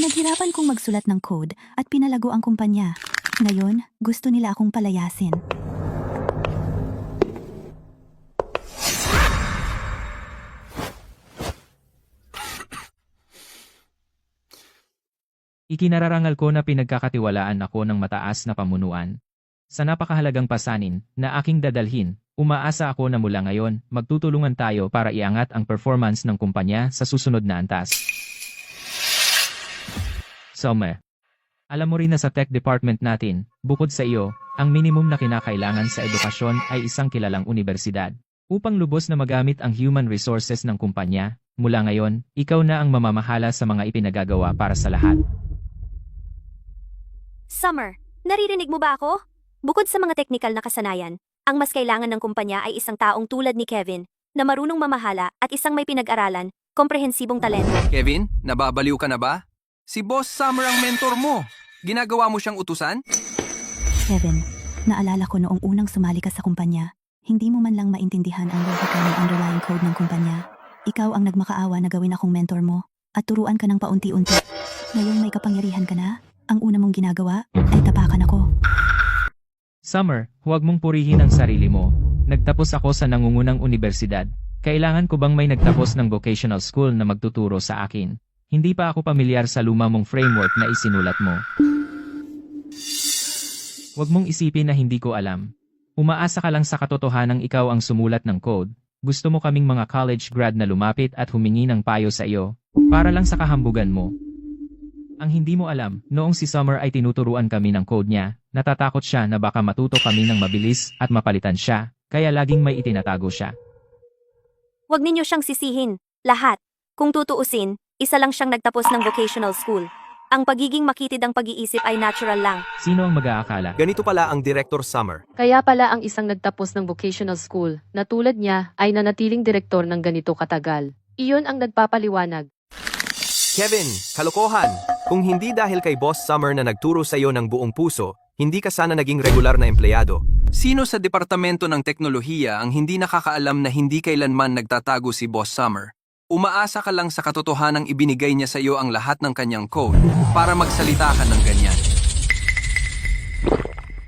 Pinaghirapan kong magsulat ng code at pinalago ang kumpanya. Ngayon, gusto nila akong palayasin. Ikinararangal ko na pinagkakatiwalaan ako ng mataas na pamunuan. Sa napakahalagang pasanin na aking dadalhin, umaasa ako na mula ngayon, magtutulungan tayo para iangat ang performance ng kumpanya sa susunod na antas. Summer, alam mo rin na sa tech department natin, bukod sa iyo, ang minimum na kinakailangan sa edukasyon ay isang kilalang universidad. Upang lubos na magamit ang human resources ng kumpanya, mula ngayon, ikaw na ang mamamahala sa mga ipinagagawa para sa lahat. Summer, naririnig mo ba ako? Bukod sa mga teknikal na kasanayan, ang mas kailangan ng kumpanya ay isang taong tulad ni Kevin, na marunong mamahala at isang may pinag-aralan, komprehensibong talento. Kevin, nababaliw ka na ba? Si Boss Summer ang mentor mo. Ginagawa mo siyang utusan? Kevin, naalala ko noong unang sumali ka sa kumpanya, hindi mo man lang maintindihan ang logika ng underlying code ng kumpanya. Ikaw ang nagmakaawa na gawin akong mentor mo at turuan ka ng paunti-unti. Ngayong may kapangyarihan ka na, ang una mong ginagawa ay tapakan ako. Summer, huwag mong purihin ang sarili mo. Nagtapos ako sa nangungunang universidad. Kailangan ko bang may nagtapos ng vocational school na magtuturo sa akin? Hindi pa ako pamilyar sa luma mong framework na isinulat mo. Huwag mong isipin na hindi ko alam. Umaasa ka lang sa katotohanang ikaw ang sumulat ng code. Gusto mo kaming mga college grad na lumapit at humingi ng payo sa iyo, para lang sa kahambugan mo. Ang hindi mo alam, noong si Summer ay tinuturuan kami ng code niya, natatakot siya na baka matuto kami ng mabilis at mapalitan siya, kaya laging may itinatago siya. Huwag ninyo siyang sisihin, lahat. Kung tutuusin, isa lang siyang nagtapos ng vocational school. Ang pagiging makitid ang pag-iisip ay natural lang. Sino ang mag-aakala? Ganito pala ang Director Summer. Kaya pala ang isang nagtapos ng vocational school na tulad niya ay nanatiling direktor ng ganito katagal. Iyon ang nagpapaliwanag. Kevin, kalokohan! Kung hindi dahil kay Boss Summer na nagturo sa iyo ng buong puso, hindi ka sana naging regular na empleyado. Sino sa Departamento ng Teknolohiya ang hindi nakakaalam na hindi kailanman nagtatago si Boss Summer? Umaasa ka lang sa katotohanang ibinigay niya sa iyo ang lahat ng kanyang code para magsalita ka ng ganyan.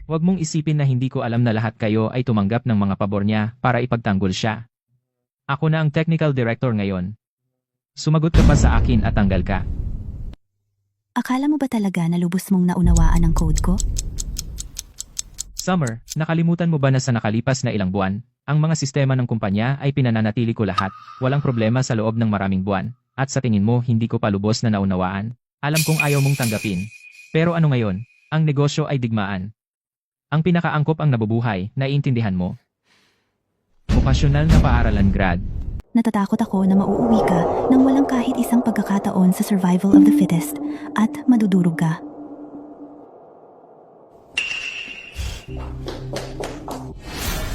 Huwag mong isipin na hindi ko alam na lahat kayo ay tumanggap ng mga pabor niya para ipagtanggol siya. Ako na ang technical director ngayon. Sumagot ka pa sa akin at tanggal ka. Akala mo ba talaga na lubos mong naunawaan ang code ko? Summer, nakalimutan mo ba na sa nakalipas na ilang buwan, ang mga sistema ng kumpanya ay pinananatili ko lahat, walang problema sa loob ng maraming buwan, at sa tingin mo hindi ko pa lubos na naunawaan? Alam kong ayaw mong tanggapin. Pero ano ngayon? Ang negosyo ay digmaan. Ang pinakaangkop ang nabubuhay, naiintindihan mo? Vocational na paaralan grad. Natatakot ako na mauuwi ka nang walang kahit isang pagkakataon sa survival of the fittest at madudurog ka.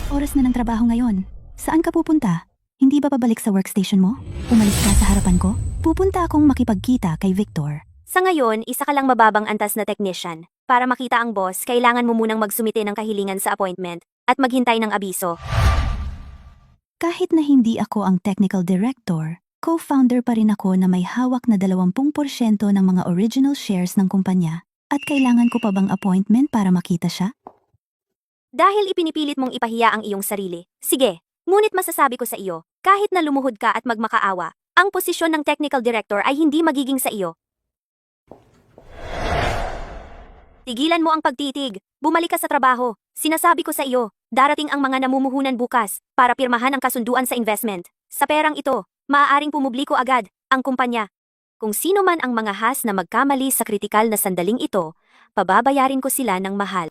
Oras na ng trabaho ngayon. Saan ka pupunta? Hindi ba pabalik sa workstation mo? Umalis ka sa harapan ko? Pupunta akong makipagkita kay Victor. Sa ngayon, isa ka lang mababang antas na technician. Para makita ang boss, kailangan mo munang magsumite ng kahilingan sa appointment at maghintay ng abiso. Kahit na hindi ako ang technical director, co-founder pa rin ako na may hawak na 20% ng mga original shares ng kumpanya. At kailangan ko pa bang appointment para makita siya? Dahil ipinipilit mong ipahiya ang iyong sarili. Sige, ngunit masasabi ko sa iyo, kahit na lumuhod ka at magmakaawa, ang posisyon ng technical director ay hindi magiging sa iyo. Tigilan mo ang pagtitig. Bumalik ka sa trabaho. Sinasabi ko sa iyo, darating ang mga namumuhunan bukas para pirmahan ang kasunduan sa investment. Sa perang ito, maaaring pumubliko agad ang kumpanya. Kung sino man ang mga has na magkamali sa kritikal na sandaling ito, pababayarin ko sila ng mahal.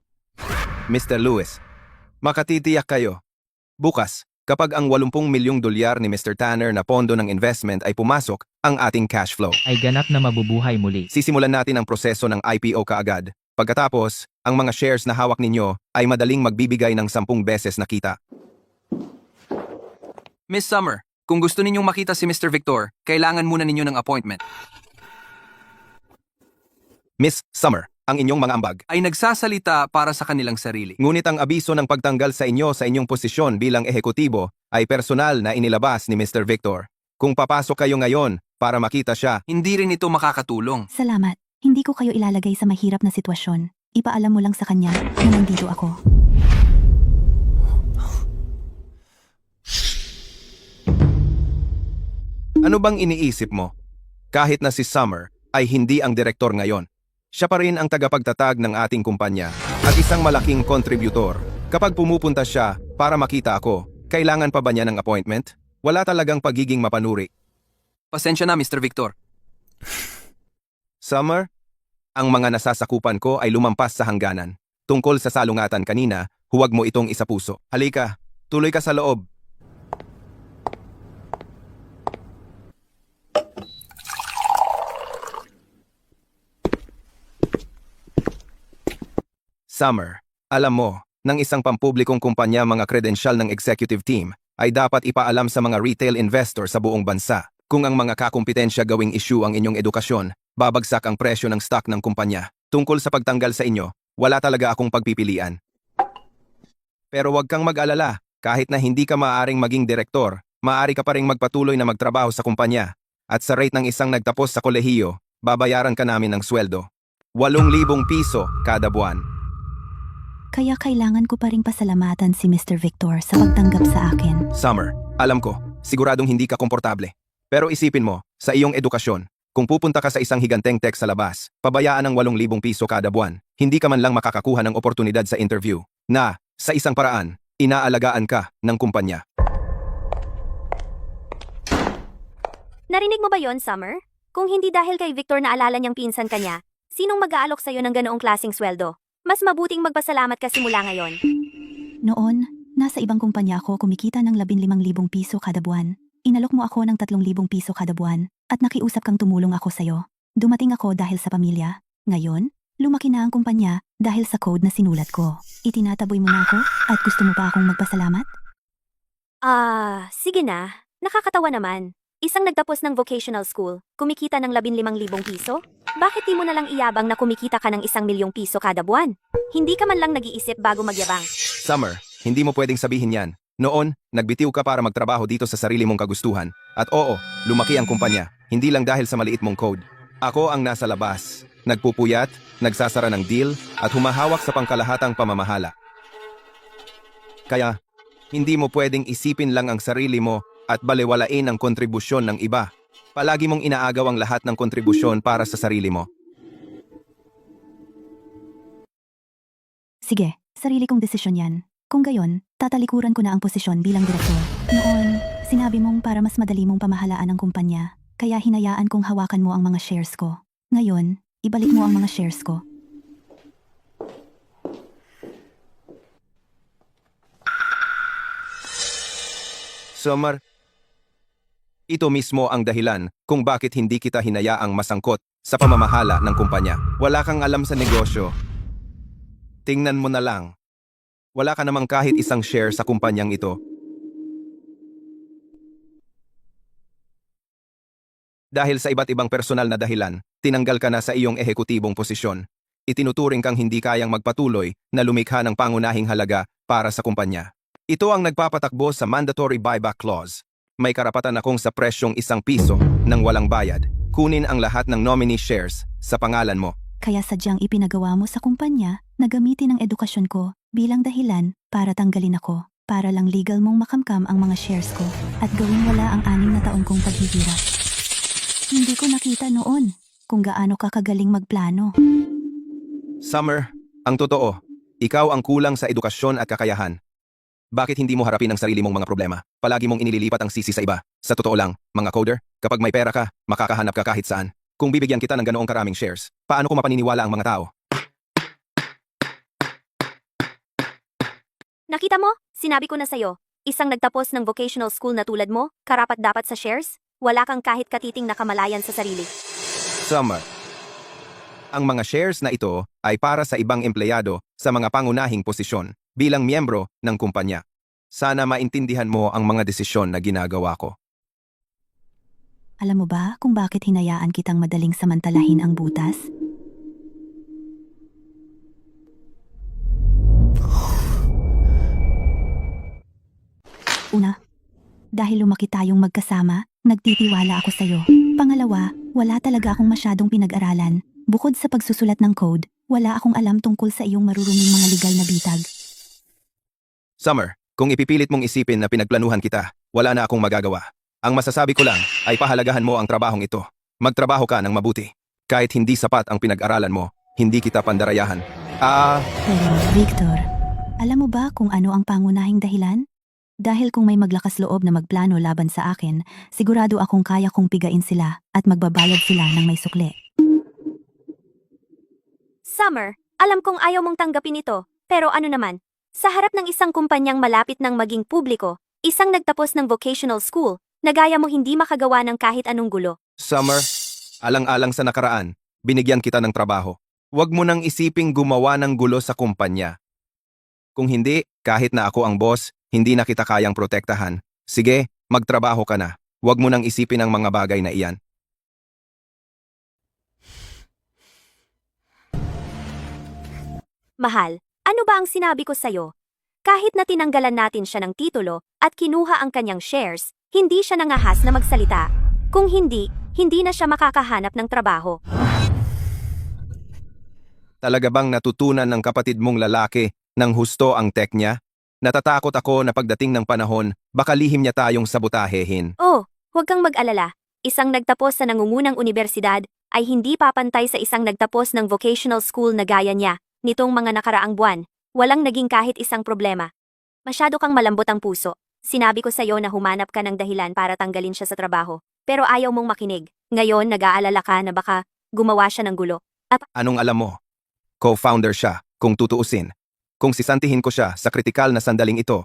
Mr. Lewis, makatitiyak kayo. Bukas, kapag ang 80 milyong dolyar ni Mr. Tanner na pondo ng investment ay pumasok, ang ating cash flow. Ay ganap na mabubuhay muli. Sisimulan natin ang proseso ng IPO kaagad. Pagkatapos, ang mga shares na hawak ninyo ay madaling magbibigay ng 10 beses na kita. Miss Summer, kung gusto ninyong makita si Mr. Victor, kailangan muna ninyo ng appointment. Miss Summer, ang inyong mga ambag Ay nagsasalita para sa kanilang sarili. ngunit ang abiso ng pagtanggal sa inyo sa inyong posisyon bilang ehekutibo ay personal na inilabas ni Mr. Victor. Kung papasok kayo ngayon, para makita siya. Hindi rin ito makakatulong. Salamat. Hindi ko kayo ilalagay sa mahirap na sitwasyon. Ipaalam mo lang sa kanya na nandito ako. Ano bang iniisip mo? Kahit na si Summer ay hindi ang direktor ngayon, siya pa rin ang tagapagtatag ng ating kumpanya at isang malaking kontributor. Kapag pumupunta siya para makita ako, kailangan pa ba niya ng appointment? Wala talagang pagiging mapanuri. Pasensya na, Mr. Victor. Summer, ang mga nasasakupan ko ay lumampas sa hangganan. Tungkol sa salungatan kanina, huwag mo itong isapuso. Halika, tuloy ka sa loob. Summer, alam mo, ng isang pampublikong kumpanya mga kredensyal ng executive team ay dapat ipaalam sa mga retail investor sa buong bansa. Kung ang mga kakumpetensya gawing issue ang inyong edukasyon, babagsak ang presyo ng stock ng kumpanya. Tungkol sa pagtanggal sa inyo, wala talaga akong pagpipilian. Pero huwag kang mag-alala, kahit na hindi ka maaaring maging direktor, maaari ka pa ring magpatuloy na magtrabaho sa kumpanya. At sa rate ng isang nagtapos sa kolehiyo, babayaran ka namin ng sweldo. 8,000 piso kada buwan. Kaya kailangan ko pa ring pasalamatan si Mr. Victor sa pagtanggap sa akin. Summer, alam ko, siguradong hindi ka komportable. Pero isipin mo, sa iyong edukasyon, kung pupunta ka sa isang higanteng tech sa labas, pabayaan ng 8,000 piso kada buwan, hindi ka man lang makakakuha ng oportunidad sa interview, na, sa isang paraan, inaalagaan ka ng kumpanya. Narinig mo ba yon, Summer? Kung hindi dahil kay Victor na alala niyang pinsan ka niya, sinong mag-aalok sa'yo ng ganoong klaseng sweldo? Mas mabuting magpasalamat ka simula ngayon. Noon, nasa ibang kumpanya ako kumikita ng 15,000 piso kada buwan. Inalok mo ako ng 3,000 piso kada buwan at nakiusap kang tumulong ako sa'yo. Dumating ako dahil sa pamilya. Ngayon, lumaki na ang kumpanya dahil sa code na sinulat ko. Itinataboy mo na ako at gusto mo pa akong magpasalamat? Sige na. Nakakatawa naman. Isang nagtapos ng vocational school, kumikita ng 15,000 piso? Bakit di mo na lang iyabang na kumikita ka ng 1,000,000 piso kada buwan? Hindi ka man lang nag-iisip bago magyabang. Summer, hindi mo pwedeng sabihin yan. Noon, nagbitiw ka para magtrabaho dito sa sarili mong kagustuhan. At oo, lumaki ang kumpanya, hindi lang dahil sa maliit mong code. Ako ang nasa labas, nagpupuyat, nagsasara ng deal, at humahawak sa pangkalahatang pamamahala. Kaya, hindi mo pwedeng isipin lang ang sarili mo at balewalain ang kontribusyon ng iba. Palagi mong inaagaw ang lahat ng kontribusyon para sa sarili mo. Sige, sarili kong desisyon yan. Kung gayon, tatalikuran ko na ang posisyon bilang direktor. Noon, sinabi mong para mas madali mong pamahalaan ang kumpanya, kaya hinayaan kong hawakan mo ang mga shares ko. Ngayon, ibalik mo ang mga shares ko. Summer, ito mismo ang dahilan kung bakit hindi kita hinayaang masangkot sa pamamahala ng kumpanya. Wala kang alam sa negosyo. Tingnan mo na lang. Wala ka namang kahit isang share sa kumpanyang ito. Dahil sa iba't ibang personal na dahilan, tinanggal ka na sa iyong ehekutibong posisyon. Itinuturing kang hindi kayang magpatuloy na lumikha ng pangunahing halaga para sa kumpanya. Ito ang nagpapatakbo sa mandatory buyback clause. May karapatan akong sa presyong 1 piso nang walang bayad, kunin ang lahat ng nominee shares sa pangalan mo. Kaya sadyang ipinagawa mo sa kumpanya na gamitin ang edukasyon ko bilang dahilan para tanggalin ako, para lang legal mong makamkam ang mga shares ko at gawing wala ang 6 na taon kong paghihirap. Hindi ko nakita noon kung gaano ka kagaling magplano. Summer, ang totoo, ikaw ang kulang sa edukasyon at kakayahan. Bakit hindi mo harapin ang sarili mong mga problema? Palagi mong inililipat ang sisi sa iba. Sa totoo lang, mga coder, kapag may pera ka, makakahanap ka kahit saan. Kung bibigyan kita ng ganoong karaming shares, paano ko mapaniniwala ang mga tao? Nakita mo? Sinabi ko na sa'yo. Isang nagtapos ng vocational school na tulad mo, karapat-dapat sa shares? Wala kang kahit katiting na kamalayan sa sarili. Summer, ang mga shares na ito ay para sa ibang empleyado sa mga pangunahing posisyon bilang miyembro ng kumpanya. Sana maintindihan mo ang mga desisyon na ginagawa ko. Alam mo ba kung bakit hinayaan kitang madaling samantalahin ang butas? Una, dahil lumaki tayong magkasama, nagtitiwala ako sa'yo. Pangalawa, wala talaga akong masyadong pinag-aralan. Bukod sa pagsusulat ng code, wala akong alam tungkol sa iyong maruruming mga legal na bitag. Summer, kung ipipilit mong isipin na pinagplanuhan kita, wala na akong magagawa. Ang masasabi ko lang ay pahalagahan mo ang trabahong ito. Magtrabaho ka ng mabuti. Kahit hindi sapat ang pinag-aralan mo, hindi kita pandarayahan. Pero, Victor, alam mo ba kung ano ang pangunahing dahilan? Dahil kung may maglakas loob na magplano laban sa akin, sigurado akong kaya kong pigain sila at magbabayad sila ng may sukli. Summer, alam kong ayaw mong tanggapin ito, pero ano naman? Sa harap ng isang kumpanyang malapit ng maging publiko, isang nagtapos ng vocational school, nagaya mo hindi makagawa ng kahit anong gulo. Summer, alang-alang sa nakaraan, binigyan kita ng trabaho. Huwag mo nang isiping gumawa ng gulo sa kumpanya. Kung hindi, kahit na ako ang boss, hindi na kita kayang protektahan. Sige, magtrabaho ka na. Huwag mo nang isipin ang mga bagay na iyan. Mahal, ano ba ang sinabi ko sa'yo? Kahit na tinanggalan natin siya ng titulo at kinuha ang kanyang shares, hindi siya nangahas na magsalita. Kung hindi, hindi na siya makakahanap ng trabaho. Talaga bang natutunan ng kapatid mong lalaki ng husto ang tech niya? Natatakot ako na pagdating ng panahon, baka lihim niya tayong sabutahehin. Oh, huwag kang mag-alala. Isang nagtapos sa nangungunang universidad ay hindi papantay sa isang nagtapos ng vocational school na gaya niya. Nitong mga nakaraang buwan, walang naging kahit isang problema. Masyado kang malambot ang puso. Sinabi ko sa'yo na humanap ka ng dahilan para tanggalin siya sa trabaho. Pero ayaw mong makinig. Ngayon, nag-aalala ka na baka gumawa siya ng gulo. Anong alam mo? Co-founder siya, kung tutuusin. Kung sisantihin ko siya sa kritikal na sandaling ito,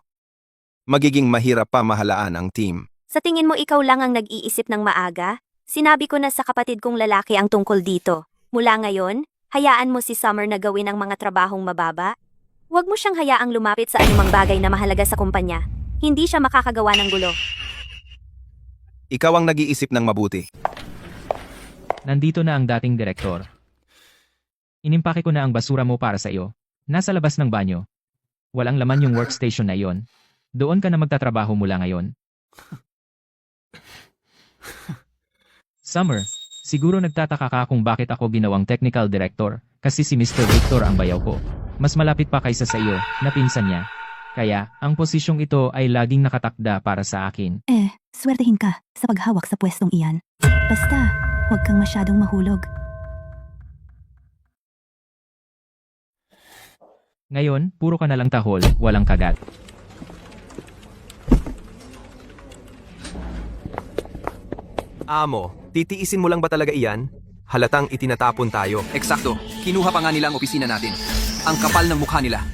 magiging mahirap pa mahalaan ang team. Sa tingin mo ikaw lang ang nag-iisip ng maaga? Sinabi ko na sa kapatid kong lalaki ang tungkol dito. Mula ngayon, hayaan mo si Summer na gawin ang mga trabahong mababa. Huwag mo siyang hayaang lumapit sa anumang bagay na mahalaga sa kumpanya. Hindi siya makakagawa ng gulo. Ikaw ang nag-iisip ng mabuti. Nandito na ang dating direktor. Inimpake ko na ang basura mo para sa iyo. Nasa labas ng banyo. Walang laman yung workstation na iyon. Doon ka na magtatrabaho mula ngayon. Summer, siguro nagtataka ka kung bakit ako ginawang technical director, kasi si Mr. Victor ang bayaw ko. Mas malapit pa kaysa sa iyo, na pinsan niya. Kaya, ang posisyong ito ay laging nakatakda para sa akin. Swertehin ka sa paghawak sa pwestong iyan. Basta, huwag kang masyadong mahulog. Ngayon, puro ka na lang tahol, walang kagat. Amo, titiisin mo lang ba talaga iyan? Halatang itinatapon tayo. Eksakto, kinuha pa nga nila ang opisina natin. Ang kapal ng mukha nila.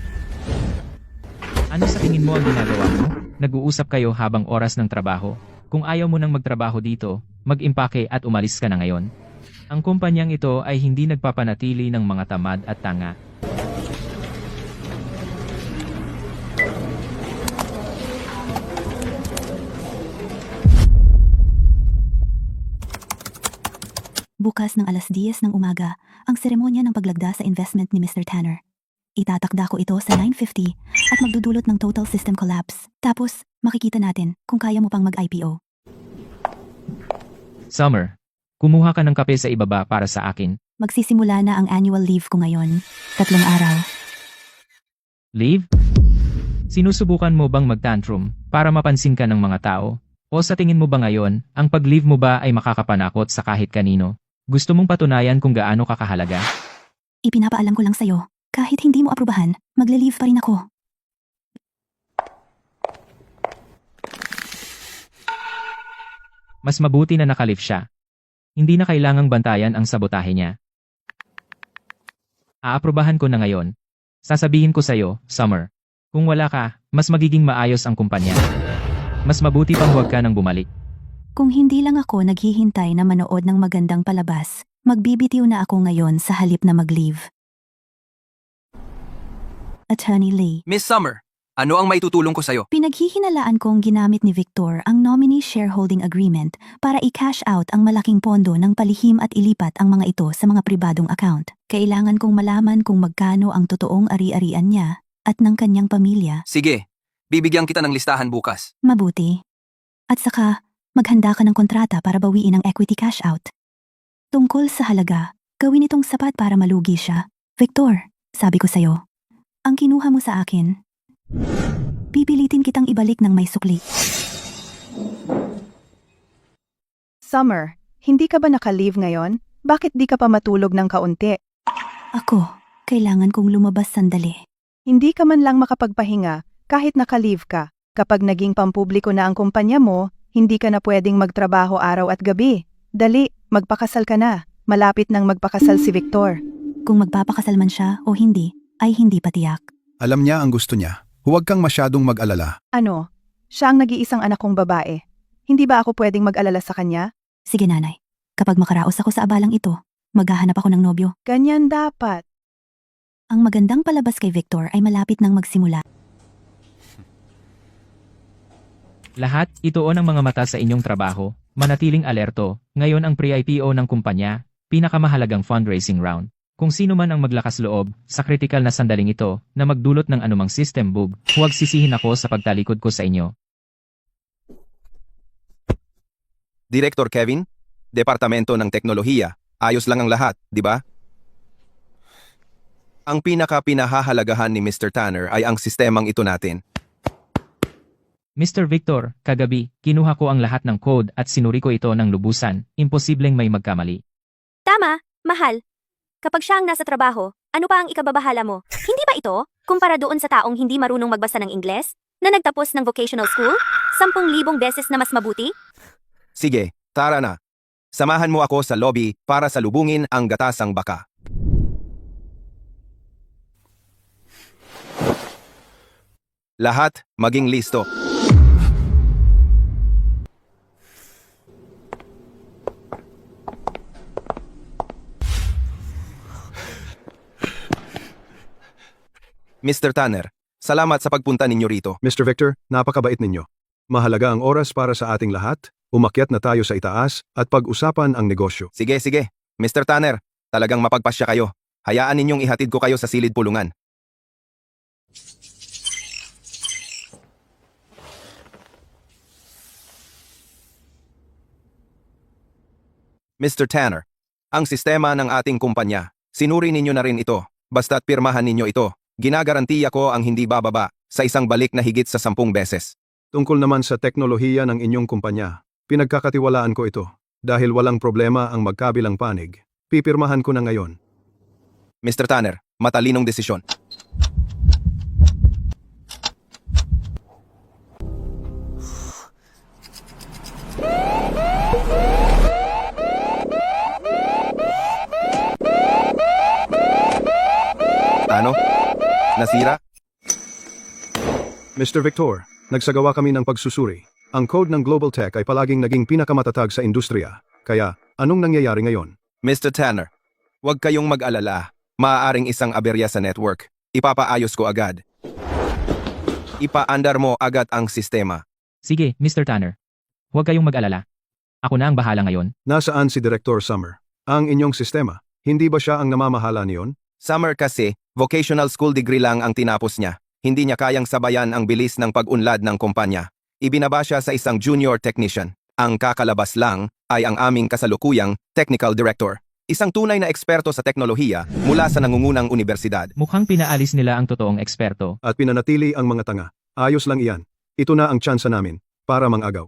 Ano sa tingin mo ang ginagawa mo? Nag-uusap kayo habang oras ng trabaho. Kung ayaw mo nang magtrabaho dito, mag-impake at umalis ka na ngayon. Ang kumpanyang ito ay hindi nagpapanatili ng mga tamad at tanga. Bukas ng alas 10 ng umaga, ang seremonya ng paglagda sa investment ni Mr. Tanner. Itatakda ko ito sa 9:50 at magdudulot ng total system collapse. Tapos, makikita natin kung kaya mo pang mag-IPO. Summer, kumuha ka ng kape sa ibaba para sa akin. Magsisimula na ang annual leave ko ngayon. 3 araw. Leave? Sinusubukan mo bang mag-tantrum para mapansin ka ng mga tao? O sa tingin mo ba ngayon, ang pag-leave mo ba ay makakapanakot sa kahit kanino? Gusto mong patunayan kung gaano ka kahalaga? Ipinapaalam ko lang sa'yo, kahit hindi mo aprubahan, magle-leave pa rin ako. Mas mabuti na nakalif siya. Hindi na kailangang bantayan ang sabotahe niya. Aaprubahan ko na ngayon. Sasabihin ko sa'yo, Summer. Kung wala ka, mas magiging maayos ang kumpanya. Mas mabuti pang huwag ka nang bumalik. Kung hindi lang ako naghihintay na manood ng magandang palabas, magbibitiw na ako ngayon sa halip na mag-leave. Attorney Lee. Miss Summer, ano ang maitutulong ko sa'yo? Pinaghihinalaan kong ginamit ni Victor ang nominee shareholding agreement para i-cash out ang malaking pondo ng palihim at ilipat ang mga ito sa mga pribadong account. Kailangan kong malaman kung magkano ang totoong ari-arian niya at ng kanyang pamilya. Sige, bibigyan kita ng listahan bukas. Mabuti. At saka, Maghanda ka ng kontrata para bawiin ang equity cash out. Tungkol sa halaga, gawin itong sapat para malugi siya. Victor, sabi ko sa'yo, ang kinuha mo sa akin, pipilitin kitang ibalik ng may sukli. Summer, hindi ka ba naka-leave ngayon? Bakit di ka pa matulog ng kaunti? Ako, kailangan kong lumabas sandali. Hindi ka man lang makapagpahinga kahit naka-leave ka. Kapag naging pampubliko na ang kumpanya mo, hindi ka na pwedeng magtrabaho araw at gabi. Dali, magpakasal ka na. Malapit nang magpakasal si Victor. Kung magpapakasal man siya o hindi, ay hindi pa tiyak. Alam niya ang gusto niya. Huwag kang masyadong mag-alala. Ano? Siya ang nag-iisang anak kong babae. Hindi ba ako pwedeng mag-alala sa kanya? Sige nanay, kapag makaraos ako sa abalang ito, maghahanap ako ng nobyo. Ganyan dapat. Ang magandang palabas kay Victor ay malapit nang magsimula. Lahat, ituon ang mga mata sa inyong trabaho, manatiling alerto, ngayon ang pre-IPO ng kumpanya, pinakamahalagang fundraising round. Kung sino man ang maglakas loob, sa kritikal na sandaling ito, na magdulot ng anumang system bug, huwag sisihin ako sa pagtalikod ko sa inyo. Director Kevin, Departamento ng Teknolohiya, ayos lang ang lahat, di ba? Ang pinaka-pinahahalagahan ni Mr. Tanner ay ang sistemang ito natin. Mr. Victor, kagabi, kinuha ko ang lahat ng code at sinuri ko ito ng lubusan, imposibleng may magkamali. Tama, mahal. Kapag siya ang nasa trabaho, ano pa ang ikababahala mo? Hindi ba ito, kumpara doon sa taong hindi marunong magbasa ng Ingles, na nagtapos ng vocational school? 10,000 beses na mas mabuti? Sige, tara na. Samahan mo ako sa lobby para salubungin ang gatasang baka. Lahat maging listo. Mr. Tanner, salamat sa pagpunta ninyo rito. Mr. Victor, napakabait ninyo. Mahalaga ang oras para sa ating lahat, umakyat na tayo sa itaas at pag-usapan ang negosyo. Sige, sige. Mr. Tanner, talagang mapagpasya kayo. Hayaan ninyong ihatid ko kayo sa silid pulungan. Mr. Tanner, ang sistema ng ating kumpanya, sinuri ninyo na rin ito, basta't pirmahan ninyo ito. Ginagarantiya ko ang hindi bababa sa isang balik na higit sa 10 beses. Tungkol naman sa teknolohiya ng inyong kumpanya, pinagkakatiwalaan ko ito. Dahil walang problema ang magkabilang panig, pipirmahan ko na ngayon. Mr. Tanner, matalinong desisyon. Ano? Nasira? Mr. Victor, nagsagawa kami ng pagsusuri. Ang code ng Global Tech ay palaging naging pinakamatatag sa industriya. Kaya, anong nangyayari ngayon? Mr. Tanner, huwag kayong mag-alala. Maaaring isang aberya sa network. Ipapaayos ko agad. Ipaandar mo agad ang sistema. Sige, Mr. Tanner. Huwag kayong mag-alala. Ako na ang bahala ngayon. Nasaan si Director Summer? Ang inyong sistema, hindi ba siya ang namamahala niyon? Summer kasi, vocational school degree lang ang tinapos niya. Hindi niya kayang sabayan ang bilis ng pag-unlad ng kumpanya. Ibinaba siya sa isang junior technician. Ang kakalabas lang ay ang aming kasalukuyang technical director. Isang tunay na eksperto sa teknolohiya mula sa nangungunang universidad. Mukhang pinaalis nila ang totoong eksperto. At pinanatili ang mga tanga. Ayos lang iyan. Ito na ang tsansa namin para mangagaw.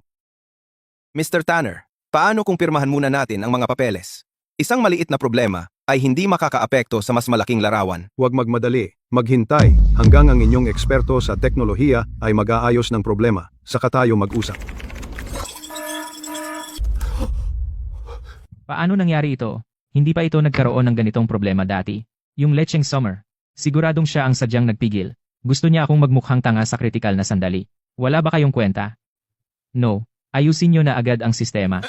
Mr. Tanner, paano kung pirmahan muna natin ang mga papeles? Isang maliit na problema ay hindi makakaapekto sa mas malaking larawan. Huwag magmadali, maghintay hanggang ang inyong eksperto sa teknolohiya ay mag-aayos ng problema. Saka tayo mag-usap. Paano nangyari ito? Hindi pa ito nagkaroon ng ganitong problema dati. Yung lecheng Summer. Siguradong siya ang sadyang nagpigil. Gusto niya akong magmukhang tanga sa kritikal na sandali. Wala ba kayong kwenta? No. Ayusin niyo na agad ang sistema.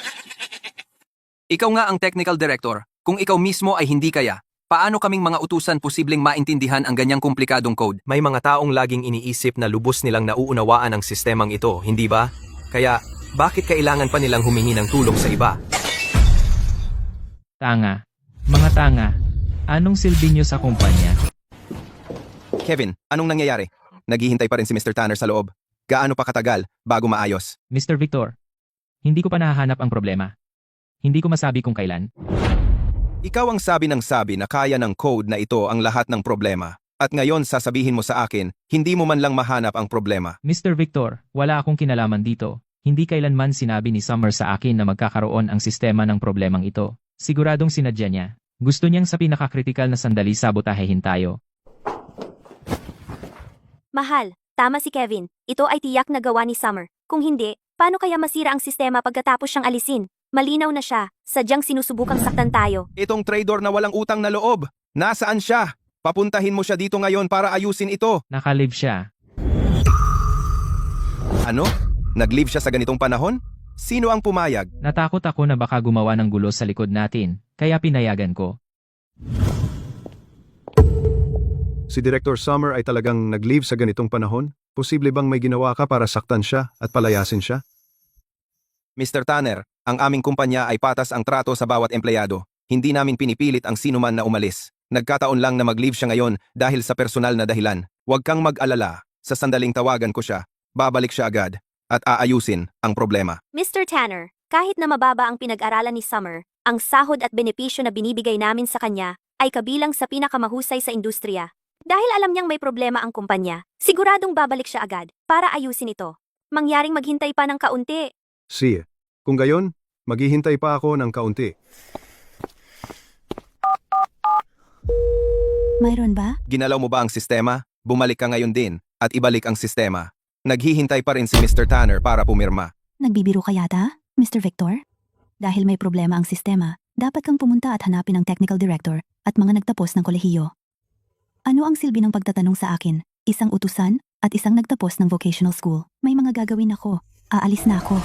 Ikaw nga ang technical director. Kung ikaw mismo ay hindi kaya, paano kaming mga utusan posibleng maintindihan ang ganyang komplikadong code? May mga taong laging iniisip na lubos nilang nauunawaan ang sistemang ito, hindi ba? Kaya, bakit kailangan pa nilang humingi ng tulong sa iba? Tanga. Mga tanga. Anong silbi niyo sa kumpanya? Kevin, anong nangyayari? Naghihintay pa rin si Mr. Tanner sa loob. Gaano pa katagal bago maayos? Mr. Victor. Hindi ko pa nahahanap ang problema. Hindi ko masabi kung kailan. Ikaw ang sabi ng sabi na kaya ng code na ito ang lahat ng problema. At ngayon sasabihin mo sa akin, hindi mo man lang mahanap ang problema. Mr. Victor, wala akong kinalaman dito. Hindi kailanman sinabi ni Summer sa akin na magkakaroon ang sistema ng problemang ito. Siguradong sinadya niya. Gusto niyang sa pinakakritikal na sandali sabotahehin tayo. Mahal, tama si Kevin. Ito ay tiyak na gawa ni Summer. Kung hindi, paano kaya masira ang sistema pagkatapos siyang alisin? Malinaw na siya. Sadyang sinusubukang saktan tayo. Itong trader na walang utang na loob. Nasaan siya? Papuntahin mo siya dito ngayon para ayusin ito. Nakalive siya. Ano? Nag-leave siya sa ganitong panahon? Sino ang pumayag? Natakot ako na baka gumawa ng gulo sa likod natin, kaya pinayagan ko. Si Director Summer ay talagang nag-leave sa ganitong panahon? Posible bang may ginawa ka para saktan siya at palayasin siya? Mr. Tanner, ang aming kumpanya ay patas ang trato sa bawat empleyado. Hindi namin pinipilit ang sino man na umalis. Nagkataon lang na mag-leave siya ngayon dahil sa personal na dahilan. Huwag kang mag-alala. Sa sandaling tawagan ko siya, babalik siya agad at aayusin ang problema. Mr. Tanner, kahit na mababa ang pinag-aralan ni Summer, ang sahod at benepisyo na binibigay namin sa kanya ay kabilang sa pinakamahusay sa industriya. Dahil alam niyang may problema ang kumpanya, siguradong babalik siya agad para ayusin ito. Mangyaring maghintay pa ng kaunti. Sige. Kung gayon, maghihintay pa ako ng kaunti. Mayroon ba? Ginalaw mo ba ang sistema? Bumalik ka ngayon din at ibalik ang sistema. Naghihintay pa rin si Mr. Tanner para pumirma. Nagbibiro ka yata, Mr. Victor? Dahil may problema ang sistema, dapat kang pumunta at hanapin ang technical director at mga nagtapos ng kolehiyo. Ano ang silbi ng pagtatanong sa akin? Isang utusan at isang nagtapos ng vocational school. May mga gagawin ako. Aalis na ako.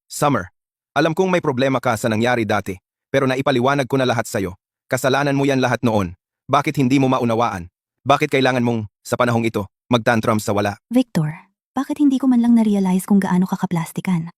Summer, alam kong may problema ka sa nangyari dati, pero naipaliwanag ko na lahat sa'yo. Kasalanan mo yan lahat noon. Bakit hindi mo maunawaan? Bakit kailangan mong, sa panahong ito, magtantrum sa wala? Victor, bakit hindi ko man lang na-realize kung gaano ka kaplastikan?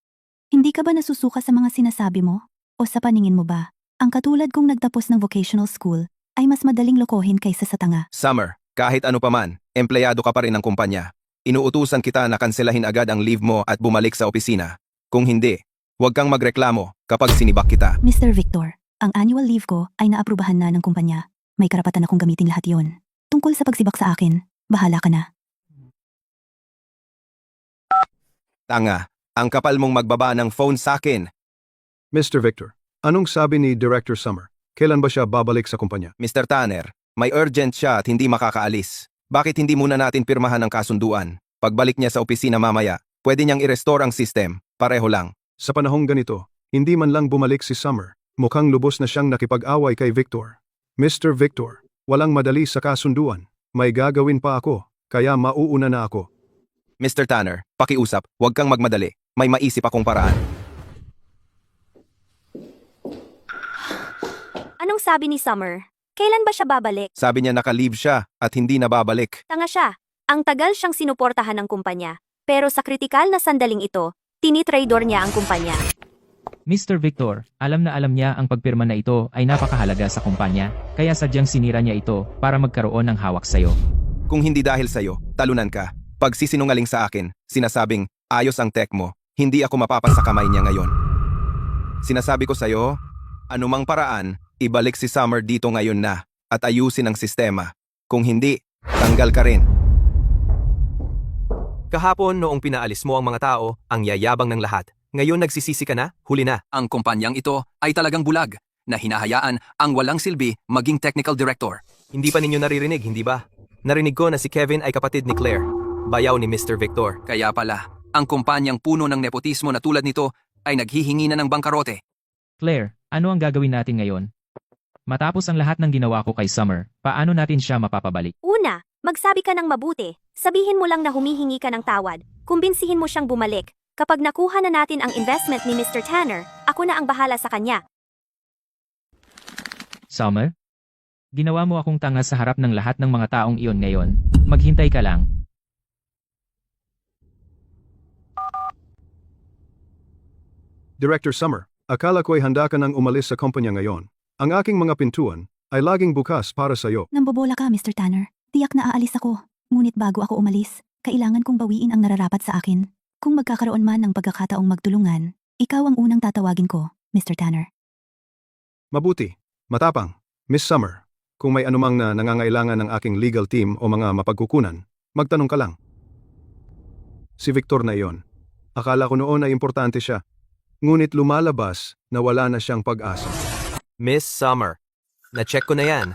Hindi ka ba nasusuka sa mga sinasabi mo? O sa paningin mo ba, ang katulad kong nagtapos ng vocational school ay mas madaling lokohin kaysa sa tanga? Summer, kahit ano pa man, empleyado ka pa rin ng kumpanya. Inuutusan kita na kanselahin agad ang leave mo at bumalik sa opisina. Kung hindi, huwag kang magreklamo kapag sinibak kita. Mr. Victor, ang annual leave ko ay naaprubahan na ng kumpanya. May karapatan akong gamitin lahat yon. Tungkol sa pagsibak sa akin, bahala ka na. Tanga, ang kapal mong magbaba ng phone sa akin. Mr. Victor, anong sabi ni Director Summer? Kailan ba siya babalik sa kumpanya? Mr. Tanner, may urgent siya at hindi makakaalis. Bakit hindi muna natin pirmahan ang kasunduan? Pagbalik niya sa opisina mamaya, pwede niyang i-restore ang system. Pareho lang. Sa panahong ganito, hindi man lang bumalik si Summer. Mukhang lubos na siyang nakipag-away kay Victor. Mr. Victor, walang madali sa kasunduan. May gagawin pa ako, kaya mauuna na ako. Mr. Tanner, pakiusap, huwag kang magmadali. May maisip akong paraan. Anong sabi ni Summer? Kailan ba siya babalik? Sabi niya naka-leave siya at hindi na babalik. Tanga siya. Ang tagal siyang sinuportahan ng kumpanya. Pero sa kritikal na sandaling ito, tinitraidor niya ang kumpanya. Mr. Victor, alam niya ang pagpirma na ito ay napakahalaga sa kumpanya, kaya sadyang sinira niya ito para magkaroon ng hawak sa'yo. Kung hindi dahil sa'yo, talunan ka. Pag sisinungaling sa akin, sinasabing, ayos ang tech mo, hindi ako mapapasa kamay niya ngayon. Sinasabi ko sa'yo, anumang paraan, ibalik si Summer dito ngayon na, at ayusin ang sistema. Kung hindi, tanggal ka rin. Kahapon noong pinaalis mo ang mga tao, ang yayabang ng lahat. Ngayon nagsisisi ka na, huli na. Ang kumpanyang ito ay talagang bulag na hinahayaan ang walang silbi maging technical director. Hindi pa ninyo naririnig, hindi ba? Narinig ko na si Kevin ay kapatid ni Claire, bayaw ni Mr. Victor. Kaya pala, ang kumpanyang puno ng nepotismo na tulad nito ay naghihingi na ng bangkarote. Claire, ano ang gagawin natin ngayon? Matapos ang lahat ng ginawa ko kay Summer, paano natin siya mapapabalik? Una, magsabi ka ng mabuti. Sabihin mo lang na humihingi ka ng tawad. Kumbinsihin mo siyang bumalik. Kapag nakuha na natin ang investment ni Mr. Tanner, ako na ang bahala sa kanya. Summer? Ginawa mo akong tanga sa harap ng lahat ng mga taong iyon ngayon. Maghintay ka lang. Director Summer, akala ko'y handa ka nang umalis sa kumpanya ngayon. Ang aking mga pintuan ay laging bukas para sa'yo. Nambobola ka, Mr. Tanner. Tiyak na aalis ako. Ngunit bago ako umalis, kailangan kong bawiin ang nararapat sa akin. Kung magkakaroon man ng pagkakataong magtulungan, Ikaw ang unang tatawagin ko, Mr. Tanner. Mabuti. Matapang. Miss Summer, kung may anumang na nangangailangan ng aking legal team o mga mapagkukunan, magtanong ka lang. Si Victor na iyon. Akala ko noon ay importante siya. Ngunit lumalabas na wala na siyang pag-asa. Miss Summer, na-check ko na yan.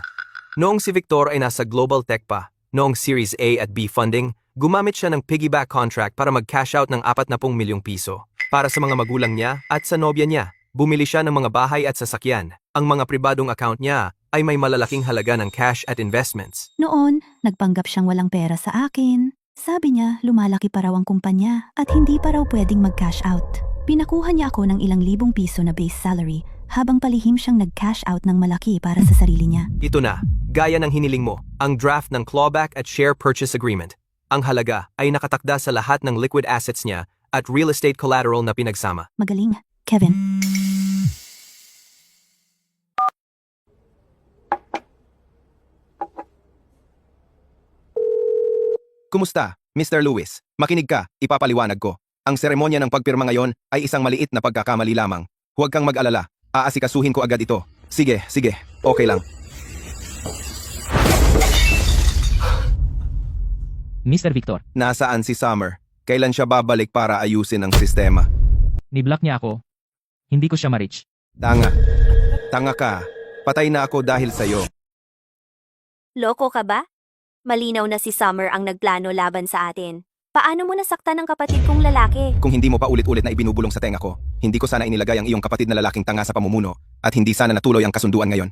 Noong si Victor ay nasa Global Tech pa, noong Series A at B funding, gumamit siya ng piggyback contract para mag-cash out ng 40 milyong piso. Para sa mga magulang niya at sa nobya niya, bumili siya ng mga bahay at sasakyan. Ang mga pribadong account niya ay may malalaking halaga ng cash at investments. Noon, nagpanggap siyang walang pera sa akin. Sabi niya, lumalaki pa raw ang kumpanya at hindi pa raw pwedeng mag-cash out. Pinakuha niya ako ng ilang libong piso na base salary habang palihim siyang nag-cash out ng malaki para sa sarili niya. Ito na, gaya ng hiniling mo, ang draft ng clawback at share purchase agreement. Ang halaga ay nakatakda sa lahat ng liquid assets niya at real estate collateral na pinagsama. Magaling, Kevin. Kumusta, Mr. Lewis? Makinig ka, ipapaliwanag ko. Ang seremonya ng pagpirma ngayon ay isang maliit na pagkakamali lamang. Huwag kang mag-alala, aasikasuhin ko agad ito. Sige, okay lang. Mr. Victor, Nasaan si Summer? Kailan siya babalik para ayusin ang sistema? ni-block niya ako. Hindi ko siya ma-reach. Tanga ka. Patay na ako dahil sa'yo. Loko ka ba? Malinaw na si Summer ang nagplano laban sa atin. Paano mo nasaktan ang kapatid kong lalaki? Kung hindi mo pa ulit-ulit na ibinubulong sa tenga ko, hindi ko sana inilagay ang iyong kapatid na lalaking tanga sa pamumuno at hindi sana natuloy ang kasunduan ngayon.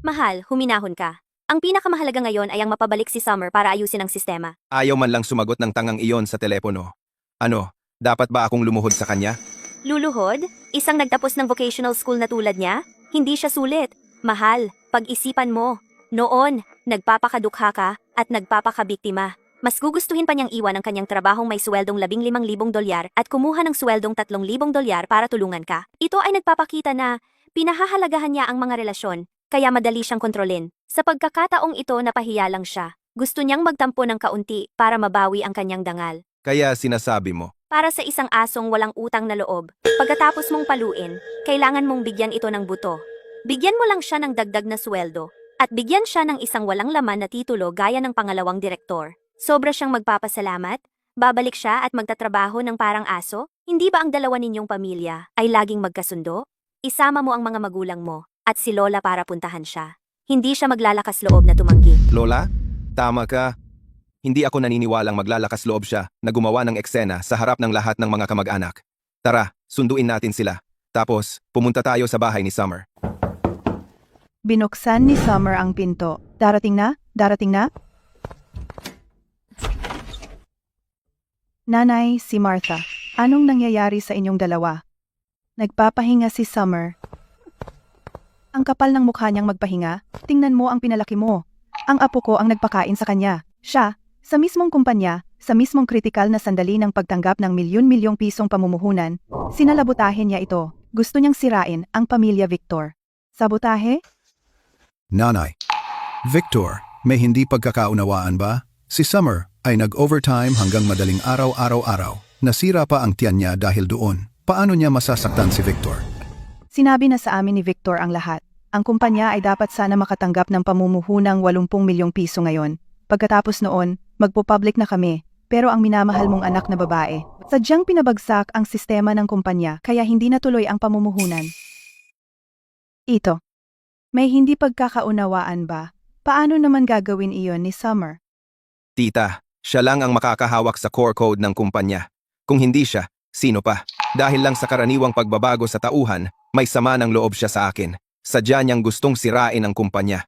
Mahal, huminahon ka. Ang pinakamahalaga ngayon ay ang mapabalik si Summer para ayusin ang sistema. Ayaw man lang sumagot ng tangang iyon sa telepono. Ano, dapat ba akong lumuhod sa kanya? Luluhod? Isang nagtapos ng vocational school na tulad niya? Hindi siya sulit. Mahal, pag-isipan mo. Noon, nagpapakadukha ka at nagpapakabiktima. Mas gugustuhin pa niyang iwan ang kanyang trabahong may sweldong $15,000 at kumuha ng sweldong $3,000 para tulungan ka. Ito ay nagpapakita na pinahahalagahan niya ang mga relasyon, kaya madali siyang kontrolin. Sa pagkakataong ito napahiya lang siya. Gusto niyang magtampo ng kaunti para mabawi ang kanyang dangal. Kaya sinasabi mo, Para sa isang asong walang utang na loob, pagkatapos mong paluin, kailangan mong bigyan ito ng buto. Bigyan mo lang siya ng dagdag na sweldo. At bigyan siya ng isang walang laman na titulo gaya ng pangalawang direktor. Sobra siyang magpapasalamat, babalik siya at magtatrabaho ng parang aso? Hindi ba ang dalawa ninyong pamilya ay laging magkasundo? Isama mo ang mga magulang mo at si Lola para puntahan siya. Hindi siya maglalakas loob na tumanggi. Lola, tama ka. Hindi ako naniniwalang maglalakas loob siya na gumawa ng eksena sa harap ng lahat ng mga kamag-anak. Tara, sunduin natin sila. Tapos, pumunta tayo sa bahay ni Summer. Binuksan ni Summer ang pinto. Darating na? Nanay, si Martha. Anong nangyayari sa inyong dalawa? Nagpapahinga si Summer. Ang kapal ng mukha niyang magpahinga. Tingnan mo ang pinalaki mo. Ang apo ko ang nagpakain sa kanya. Siya, sa mismong kumpanya, sa mismong kritikal na sandali ng pagtanggap ng milyon-milyong pisong pamumuhunan, sinalabutahin niya ito. Gusto niyang sirain ang pamilya Victor. Sabotahe? Nanay. Victor, may hindi pagkakaunawaan ba? Si Summer ay nag-overtime hanggang madaling araw-araw-araw. Nasira pa ang tiyan niya dahil doon. Paano niya masasaktan si Victor? Sinabi na sa amin ni Victor ang lahat. Ang kumpanya ay dapat sana makatanggap ng pamumuhunang 80 milyong piso ngayon. Pagkatapos noon, magpo-public na kami. Pero ang minamahal mong anak na babae, sadyang pinabagsak ang sistema ng kumpanya kaya hindi natuloy ang pamumuhunan. Ito. May hindi pagkakaunawaan ba? Paano naman gagawin iyon ni Summer? Tita, siya lang ang makakahawak sa core code ng kumpanya. Kung hindi siya, sino pa? Dahil lang sa karaniwang pagbabago sa tauhan, may sama ng loob siya sa akin. Sadya niyang gustong sirain ang kumpanya.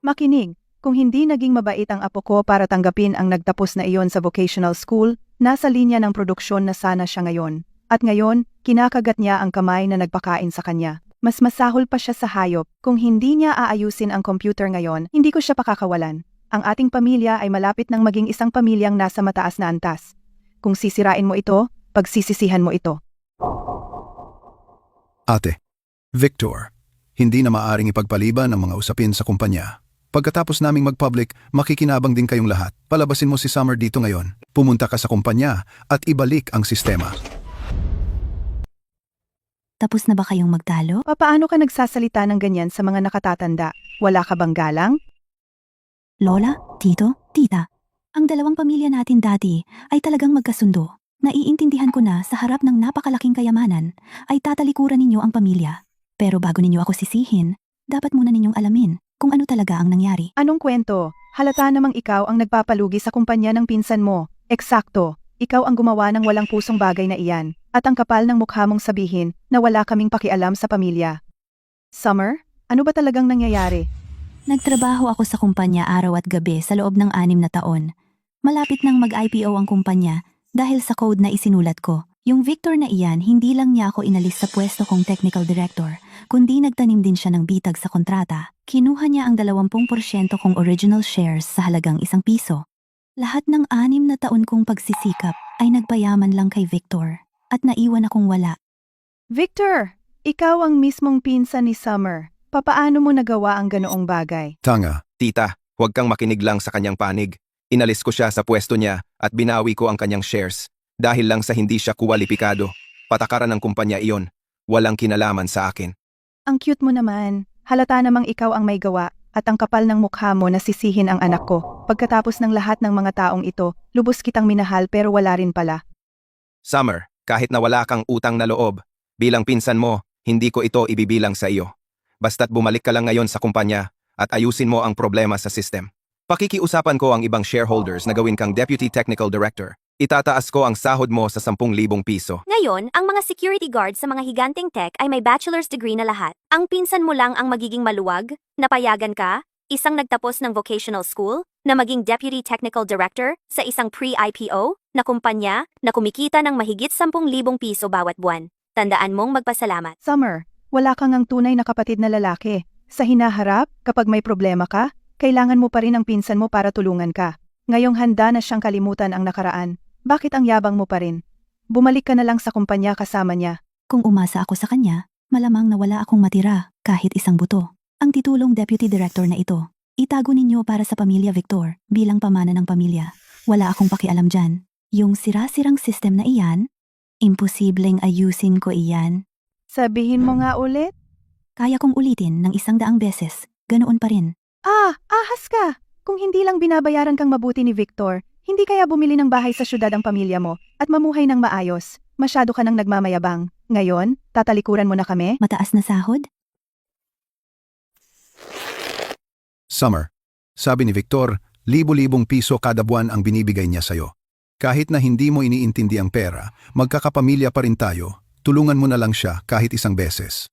Makinig, kung hindi naging mabait ang apo ko para tanggapin ang nagtapos na iyon sa vocational school, nasa linya ng produksyon na sana siya ngayon. At ngayon, kinakagat niya ang kamay na nagpakain sa kanya. Mas masahol pa siya sa hayop. Kung hindi niya aayusin ang computer ngayon, hindi ko siya pakakawalan. Ang ating pamilya ay malapit ng maging isang pamilyang nasa mataas na antas. Kung sisirain mo ito, pagsisisihan mo ito. Ate, Victor, hindi na maaring ipagpaliban ang mga usapin sa kumpanya. Pagkatapos naming mag-public, makikinabang din kayong lahat. Palabasin mo si Summer dito ngayon. Pumunta ka sa kumpanya at ibalik ang sistema. Tapos na ba kayong magtalo? Papaano ka nagsasalita ng ganyan sa mga nakatatanda? Wala ka bang galang? Lola, tito, tita. Ang dalawang pamilya natin dati ay talagang magkasundo. Naiintindihan ko na sa harap ng napakalaking kayamanan ay tatalikuran ninyo ang pamilya. Pero bago ninyo ako sisihin, dapat muna ninyong alamin kung ano talaga ang nangyari. Anong kwento? Halata namang ikaw ang nagpapalugi sa kumpanya ng pinsan mo. Eksakto, ikaw ang gumawa ng walang pusong bagay na iyan. At ang kapal ng mukha mong sabihin na wala kaming pakialam sa pamilya. Summer, ano ba talagang nangyayari? Nagtrabaho ako sa kumpanya araw at gabi sa loob ng 6 na taon. Malapit nang mag-IPO ang kumpanya dahil sa code na isinulat ko. Yung Victor na iyan, hindi lang niya ako inalis sa pwesto kong technical director, kundi nagtanim din siya ng bitag sa kontrata. Kinuha niya ang 20% kong original shares sa halagang ₱1. Lahat ng 6 na taon kong pagsisikap ay nagpayaman lang kay Victor at naiwan akong wala. Victor, ikaw ang mismong pinsan ni Summer. Papaano mo nagawa ang ganoong bagay? Tanga. Tita, huwag kang makinig lang sa kanyang panig. Inalis ko siya sa pwesto niya at binawi ko ang kanyang shares. Dahil lang sa hindi siya kwalipikado. Patakaran ng kumpanya iyon. Walang kinalaman sa akin. Ang cute mo naman. Halata namang ikaw ang may gawa at ang kapal ng mukha mo na sisihin ang anak ko. Pagkatapos ng lahat ng mga taong ito, lubos kitang minahal pero wala rin pala. Summer, kahit na wala kang utang na loob, bilang pinsan mo, hindi ko ito ibibilang sa iyo. Basta't bumalik ka lang ngayon sa kumpanya at ayusin mo ang problema sa system. Pakikiusapan ko ang ibang shareholders na gawin kang Deputy Technical Director. Itataas ko ang sahod mo sa ₱10,000. Ngayon, ang mga security guards sa mga higanteng tech ay may bachelor's degree na lahat. Ang pinsan mo lang ang magiging maluwag, napayagan ka, isang nagtapos ng vocational school, na maging Deputy Technical Director sa isang pre-IPO na kumpanya na kumikita ng mahigit ₱10,000 bawat buwan. Tandaan mong magpasalamat. Summer, wala kang ang tunay na kapatid na lalaki. Sa hinaharap, kapag may problema ka, kailangan mo pa rin ang pinsan mo para tulungan ka. Ngayong handa na siyang kalimutan ang nakaraan. Bakit ang yabang mo pa rin? Bumalik ka na lang sa kumpanya kasama niya. Kung umasa ako sa kanya, malamang na wala akong matira kahit isang buto. Ang titulong Deputy Director na ito, itago ninyo para sa pamilya Victor bilang pamana ng pamilya. Wala akong pakialam dyan. Yung sira-sirang system na iyan, imposibleng ayusin ko iyan. Sabihin mo nga ulit? Kaya kong ulitin ng 100 beses, ganoon pa rin. Ahas ka! Kung hindi lang binabayaran kang mabuti ni Victor, hindi kaya bumili ng bahay sa syudad ang pamilya mo at mamuhay ng maayos. Masyado ka nang nagmamayabang. Ngayon, tatalikuran mo na kami? Mataas na sahod? Summer, sabi ni Victor, libo-libong piso kada buwan ang binibigay niya sa'yo. Kahit na hindi mo iniintindi ang pera, magkakapamilya pa rin tayo. Tulungan mo na lang siya kahit isang beses.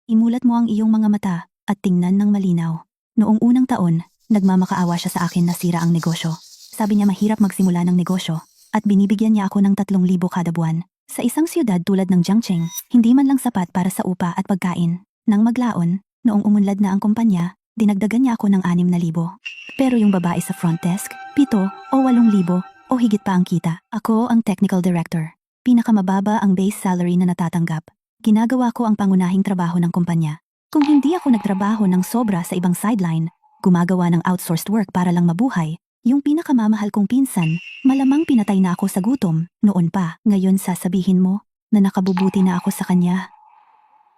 Imulat mo ang iyong mga mata at tingnan ng malinaw. Noong unang taon, nagmamakaawa siya sa akin na sira ang negosyo. Sabi niya mahirap magsimula ng negosyo at binibigyan niya ako ng 3,000 kada buwan. Sa isang siyudad tulad ng Jiangcheng, hindi man lang sapat para sa upa at pagkain. Nang maglaon, noong umunlad na ang kumpanya, dinagdagan niya ako ng 6,000. Pero yung babae sa front desk, 7 o 8,000 o higit pa ang kita. Ako ang technical director. Pinakamababa ang base salary na natatanggap. Ginagawa ko ang pangunahing trabaho ng kumpanya. Kung hindi ako nagtrabaho ng sobra sa ibang sideline, gumagawa ng outsourced work para lang mabuhay, yung pinakamamahal kong pinsan, malamang pinatay na ako sa gutom, noon pa. Ngayon sasabihin mo na nakabubuti na ako sa kanya.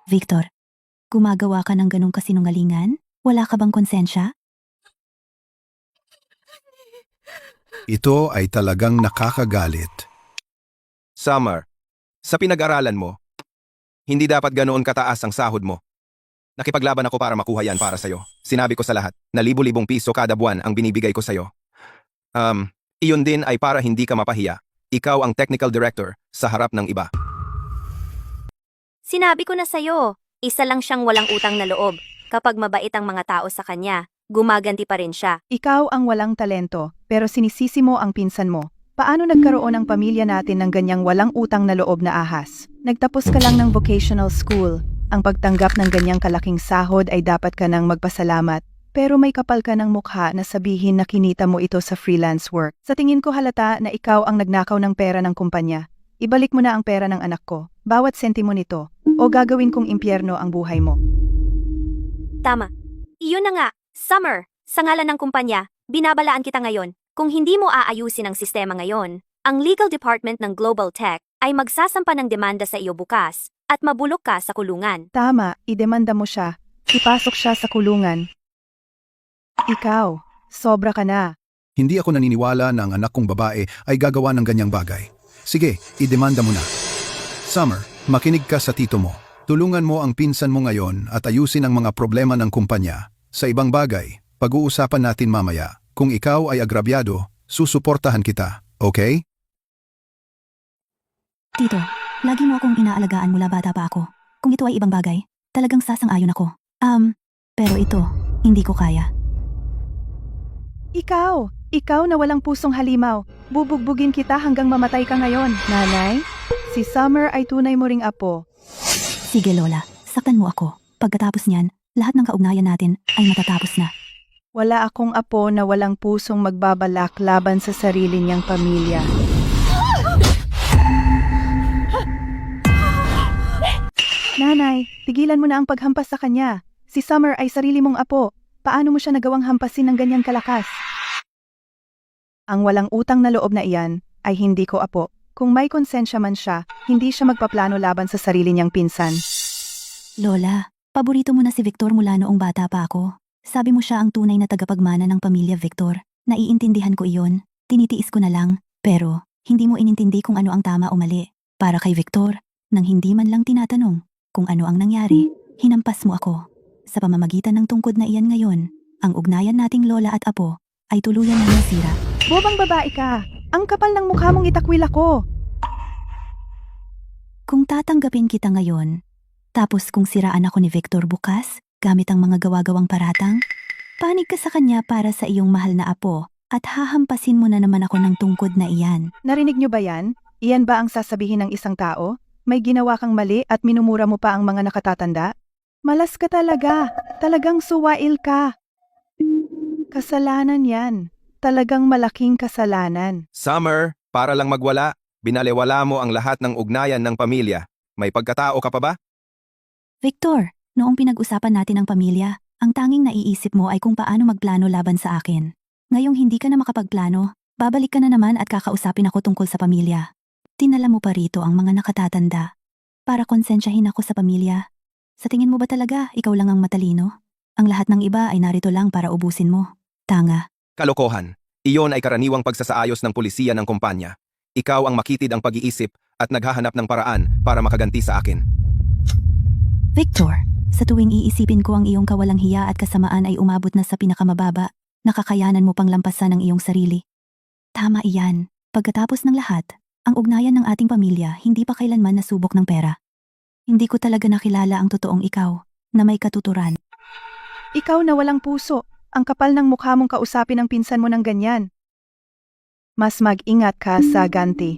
Victor, gumagawa ka ng ganong kasinungalingan? Wala ka bang konsensya? Ito ay talagang nakakagalit. Summer, sa pinag-aralan mo, hindi dapat ganoon kataas ang sahod mo. Nakipaglaban ako para makuha yan para sa'yo. Sinabi ko sa lahat na libo-libong piso kada buwan ang binibigay ko sa'yo. Iyon din ay para hindi ka mapahiya. Ikaw ang technical director sa harap ng iba. Sinabi ko na sa'yo, isa lang siyang walang utang na loob. Kapag mabait ang mga tao sa kanya, gumaganti pa rin siya. Ikaw ang walang talento, pero sinisisi mo ang pinsan mo. Paano nagkaroon ang pamilya natin ng ganyang walang utang na loob na ahas? Nagtapos ka lang ng vocational school. Ang pagtanggap ng ganyang kalaking sahod ay dapat ka nang magpasalamat. Pero may kapal ka ng mukha na sabihin na kinita mo ito sa freelance work. Sa tingin ko halata na ikaw ang nagnakaw ng pera ng kumpanya. Ibalik mo na ang pera ng anak ko, bawat sentimo nito, o gagawin kong impyerno ang buhay mo. Tama. Iyon na nga, Summer, sa ngalan ng kumpanya, binabalaan kita ngayon. Kung hindi mo aayusin ang sistema ngayon, ang legal department ng Global Tech ay magsasampa ng demanda sa iyo bukas at mabulok ka sa kulungan. Tama, idemanda mo siya. Ipasok siya sa kulungan. Ikaw, sobra ka na. Hindi ako naniniwala na ang anak kong babae ay gagawa ng ganyang bagay. Sige, idemanda mo na. Summer, makinig ka sa tito mo. Tulungan mo ang pinsan mo ngayon at ayusin ang mga problema ng kumpanya. Sa ibang bagay, pag-uusapan natin mamaya. Kung ikaw ay agrabyado, susuportahan kita, okay? Tito, lagi mo akong inaalagaan mula bata pa ako. Kung ito ay ibang bagay, talagang sasang-ayon ako. Pero ito, hindi ko kaya. Ikaw na walang pusong halimaw. Bubugbugin kita hanggang mamatay ka ngayon. Nanay, si Summer ay tunay mo ring apo. Sige Lola, saktan mo ako. Pagkatapos niyan, lahat ng kaugnayan natin ay matatapos na. Wala akong apo na walang pusong magbabalak laban sa sarili niyang pamilya. Nanay, tigilan mo na ang paghampas sa kanya. Si Summer ay sarili mong apo. Paano mo siya nagawang hampasin ng ganyang kalakas? Ang walang utang na loob na iyan ay hindi ko apo. Kung may konsensya man siya, hindi siya magpaplano laban sa sarili niyang pinsan. Lola, paborito mo na si Victor mula noong bata pa ako. Sabi mo siya ang tunay na tagapagmana ng pamilya Victor. Naiintindihan ko iyon. Tinitiis ko na lang. Pero, hindi mo inintindi kung ano ang tama o mali. Para kay Victor, nang hindi man lang tinatanong kung ano ang nangyari, hinampas mo ako. Sa pamamagitan ng tungkod na iyan ngayon, ang ugnayan nating lola at apo ay tuluyan na nasira. Bobang babae ka! Ang kapal ng mukha mong itakwil ako! Kung tatanggapin kita ngayon, tapos kung siraan ako ni Victor bukas, gamit ang mga gawa-gawang paratang, panig ka sa kanya para sa iyong mahal na apo at hahampasin mo na naman ako ng tungkod na iyan. Narinig niyo ba yan? Iyan ba ang sasabihin ng isang tao? May ginawa kang mali at minumura mo pa ang mga nakatatanda? Malas ka talaga. Talagang suwail ka. Kasalanan yan. Talagang malaking kasalanan. Summer, para lang magwala, binalewala mo ang lahat ng ugnayan ng pamilya. May pagkatao ka pa ba? Victor, noong pinag-usapan natin ang pamilya, ang tanging naiisip mo ay kung paano magplano laban sa akin. Ngayong hindi ka na makapagplano, babalik ka na naman at kakausapin ako tungkol sa pamilya. Tinala mo pa rito ang mga nakatatanda. Para konsensyahin ako sa pamilya. Sa tingin mo ba talaga ikaw lang ang matalino? Ang lahat ng iba ay narito lang para ubusin mo. Tanga. Kalokohan. Iyon ay karaniwang pagsasaayos ng pulisiya ng kumpanya. Ikaw ang makitid ang pag-iisip at naghahanap ng paraan para makaganti sa akin. Victor, sa tuwing iisipin ko ang iyong kawalang hiya at kasamaan ay umabot na sa pinakamababa, nakakayanan mo pang lampasan ang iyong sarili. Tama iyan. Pagkatapos ng lahat, ang ugnayan ng ating pamilya hindi pa kailanman nasubok ng pera. Hindi ko talaga nakilala ang totoong ikaw, na may katuturan. Ikaw na walang puso. Ang kapal ng mukha mong kausapin ang pinsan mo ng ganyan. Mas mag-ingat ka sa ganti.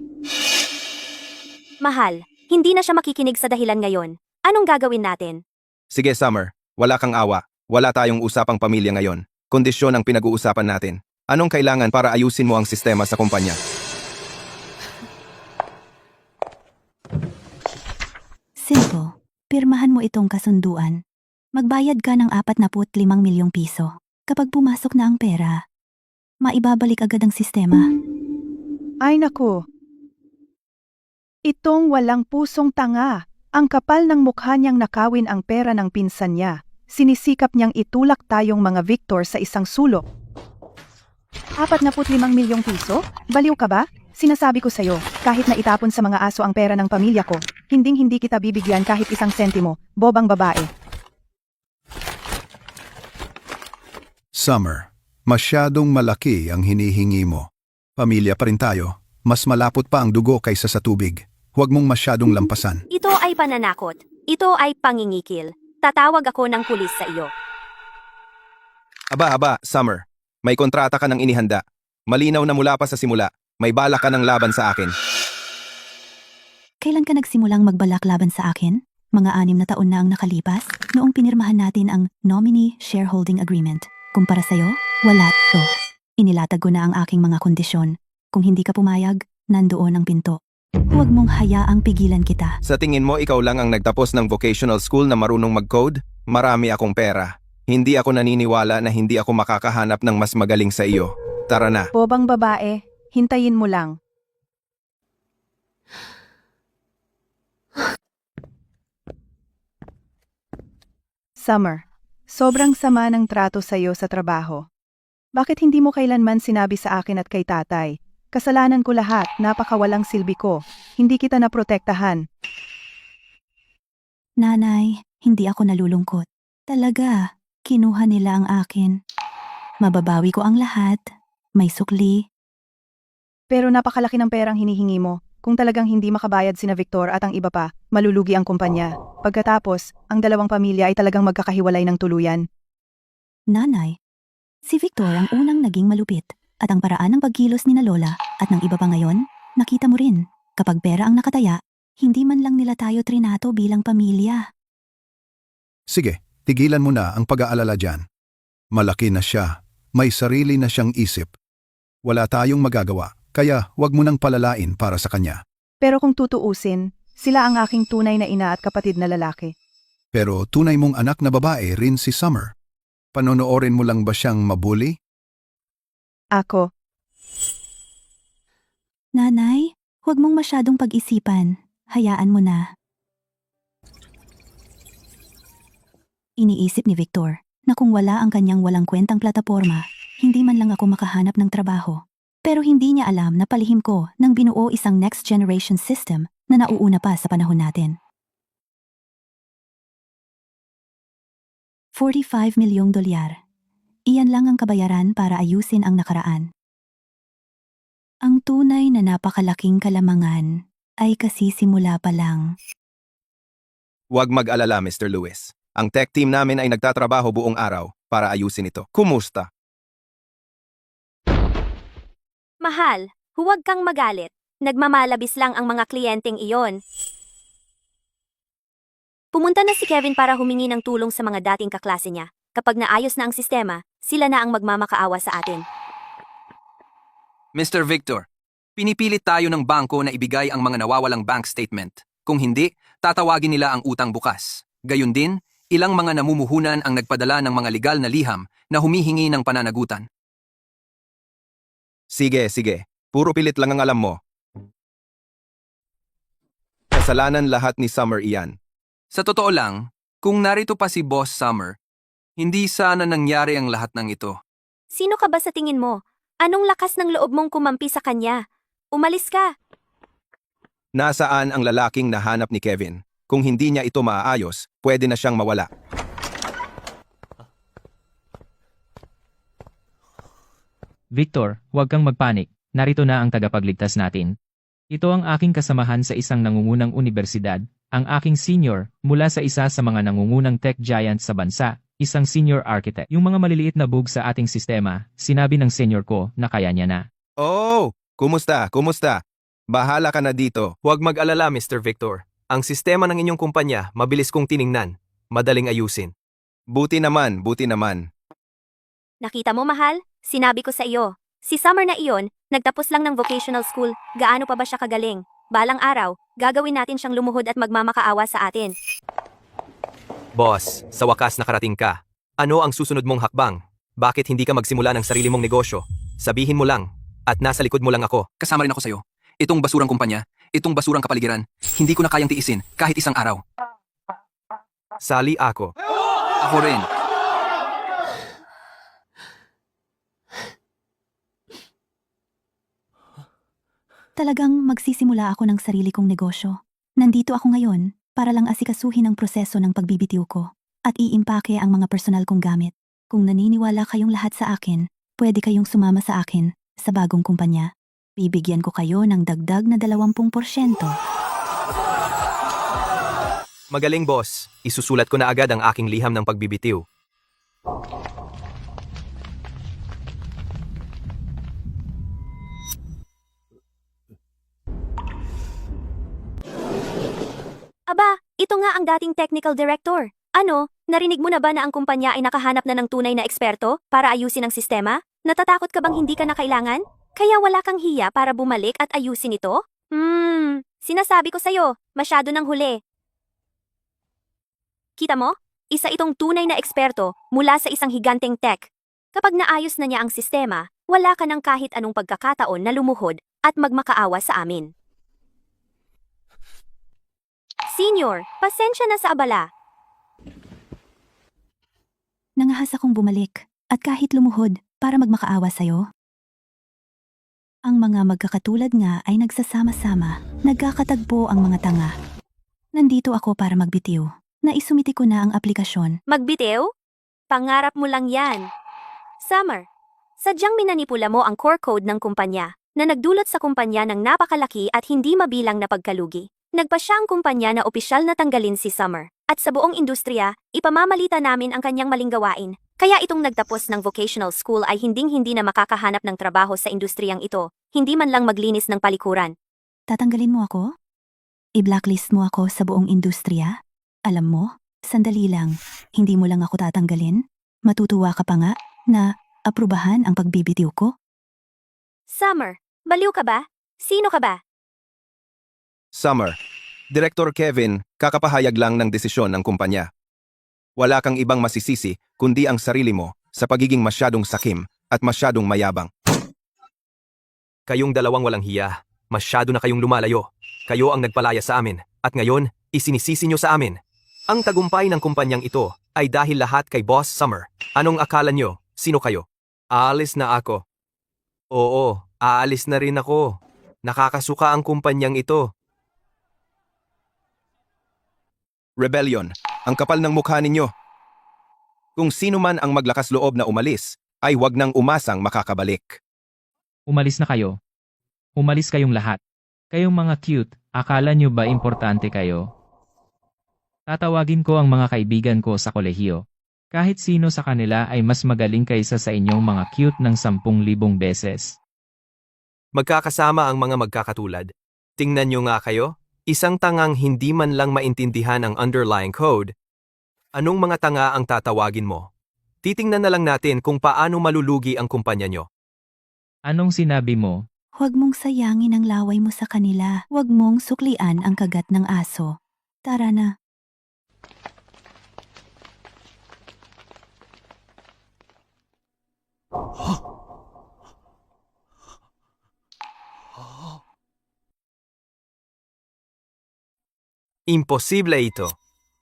Mahal, hindi na siya makikinig sa dahilan ngayon. Anong gagawin natin? Sige Summer, wala kang awa. Wala tayong usapang pamilya ngayon. Kondisyon ang pinag-uusapan natin. Anong kailangan para ayusin mo ang sistema sa kumpanya? Simple, pirmahan mo itong kasunduan. Magbayad ka ng 45 milyong piso. Kapag pumasok na ang pera, maibabalik agad ang sistema. Ay naku. Itong walang pusong tanga. Ang kapal ng mukha niyang nakawin ang pera ng pinsan niya. Sinisikap niyang itulak tayong mga Victor sa isang sulok. 45 milyong piso? Baliw ka ba? Sinasabi ko sa'yo, kahit na itapon sa mga aso ang pera ng pamilya ko, hinding-hindi kita bibigyan kahit isang sentimo, bobang babae. Summer, masyadong malaki ang hinihingi mo. Pamilya pa rin tayo. Mas malapot pa ang dugo kaysa sa tubig. Huwag mong masyadong lampasan. Ito ay pananakot. Ito ay pangingikil. Tatawag ako ng pulis sa iyo. Aba, Summer. May kontrata ka ng inihanda. Malinaw na mula pa sa simula. May balak ka ng laban sa akin. Kailan ka nagsimulang magbalak laban sa akin? Mga 6 na taon na ang nakalipas, noong pinirmahan natin ang Nominee Shareholding Agreement. Kumpara sa'yo, wala to. Inilatag ko na ang aking mga kondisyon. Kung hindi ka pumayag, nandoon ang pinto. Huwag mong hayaang pigilan kita. Sa tingin mo ikaw lang ang nagtapos ng vocational school na marunong mag-code? Marami akong pera. Hindi ako naniniwala na hindi ako makakahanap ng mas magaling sa iyo. Tara na. Bobang babae, hintayin mo lang. Summer, sobrang sama ng trato sa iyo sa trabaho. Bakit hindi mo kailanman sinabi sa akin at kay tatay? Kasalanan ko lahat, napakawalang silbi ko. Hindi kita naprotektahan. Nanay, hindi ako nalulungkot. Talaga, kinuha nila ang akin. Mababawi ko ang lahat. May sukli. Pero napakalaki ng perang hinihingi mo. Kung talagang hindi makabayad sina Victor at ang iba pa, malulugi ang kumpanya. Pagkatapos, ang dalawang pamilya ay talagang magkakahiwalay ng tuluyan. Nanay, si Victor ang unang naging malupit. At ang paraan ng pagkilos ni na Lola at ng iba pa ngayon, nakita mo rin. Kapag pera ang nakataya, hindi man lang nila tayo trinato bilang pamilya. Sige, tigilan mo na ang pag-aalala dyan. Malaki na siya. May sarili na siyang isip. Wala tayong magagawa, kaya wag mo nang palalain para sa kanya. Pero kung tutuusin, sila ang aking tunay na ina at kapatid na lalaki. Pero tunay mong anak na babae rin si Summer. Panonoorin mo lang ba siyang mabuli? Ako, Nanay, huwag mong masyadong pag-isipan. Hayaan mo na. Iniisip ni Victor na kung wala ang kanyang walang kwentang plataporma, hindi man lang ako makahanap ng trabaho. Pero hindi niya alam na palihim ko nang binuo isang next generation system na nauuna pa sa panahon natin. 45 milyong dolyar. Iyan lang ang kabayaran para ayusin ang nakaraan. Ang tunay na napakalaking kalamangan ay kasisimula pa lang. Huwag mag-alala, Mr. Lewis. Ang tech team namin ay nagtatrabaho buong araw para ayusin ito. Kumusta? Mahal, huwag kang magalit. Nagmamalabis lang ang mga kliyenteng iyon. Pumunta na si Kevin para humingi ng tulong sa mga dating kaklase niya. Kapag naayos na ang sistema, sila na ang magmamakaawa sa atin. Mr. Victor, pinipilit tayo ng bangko na ibigay ang mga nawawalang bank statement. Kung hindi, tatawagin nila ang utang bukas. Gayun din, ilang mga namumuhunan ang nagpadala ng mga legal na liham na humihingi ng pananagutan. Sige. Puro pilit lang ang alam mo. Kasalanan lahat ni Summer iyan. Sa totoo lang, kung narito pa si Boss Summer, hindi sana nangyari ang lahat ng ito. Sino ka ba sa tingin mo? Anong lakas ng loob mong kumampi sa kanya? Umalis ka! Nasaan ang lalaking nahanap ni Kevin? Kung hindi niya ito maaayos, pwede na siyang mawala. Victor, huwag kang magpanik. Narito na ang tagapagligtas natin. Ito ang aking kasamahan sa isang nangungunang universidad, ang aking senior, mula sa isa sa mga nangungunang tech giants sa bansa, isang senior architect. Yung mga maliliit na bug sa ating sistema, sinabi ng senior ko na kaya niya na. Oh, kumusta? Bahala ka na dito. Huwag mag-alala, Mr. Victor. Ang sistema ng inyong kumpanya, mabilis kong tiningnan. Madaling ayusin. Buti naman. Nakita mo, mahal? Sinabi ko sa iyo. Si Summer na iyon, nagtapos lang ng vocational school. Gaano pa ba siya kagaling? Balang araw, gagawin natin siyang lumuhod at magmamakaawa sa atin. Boss, sa wakas nakarating ka. Ano ang susunod mong hakbang? Bakit hindi ka magsimula ng sarili mong negosyo? Sabihin mo lang, at nasa likod mo lang ako. Kasama rin ako sa'yo. Itong basurang kumpanya, itong basurang kapaligiran, hindi ko na kayang tiisin kahit isang araw. Sali ako. Ako rin. Talagang magsisimula ako ng sarili kong negosyo. Nandito ako ngayon para lang asikasuhin ang proseso ng pagbibitiw ko at iimpake ang mga personal kong gamit. Kung naniniwala kayong lahat sa akin, pwede kayong sumama sa akin sa bagong kumpanya. Bibigyan ko kayo ng dagdag na 20%. Magaling, boss. Isusulat ko na agad ang aking liham ng pagbibitiw. Aba, ito nga ang dating technical director. Ano, narinig mo na ba na ang kumpanya ay nakahanap na ng tunay na eksperto para ayusin ang sistema? Natatakot ka bang hindi ka na kailangan? Kaya wala kang hiya para bumalik at ayusin ito? Sinasabi ko sa'yo, masyado nang huli. Kita mo? Isa itong tunay na eksperto mula sa isang higanteng tech. Kapag naayos na niya ang sistema, wala ka ng kahit anong pagkakataon na lumuhod at magmakaawa sa amin. Senior, pasensya na sa abala. Nangahas akong bumalik at kahit lumuhod para magmakaawa sa'yo. Ang mga magkakatulad nga ay nagsasama-sama, nagkakatagpo ang mga tanga. Nandito ako para magbitiw. Naisumiti ko na ang aplikasyon. Magbitiw? Pangarap mo lang yan. Summer, sadyang minanipula mo ang core code ng kumpanya na nagdulot sa kumpanya ng napakalaki at hindi mabilang na pagkalugi. Nagpa siya ang kumpanya na opisyal na tanggalin si Summer. At sa buong industriya, ipamamalita namin ang kanyang maling gawain. Kaya itong nagtapos ng vocational school ay hinding-hindi na makakahanap ng trabaho sa industriyang ito, hindi man lang maglinis ng palikuran. Tatanggalin mo ako? I-blacklist mo ako sa buong industriya? Alam mo, sandali lang, hindi mo lang ako tatanggalin? Matutuwa ka pa nga na aprubahan ang pagbibitiw ko? Summer, baliw ka ba? Sino ka ba? Summer, Director Kevin, kakapahayag lang ng desisyon ng kumpanya. Wala kang ibang masisisi kundi ang sarili mo sa pagiging masyadong sakim at masyadong mayabang. Kayong dalawang walang hiya. Masyado na kayong lumalayo. Kayo ang nagpalaya sa amin. At ngayon, isinisisi nyo sa amin. Ang tagumpay ng kumpanyang ito ay dahil lahat kay Boss Summer. Anong akala nyo? Sino kayo? Aalis na ako. Oo, aalis na rin ako. Nakakasuka ang kumpanyang ito. Rebellion, ang kapal ng mukha ninyo. Kung sino man ang maglakas loob na umalis, ay wag nang umasang makakabalik. Umalis na kayo. Umalis kayong lahat. Kayong mga cute, akala nyo ba importante kayo? Tatawagin ko ang mga kaibigan ko sa kolehiyo. Kahit sino sa kanila ay mas magaling kaysa sa inyong mga cute ng 10,000 beses. Magkakasama ang mga magkakatulad. Tingnan nyo nga kayo. Isang tangang hindi man lang maintindihan ang underlying code. Anong mga tanga ang tatawagin mo? Titingnan na lang natin kung paano malulugi ang kumpanya nyo. Anong sinabi mo? Huwag mong sayangin ang laway mo sa kanila. Huwag mong suklian ang kagat ng aso. Tara na. Imposible ito.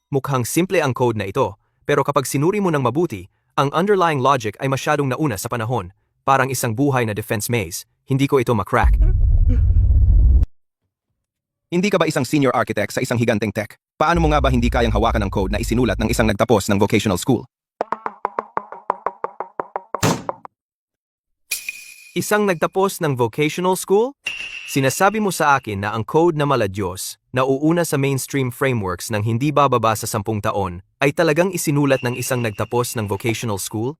Mukhang simple ang code na ito, pero kapag sinuri mo ng mabuti, ang underlying logic ay masyadong nauna sa panahon, parang isang buhay na defense maze. Hindi ko ito makrack. Hindi ka ba isang senior architect sa isang higanteng tech? Paano mo nga ba hindi kayang hawakan ng code na isinulat ng isang nagtapos ng vocational school? Isang nagtapos ng vocational school? Sinasabi mo sa akin na ang code na maladyos, na uuna sa mainstream frameworks ng hindi bababa sa 10 taon, ay talagang isinulat ng isang nagtapos ng vocational school?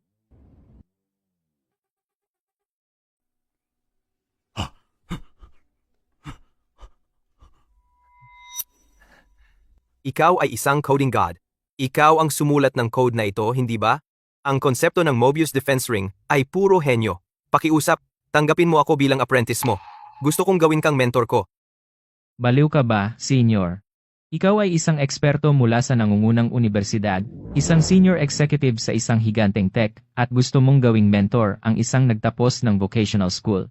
Ikaw ay isang coding god. Ikaw ang sumulat ng code na ito, hindi ba? Ang konsepto ng Mobius Defense Ring ay puro henyo. Pakiusap, tanggapin mo ako bilang apprentice mo. Gusto kong gawin kang mentor ko. Baliw ka ba, senior? Ikaw ay isang eksperto mula sa nangungunang universidad, isang senior executive sa isang higanteng tech, at gusto mong gawing mentor ang isang nagtapos ng vocational school.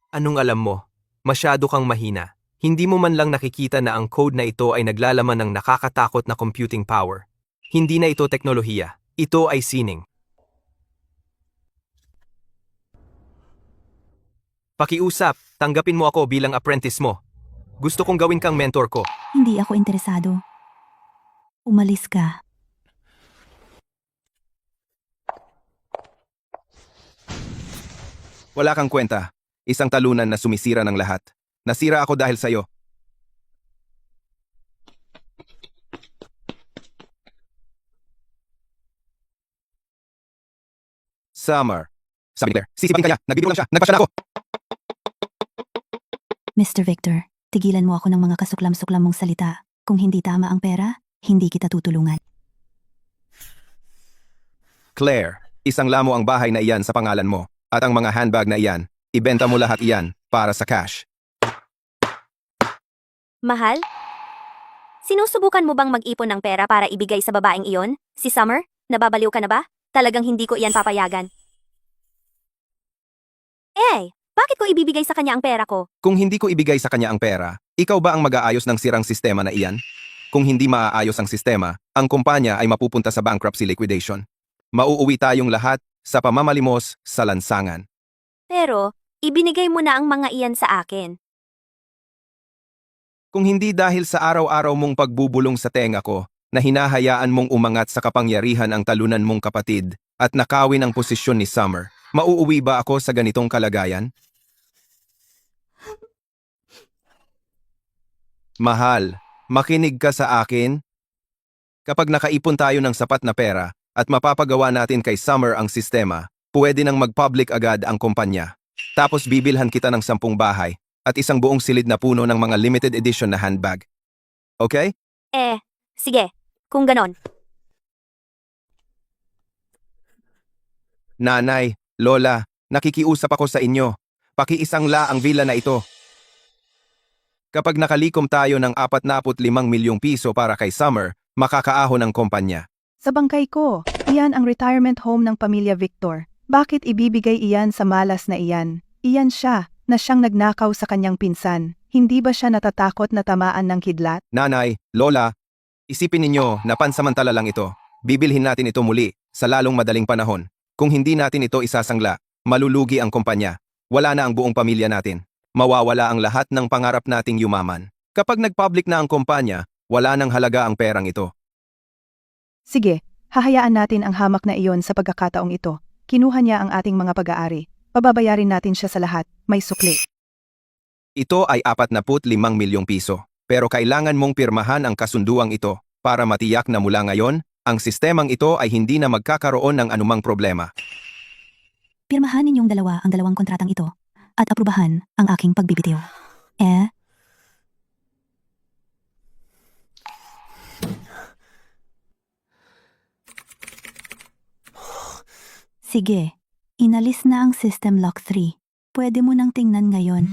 Anong alam mo? Masyado kang mahina. Hindi mo man lang nakikita na ang code na ito ay naglalaman ng nakakatakot na computing power. Hindi na ito teknolohiya. Ito ay sining. Pakiusap, tanggapin mo ako bilang apprentice mo. Gusto kong gawin kang mentor ko. Hindi ako interesado. Umalis ka. Wala kang kwenta. Isang talunan na sumisira ng lahat. Nasira ako dahil sa'yo. Summer. Sabi ni Claire, sisipin ka niya. Nagbibiro lang siya. Nagpasya na ako. Mr. Victor, tigilan mo ako ng mga kasuklam-suklam mong salita. Kung hindi tama ang pera, hindi kita tutulungan. Claire, isang lamo ang bahay na iyan sa pangalan mo. At ang mga handbag na iyan, ibenta mo lahat iyan para sa cash. Mahal? Sinusubukan mo bang mag-ipon ng pera para ibigay sa babaeng iyon? Si Summer? Nababaliw ka na ba? Talagang hindi ko iyan papayagan. Bakit ko ibibigay sa kanya ang pera ko? Kung hindi ko ibigay sa kanya ang pera, ikaw ba ang mag-aayos ng sirang sistema na iyan? Kung hindi maaayos ang sistema, ang kumpanya ay mapupunta sa bankruptcy liquidation. Mauuwi tayong lahat sa pamamalimos sa lansangan. Pero, ibinigay mo na ang mga iyan sa akin. Kung hindi dahil sa araw-araw mong pagbubulong sa tenga ko, na hinahayaan mong umangat sa kapangyarihan ang talunan mong kapatid at nakawin ang posisyon ni Summer, mauuwi ba ako sa ganitong kalagayan? Mahal, makinig ka sa akin. Kapag nakaipon tayo ng sapat na pera at mapapagawa natin kay Summer ang sistema, pwede nang mag-public agad ang kumpanya. Tapos bibilhan kita ng 10 bahay at isang buong silid na puno ng mga limited edition na handbag. Okay? Sige. Kung ganon. Nanay, Lola, nakikiusap ako sa inyo. Pakiisangla ang villa na ito. Kapag nakalikom tayo ng 45 milyong piso para kay Summer, makakaahon ang kumpanya. Sa bangkay ko, iyan ang retirement home ng pamilya Victor. Bakit ibibigay iyan sa malas na iyan? Iyan siya, na siyang nagnakaw sa kanyang pinsan. Hindi ba siya natatakot na tamaan ng kidlat? Nanay, Lola, isipin ninyo na pansamantala lang ito. Bibilhin natin ito muli sa lalong madaling panahon. Kung hindi natin ito isasangla, malulugi ang kumpanya. Wala na ang buong pamilya natin. Mawawala ang lahat ng pangarap nating yumaman. Kapag nag-public na ang kumpanya, wala nang halaga ang perang ito. Sige, hahayaan natin ang hamak na iyon sa pagkakataong ito. Kinuha niya ang ating mga pag-aari. Pababayarin natin siya sa lahat, may sukli. Ito ay 45 milyong piso. Pero kailangan mong pirmahan ang kasunduang ito para matiyak na mula ngayon, ang sistemang ito ay hindi na magkakaroon ng anumang problema. Pirmahan ninyong dalawa ang 2 kontratang ito at aprubahan ang aking pagbibitiw. Sige, inalis na ang System Lock 3. Pwede mo nang tingnan ngayon.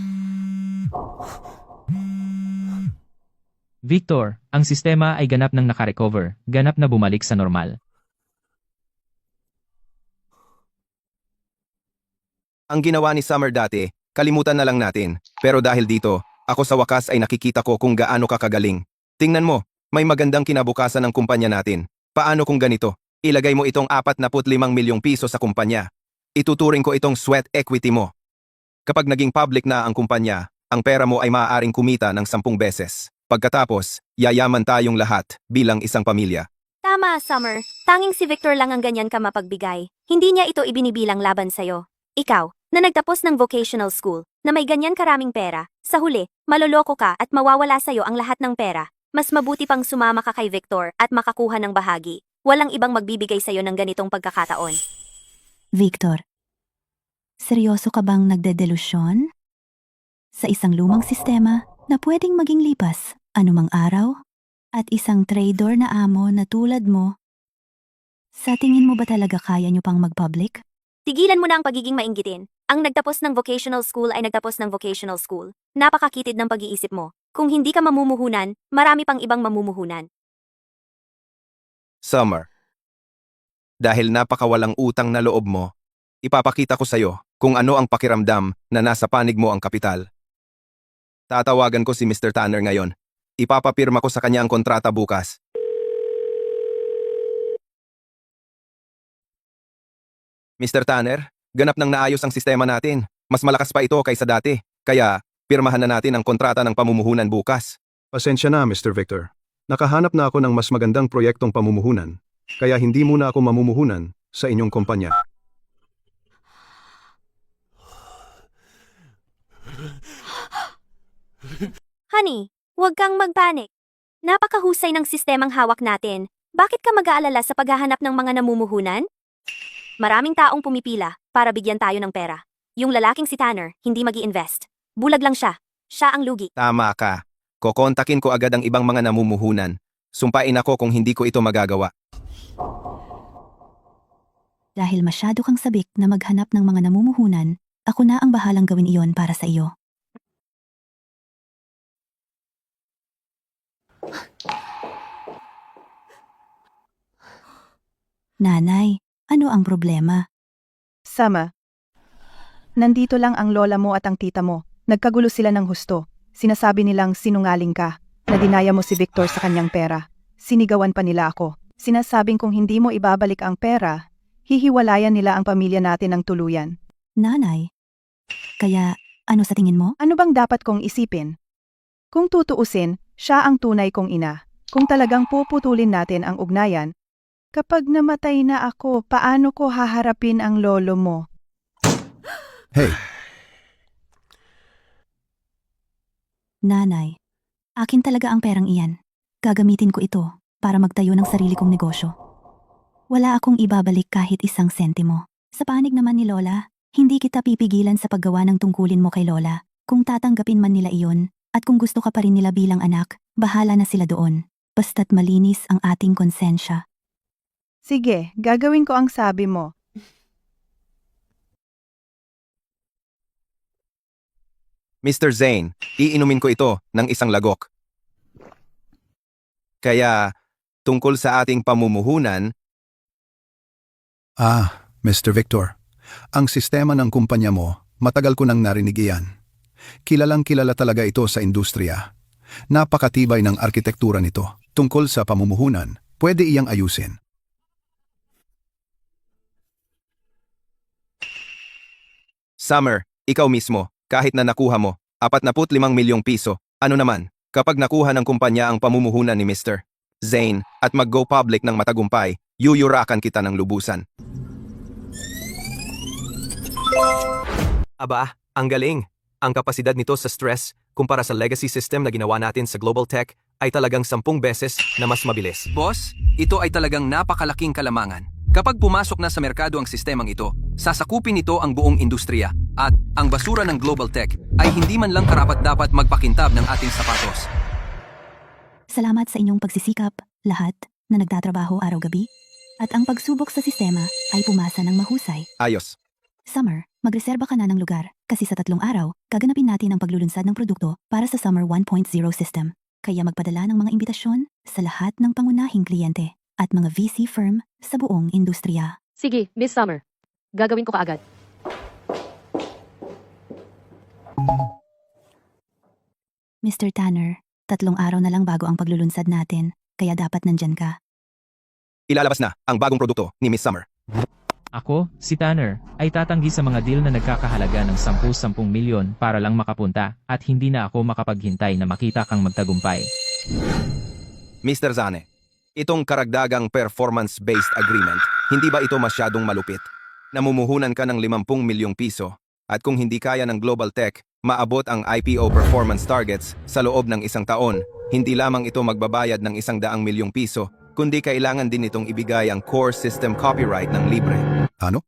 Victor, ang sistema ay ganap nang nakarecover, ganap na bumalik sa normal. Ang ginawa ni Summer dati, kalimutan na lang natin. Pero dahil dito, ako sa wakas ay nakikita ko kung gaano ka kagaling. Tingnan mo, may magandang kinabukasan ng kumpanya natin. Paano kung ganito? Ilagay mo itong 45 milyong piso sa kumpanya. Ituturing ko itong sweat equity mo. Kapag naging public na ang kumpanya, ang pera mo ay maaaring kumita ng 10 beses. Pagkatapos, yayaman tayong lahat bilang isang pamilya. Tama, Summer. Tanging si Victor lang ang ganyan ka mapagbigay. Hindi niya ito ibinibilang laban sa'yo. Ikaw, na nagtapos ng vocational school, na may ganyan karaming pera, sa huli, maloloko ka at mawawala sa'yo ang lahat ng pera. Mas mabuti pang sumama ka kay Victor at makakuha ng bahagi. Walang ibang magbibigay sa'yo ng ganitong pagkakataon. Victor, seryoso ka bang nagdedelusyon? Sa isang lumang sistema na pwedeng maging lipas anumang araw? At isang trader na amo na tulad mo? Sa tingin mo ba talaga kaya nyo pang mag-public? Tigilan mo na ang pagiging mainggitin. Ang nagtapos ng vocational school ay nagtapos ng vocational school. Napakakitid ng pag-iisip mo. Kung hindi ka mamumuhunan, marami pang ibang mamumuhunan. Summer, dahil napakawalang utang na loob mo, ipapakita ko sa'yo kung ano ang pakiramdam na nasa panig mo ang kapital. Tatawagan ko si Mr. Tanner ngayon. Ipapapirma ko sa kanya ang kontrata bukas. Mr. Tanner, ganap nang naayos ang sistema natin. Mas malakas pa ito kaysa dati. Kaya, pirmahan na natin ang kontrata ng pamumuhunan bukas. Pasensya na, Mr. Victor. Nakahanap na ako ng mas magandang proyektong pamumuhunan, kaya hindi muna ako mamumuhunan sa inyong kumpanya. Honey, huwag kang magpanik. Napakahusay ng sistemang hawak natin. Bakit ka mag-aalala sa paghahanap ng mga namumuhunan? Maraming taong pumipila para bigyan tayo ng pera. Yung lalaking si Tanner, hindi mag-i-invest. Bulag lang siya. Siya ang lugi. Tama ka. Kokontakin ko agad ang ibang mga namumuhunan. Sumpain ako kung hindi ko ito magagawa. Dahil masyado kang sabik na maghanap ng mga namumuhunan, ako na ang bahalang gawin iyon para sa iyo. Nanay, ano ang problema? Summer. Nandito lang ang lola mo at ang tita mo. Nagkagulo sila ng husto. Sinasabi nilang sinungaling ka, na dinaya mo si Victor sa kanyang pera. Sinigawan pa nila ako. Sinasabing kung hindi mo ibabalik ang pera, hihiwalayan nila ang pamilya natin ng tuluyan. Nanay. Kaya, ano sa tingin mo? Ano bang dapat kong isipin? Kung tutuusin, siya ang tunay kong ina. Kung talagang puputulin natin ang ugnayan, kapag namatay na ako, paano ko haharapin ang lolo mo? Hey, Nanay. Akin talaga ang perang iyan. Gagamitin ko ito para magtayo ng sarili kong negosyo. Wala akong ibabalik kahit isang sentimo. Sa panig naman ni Lola, hindi kita pipigilan sa paggawa ng tungkulin mo kay Lola. Kung tatanggapin man nila iyon, at kung gusto ka pa rin nila bilang anak, bahala na sila doon. Basta't malinis ang ating konsensya. Sige, gagawin ko ang sabi mo. Mr. Zane, iinumin ko ito ng isang lagok. Kaya, tungkol sa ating pamumuhunan, Mr. Victor, ang sistema ng kumpanya mo, matagal ko nang narinig iyan. Kilalang kilala talaga ito sa industriya. Napakatibay ng arkitektura nito. Tungkol sa pamumuhunan, pwede iyang ayusin. Summer, ikaw mismo, kahit na nakuha mo, 45 milyong piso, ano naman, kapag nakuha ng kumpanya ang pamumuhunan ni Mr. Zane at mag-go public ng matagumpay, yuyurakan kita ng lubusan. Aba, ang galing. Ang kapasidad nito sa stress, kumpara sa legacy system na ginawa natin sa Global Tech, ay talagang 10 beses na mas mabilis. Boss, ito ay talagang napakalaking kalamangan. Kapag pumasok na sa merkado ang sistemang ito, sasakupin nito ang buong industriya at ang basura ng Global Tech ay hindi man lang karapat-dapat magpakintab ng ating sapatos. Salamat sa inyong pagsisikap, lahat, na nagtatrabaho araw-gabi. At ang pagsubok sa sistema ay pumasa ng mahusay. Ayos. Summer, magreserba ka na ng lugar, kasi sa 3 araw, gaganapin natin ang paglulunsad ng produkto para sa Summer 1.0 system. Kaya magpadala ng mga imbitasyon sa lahat ng pangunahing kliyente at mga VC firm sa buong industriya. Sige, Miss Summer. Gagawin ko kaagad. Mr. Tanner, 3 araw na lang bago ang paglulunsad natin, kaya dapat nandyan ka. Ilalabas na ang bagong produkto ni Miss Summer. Ako, si Tanner, ay tatanggi sa mga deal na nagkakahalaga ng 10-10 milyon para lang makapunta at hindi na ako makapaghintay na makita kang magtagumpay. Mr. Zane, itong karagdagang performance-based agreement, hindi ba ito masyadong malupit? Namumuhunan ka ng 50 milyong piso at kung hindi kaya ng Global Tech, maabot ang IPO performance targets sa loob ng 1 taon, hindi lamang ito magbabayad ng 100 milyong piso, kundi kailangan din itong ibigay ang core system copyright ng libre. Ano?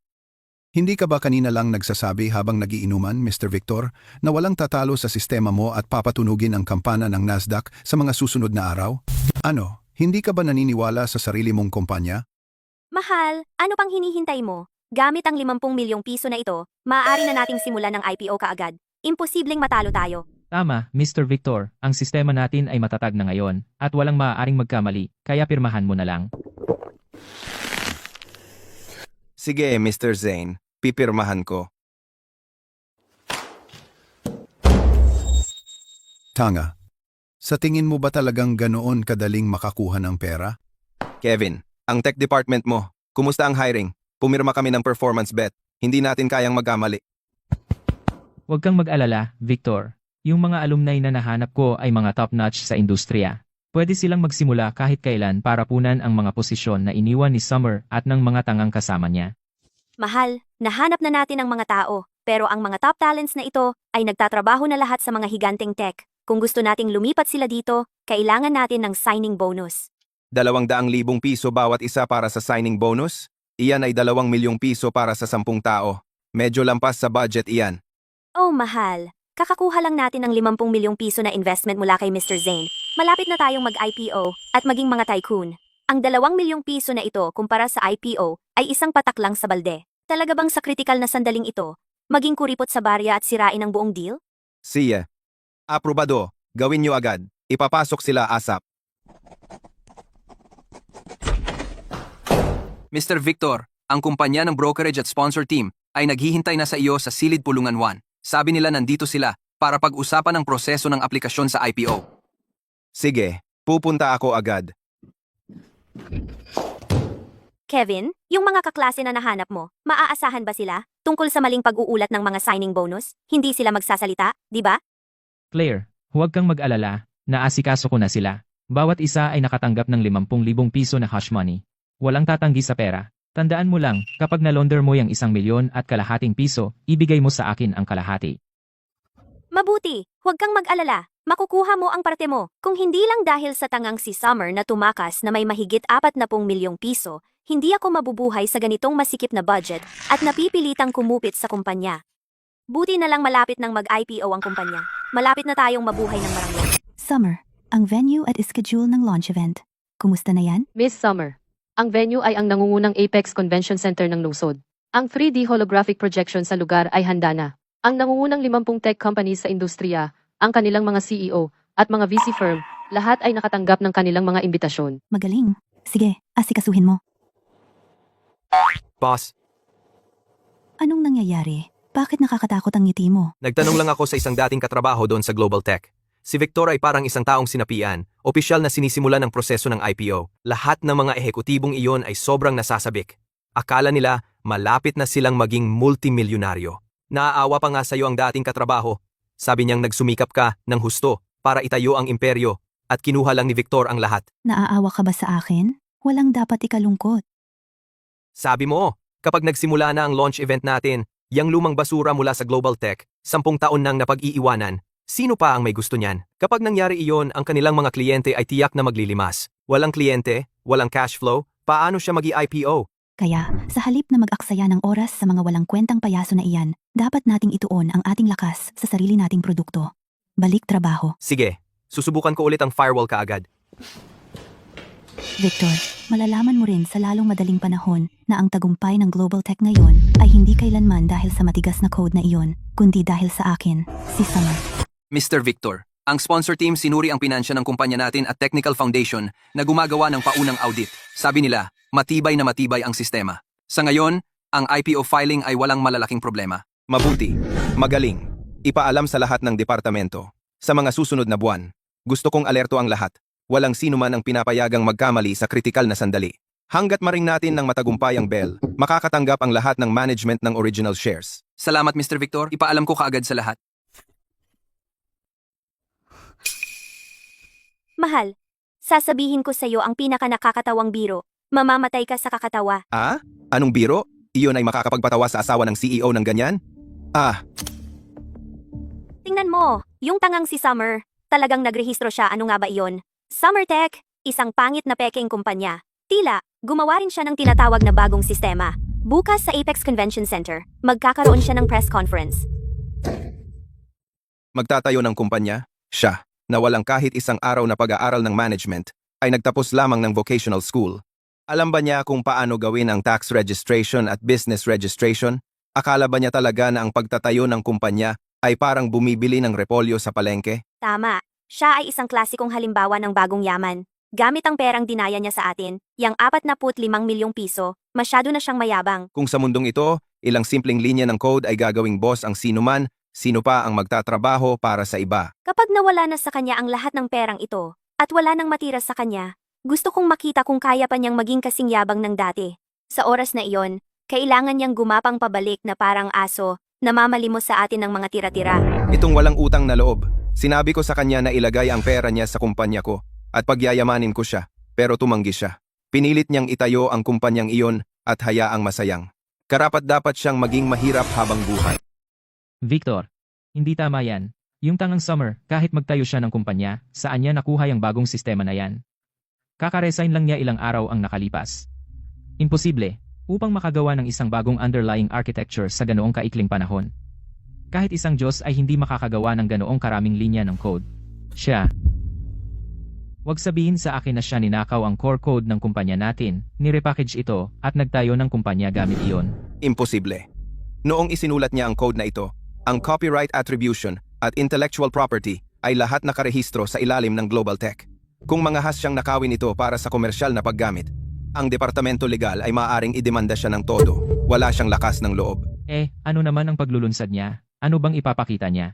Hindi ka ba kanina lang nagsasabi habang nagiinuman, Mr. Victor, na walang tatalo sa sistema mo at papatunugin ang kampana ng Nasdaq sa mga susunod na araw? Ano, hindi ka ba naniniwala sa sarili mong kumpanya? Mahal, ano pang hinihintay mo? Gamit ang 50 milyong piso na ito, maaari na nating simulan ng IPO kaagad. Imposibleng matalo tayo. Tama, Mr. Victor, ang sistema natin ay matatag na ngayon at walang maaaring magkamali, kaya pirmahan mo na lang. Sige, Mr. Zane, pipirmahan ko. Tanga, sa tingin mo ba talagang ganoon kadaling makakuha ng pera? Kevin, ang tech department mo, kumusta ang hiring? Pumirma kami ng performance bet, hindi natin kayang magkamali. Huwag kang mag-alala, Victor. Yung mga alumni na nahanap ko ay mga top-notch sa industriya. Pwede silang magsimula kahit kailan para punan ang mga posisyon na iniwan ni Summer at ng mga tangang kasama niya. Mahal, nahanap na natin ang mga tao, pero ang mga top talents na ito ay nagtatrabaho na lahat sa mga higanteng tech. Kung gusto nating lumipat sila dito, kailangan natin ng signing bonus. 200,000 piso bawat isa para sa signing bonus? Iyan ay 2 milyong piso para sa 10 tao. Medyo lampas sa budget iyan. Oh mahal, kakakuha lang natin ng 50 milyong piso na investment mula kay Mr. Zane. Malapit na tayong mag-IPO at maging mga tycoon. Ang 2 milyong piso na ito kumpara sa IPO ay isang patak lang sa balde. Talaga bang sa kritikal na sandaling ito, maging kuripot sa barya at sirain ang buong deal? Siya. Aprobado, gawin nyo agad. Ipapasok sila ASAP. Mr. Victor, ang kumpanya ng brokerage at sponsor team ay naghihintay na sa iyo sa Silid Pulungan 1. Sabi nila nandito sila para pag-usapan ang proseso ng aplikasyon sa IPO. Sige, pupunta ako agad. Kevin, yung mga kaklase na nahanap mo, maaasahan ba sila? Tungkol sa maling pag-uulat ng mga signing bonus, hindi sila magsasalita, di ba? Claire, huwag kang mag-alala, naasikaso ko na sila. Bawat isa ay nakatanggap ng 50,000 piso na hush money. Walang tatanggi sa pera. Tandaan mo lang, kapag nalonder mo yung 1,000,000 at kalahating piso, ibigay mo sa akin ang kalahati. Mabuti, huwag kang mag-alala. Makukuha mo ang parte mo. Kung hindi lang dahil sa tangang si Summer na tumakas na may mahigit 40,000,000 piso, hindi ako mabubuhay sa ganitong masikip na budget at napipilitang kumupit sa kumpanya. Buti na lang malapit nang mag-IPO ang kumpanya. Malapit na tayong mabuhay ng marami. Summer, ang venue at schedule ng launch event. Kumusta na yan? Miss Summer, ang venue ay ang nangungunang Apex Convention Center ng lungsod. Ang 3D holographic projection sa lugar ay handa na. Ang nangungunang 50 tech companies sa industriya, ang kanilang mga CEO, at mga VC firm, lahat ay nakatanggap ng kanilang mga imbitasyon. Magaling. Sige, asikasuhin mo. Boss, Anong nangyayari? Bakit nakakatakot ang ngiti mo? nagtanong lang ako sa isang dating katrabaho doon sa Global Tech. Si Victor ay parang isang taong sinapian, opisyal na sinisimulan ng proseso ng IPO. Lahat ng mga ehekutibong iyon ay sobrang nasasabik. Akala nila malapit na silang maging multimilyonaryo. Naaawa pa nga sa'yo ang dating katrabaho. Sabi niyang nagsumikap ka ng husto para itayo ang imperyo at kinuha lang ni Victor ang lahat. Naaawa ka ba sa akin? Walang dapat ikalungkot. Sabi mo, kapag nagsimula na ang launch event natin, yang lumang basura mula sa Global Tech, 10 taon nang napag-iiwanan, sino pa ang may gusto niyan? Kapag nangyari iyon, ang kanilang mga kliyente ay tiyak na maglilimas. Walang kliyente, walang cash flow, paano siya mag-IPO? Kaya, sa halip na mag-aksaya ng oras sa mga walang kwentang payaso na iyan, dapat nating ituon ang ating lakas sa sarili nating produkto. Balik trabaho. Sige, susubukan ko ulit ang firewall kaagad. Victor, malalaman mo rin sa lalong madaling panahon na ang tagumpay ng Global Tech ngayon ay hindi kailanman dahil sa matigas na code na iyon, kundi dahil sa akin, si Summer. Mr. Victor, ang sponsor team sinuri ang pinansya ng kumpanya natin at technical foundation na gumagawa ng paunang audit. Sabi nila, matibay na matibay ang sistema. Sa ngayon, ang IPO filing ay walang malalaking problema. Mabuti. Magaling. Ipaalam sa lahat ng departamento. Sa mga susunod na buwan, gusto kong alerto ang lahat. Walang sino man ang pinapayagang magkamali sa kritikal na sandali. Hanggat maring natin ng matagumpay ang Bell, makakatanggap ang lahat ng management ng original shares. Salamat Mr. Victor, ipaalam ko kaagad sa lahat. Mahal, sasabihin ko sa iyo ang pinaka-nakakatawang biro. Mamamatay ka sa kakatawa. Ah? Anong biro? Iyon ay makakapagpatawa sa asawa ng CEO ng ganyan? Ah, Tingnan mo, yung tangang si Summer. Talagang nagrehistro siya, ano nga ba iyon? Summer Tech, isang pangit na peking kumpanya. Tila, gumawa rin siya ng tinatawag na bagong sistema. Bukas sa Apex Convention Center, magkakaroon siya ng press conference. magtatayo ng kumpanya? Siya, na walang kahit isang araw na pag-aaral ng management, ay nagtapos lamang ng vocational school. Alam ba niya kung paano gawin ang tax registration at business registration? Akala ba niya talaga na ang pagtatayo ng kumpanya ay parang bumibili ng repolyo sa palengke? Tama, siya ay isang klasikong halimbawa ng bagong yaman. Gamit ang perang dinaya niya sa atin, yang 45,000,000 piso, masyado na siyang mayabang. Kung sa mundong ito, ilang simpleng linya ng code ay gagawing boss ang sinuman, sino pa ang magtatrabaho para sa iba? Kapag nawala na sa kanya ang lahat ng perang ito, at wala nang matira sa kanya, gusto kong makita kung kaya pa niyang maging kasing yabang ng dati. Sa oras na iyon, kailangan niyang gumapang pabalik na parang aso, namamalimos sa atin ng mga tira-tira. Itong walang utang na loob. Sinabi ko sa kanya na ilagay ang pera niya sa kumpanya ko at pagyayamanin ko siya, pero tumanggi siya. Pinilit niyang itayo ang kumpanyang iyon at hayaang masayang. Karapat-dapat siyang maging mahirap habang buhay. Victor, hindi tama yan. Yung tangang Summer, kahit magtayo siya ng kumpanya, saan niya nakuha yung bagong sistema na yan? Kakaresign lang niya ilang araw ang nakalipas. Imposible, upang makagawa ng isang bagong underlying architecture sa ganoong kaikling panahon. Kahit isang Diyos ay hindi makakagawa ng ganoong karaming linya ng code. Siya. Huwag sabihin sa akin na siya ninakaw ang core code ng kumpanya natin, nirepackage ito, at nagtayo ng kumpanya gamit iyon. Imposible. Noong isinulat niya ang code na ito, ang copyright attribution at intellectual property ay lahat nakarehistro sa ilalim ng Global Tech. Kung mga has siyang nakawin ito para sa komersyal na paggamit, Ang departamento legal ay maaaring idemanda siya ng todo. Wala siyang lakas ng loob. Ano naman ang paglulunsad niya? Ano bang ipapakita niya?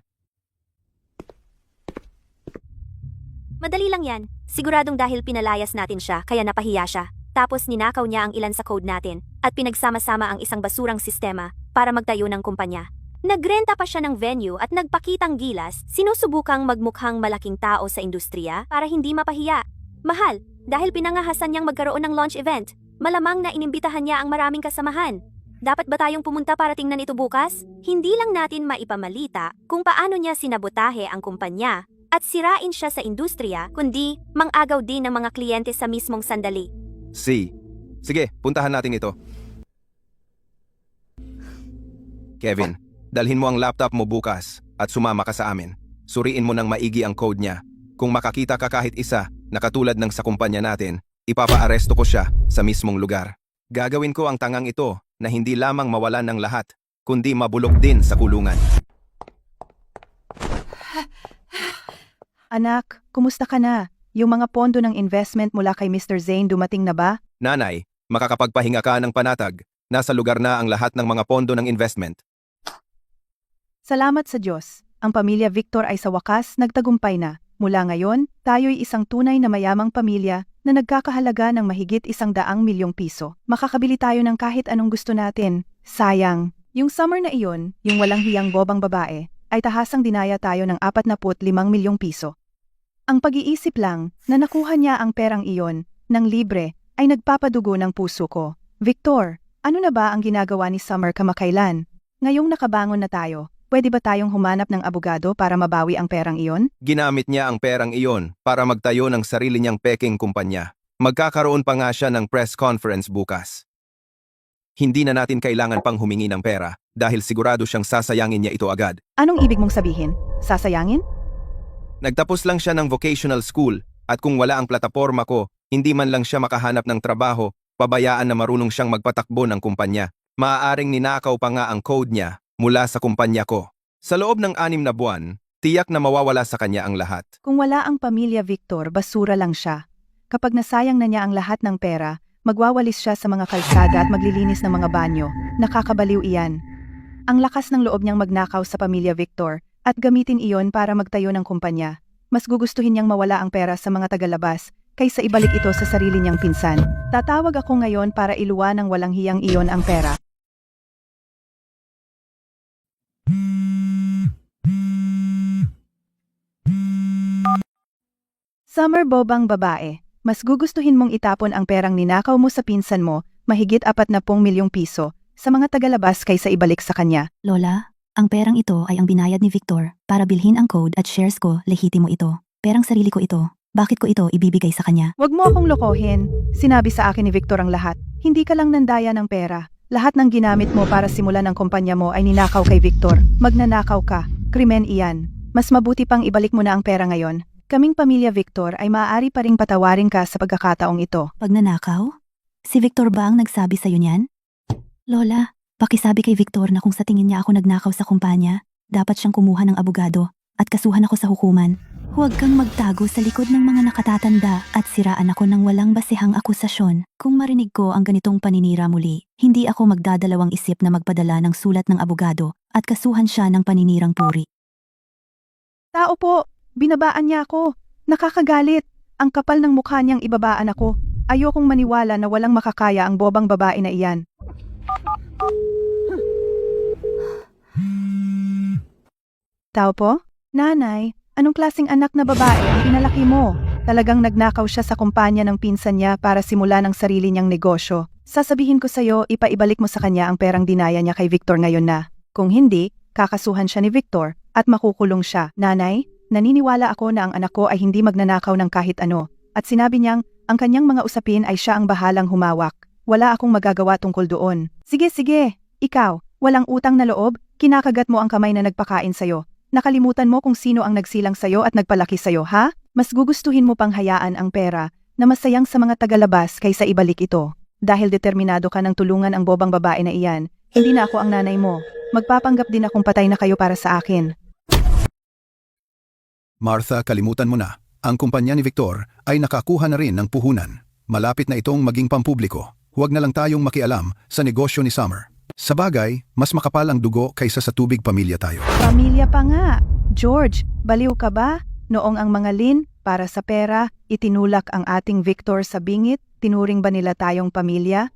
Madali lang yan. Siguradong dahil pinalayas natin siya kaya napahiya siya. Tapos ninakaw niya ang ilan sa code natin at pinagsama-sama ang isang basurang sistema para magtayo ng kumpanya. Nagrenta pa siya ng venue at nagpakitang gilas, sinusubukang magmukhang malaking tao sa industriya para hindi mapahiya. Mahal, dahil pinangahasan niyang magkaroon ng launch event, malamang na inimbitahan niya ang maraming kasamahan. Dapat ba tayong pumunta para tingnan ito bukas? Hindi lang natin maipamalita kung paano niya sinabotahe ang kumpanya at sirain siya sa industriya, kundi mangagaw din ng mga kliyente sa mismong sandali. Sige, puntahan natin ito. Kevin, dalhin mo ang laptop mo bukas at sumama ka sa amin. Suriin mo ng maigi ang code niya. Kung makakita ka kahit isa na katulad ng sa kumpanya natin, ipapaaresto ko siya sa mismong lugar. Gagawin ko ang tangang ito na hindi lamang mawalan ng lahat, kundi mabulok din sa kulungan. Anak, kumusta ka na? Yung mga pondo ng investment mula kay Mr. Zane dumating na ba? Nanay, makakapagpahinga ka ng panatag. Nasa lugar na ang lahat ng mga pondo ng investment. Salamat sa Diyos. Ang pamilya Victor ay sa wakas nagtagumpay na. Mula ngayon, tayo'y isang tunay na mayamang pamilya na nagkakahalaga ng mahigit 100 milyong piso. Makakabili tayo ng kahit anong gusto natin. Sayang. Yung summer na iyon, yung walang hiyang bobang babae, ay tahasang dinaya tayo ng 45 milyong piso. Ang pag-iisip lang na nakuha niya ang perang iyon ng libre ay nagpapadugo ng puso ko. Victor, ano na ba ang ginagawa ni Summer kamakailan? Ngayong nakabangon na tayo, pwede ba tayong humanap ng abogado para mabawi ang perang iyon? Ginamit niya ang perang iyon para magtayo ng sarili niyang peking kumpanya. Magkakaroon pa nga siya ng press conference bukas. Hindi na natin kailangan pang humingi ng pera dahil sigurado siyang sasayangin niya ito agad. Anong ibig mong sabihin? Sasayangin? Nagtapos lang siya ng vocational school at kung wala ang plataporma ko, hindi man lang siya makahanap ng trabaho, pabayaan na marunong siyang magpatakbo ng kumpanya. Maaaring ninakaw pa nga ang code niya mula sa kumpanya ko. Sa loob ng 6 na buwan, tiyak na mawawala sa kanya ang lahat. Kung wala ang pamilya Victor, basura lang siya. Kapag nasayang na niya ang lahat ng pera, magwawalis siya sa mga kalsada at maglilinis ng mga banyo. Nakakabaliw iyan. Ang lakas ng loob niyang magnakaw sa pamilya Victor at gamitin iyon para magtayo ng kumpanya. Mas gugustuhin niyang mawala ang pera sa mga tagalabas kaysa ibalik ito sa sarili niyang pinsan. Tatawag ako ngayon para iluwa ng walang hiyang iyon ang pera. Summer bobang babae, mas gugustuhin mong itapon ang perang ninakaw mo sa pinsan mo, mahigit 40 milyong piso, sa mga tagalabas kaysa ibalik sa kanya. Lola, ang perang ito ay ang binayad ni Victor para bilhin ang code at shares ko, lehitimo ito. Perang sarili ko ito. Bakit ko ito ibibigay sa kanya? Huwag mo akong lokohin. Sinabi sa akin ni Victor ang lahat. Hindi ka lang nandaya ng pera. Lahat ng ginamit mo para simulan ang kumpanya mo ay ninakaw kay Victor. Magnanakaw ka. Krimen iyan. Mas mabuti pang ibalik mo na ang pera ngayon. Kaming pamilya Victor ay maaari pa ring patawarin ka sa pagkakataong ito. Pagnanakaw? Si Victor ba ang nagsabi sa'yo niyan? Lola, pakisabi kay Victor na kung sa tingin niya ako nagnakaw sa kumpanya, dapat siyang kumuha ng abogado at kasuhan ako sa hukuman. Huwag kang magtago sa likod ng mga nakatatanda at siraan ako ng walang basehang akusasyon. Kung marinig ko ang ganitong paninira muli, hindi ako magdadalawang isip na magpadala ng sulat ng abogado at kasuhan siya ng paninirang puri. Tao po, binabaan niya ako. Nakakagalit. Ang kapal ng mukha niyang ibabaan ako. Ayokong maniwala na walang makakaya ang bobang babae na iyan. Tao po? Nanay, anong klaseng anak na babae ang pinalaki mo? Talagang nagnakaw siya sa kumpanya ng pinsan niya para simulan ang sarili niyang negosyo. Sasabihin ko sa'yo, ipaibalik mo sa kanya ang perang dinaya niya kay Victor ngayon na. Kung hindi, kakasuhan siya ni Victor at makukulong siya. Nanay, naniniwala ako na ang anak ko ay hindi magnanakaw ng kahit ano. At sinabi niyang, ang kanyang mga usapin ay siya ang bahalang humawak. Wala akong magagawa tungkol doon. Sige, ikaw, walang utang na loob, kinakagat mo ang kamay na nagpakain sa'yo. Nakalimutan mo kung sino ang nagsilang sa'yo at nagpalaki sa'yo, ha? Mas gugustuhin mo pang hayaan ang pera na masayang sa mga tagalabas kaysa ibalik ito. Dahil determinado ka ng tulungan ang bobang babae na iyan, hindi na ako ang nanay mo. Magpapanggap din akong patay na kayo para sa akin. Martha, kalimutan mo na. Ang kumpanya ni Victor ay nakakuha na rin ng puhunan. malapit na itong maging pampubliko. Huwag na lang tayong makialam sa negosyo ni Summer. Sa bagay, mas makapal ang dugo kaysa sa tubig pamilya tayo. Pamilya pa nga. George, baliw ka ba? Noong ang mga Lin, para sa pera, itinulak ang ating Victor sa bingit, tinuring ba nila tayong pamilya?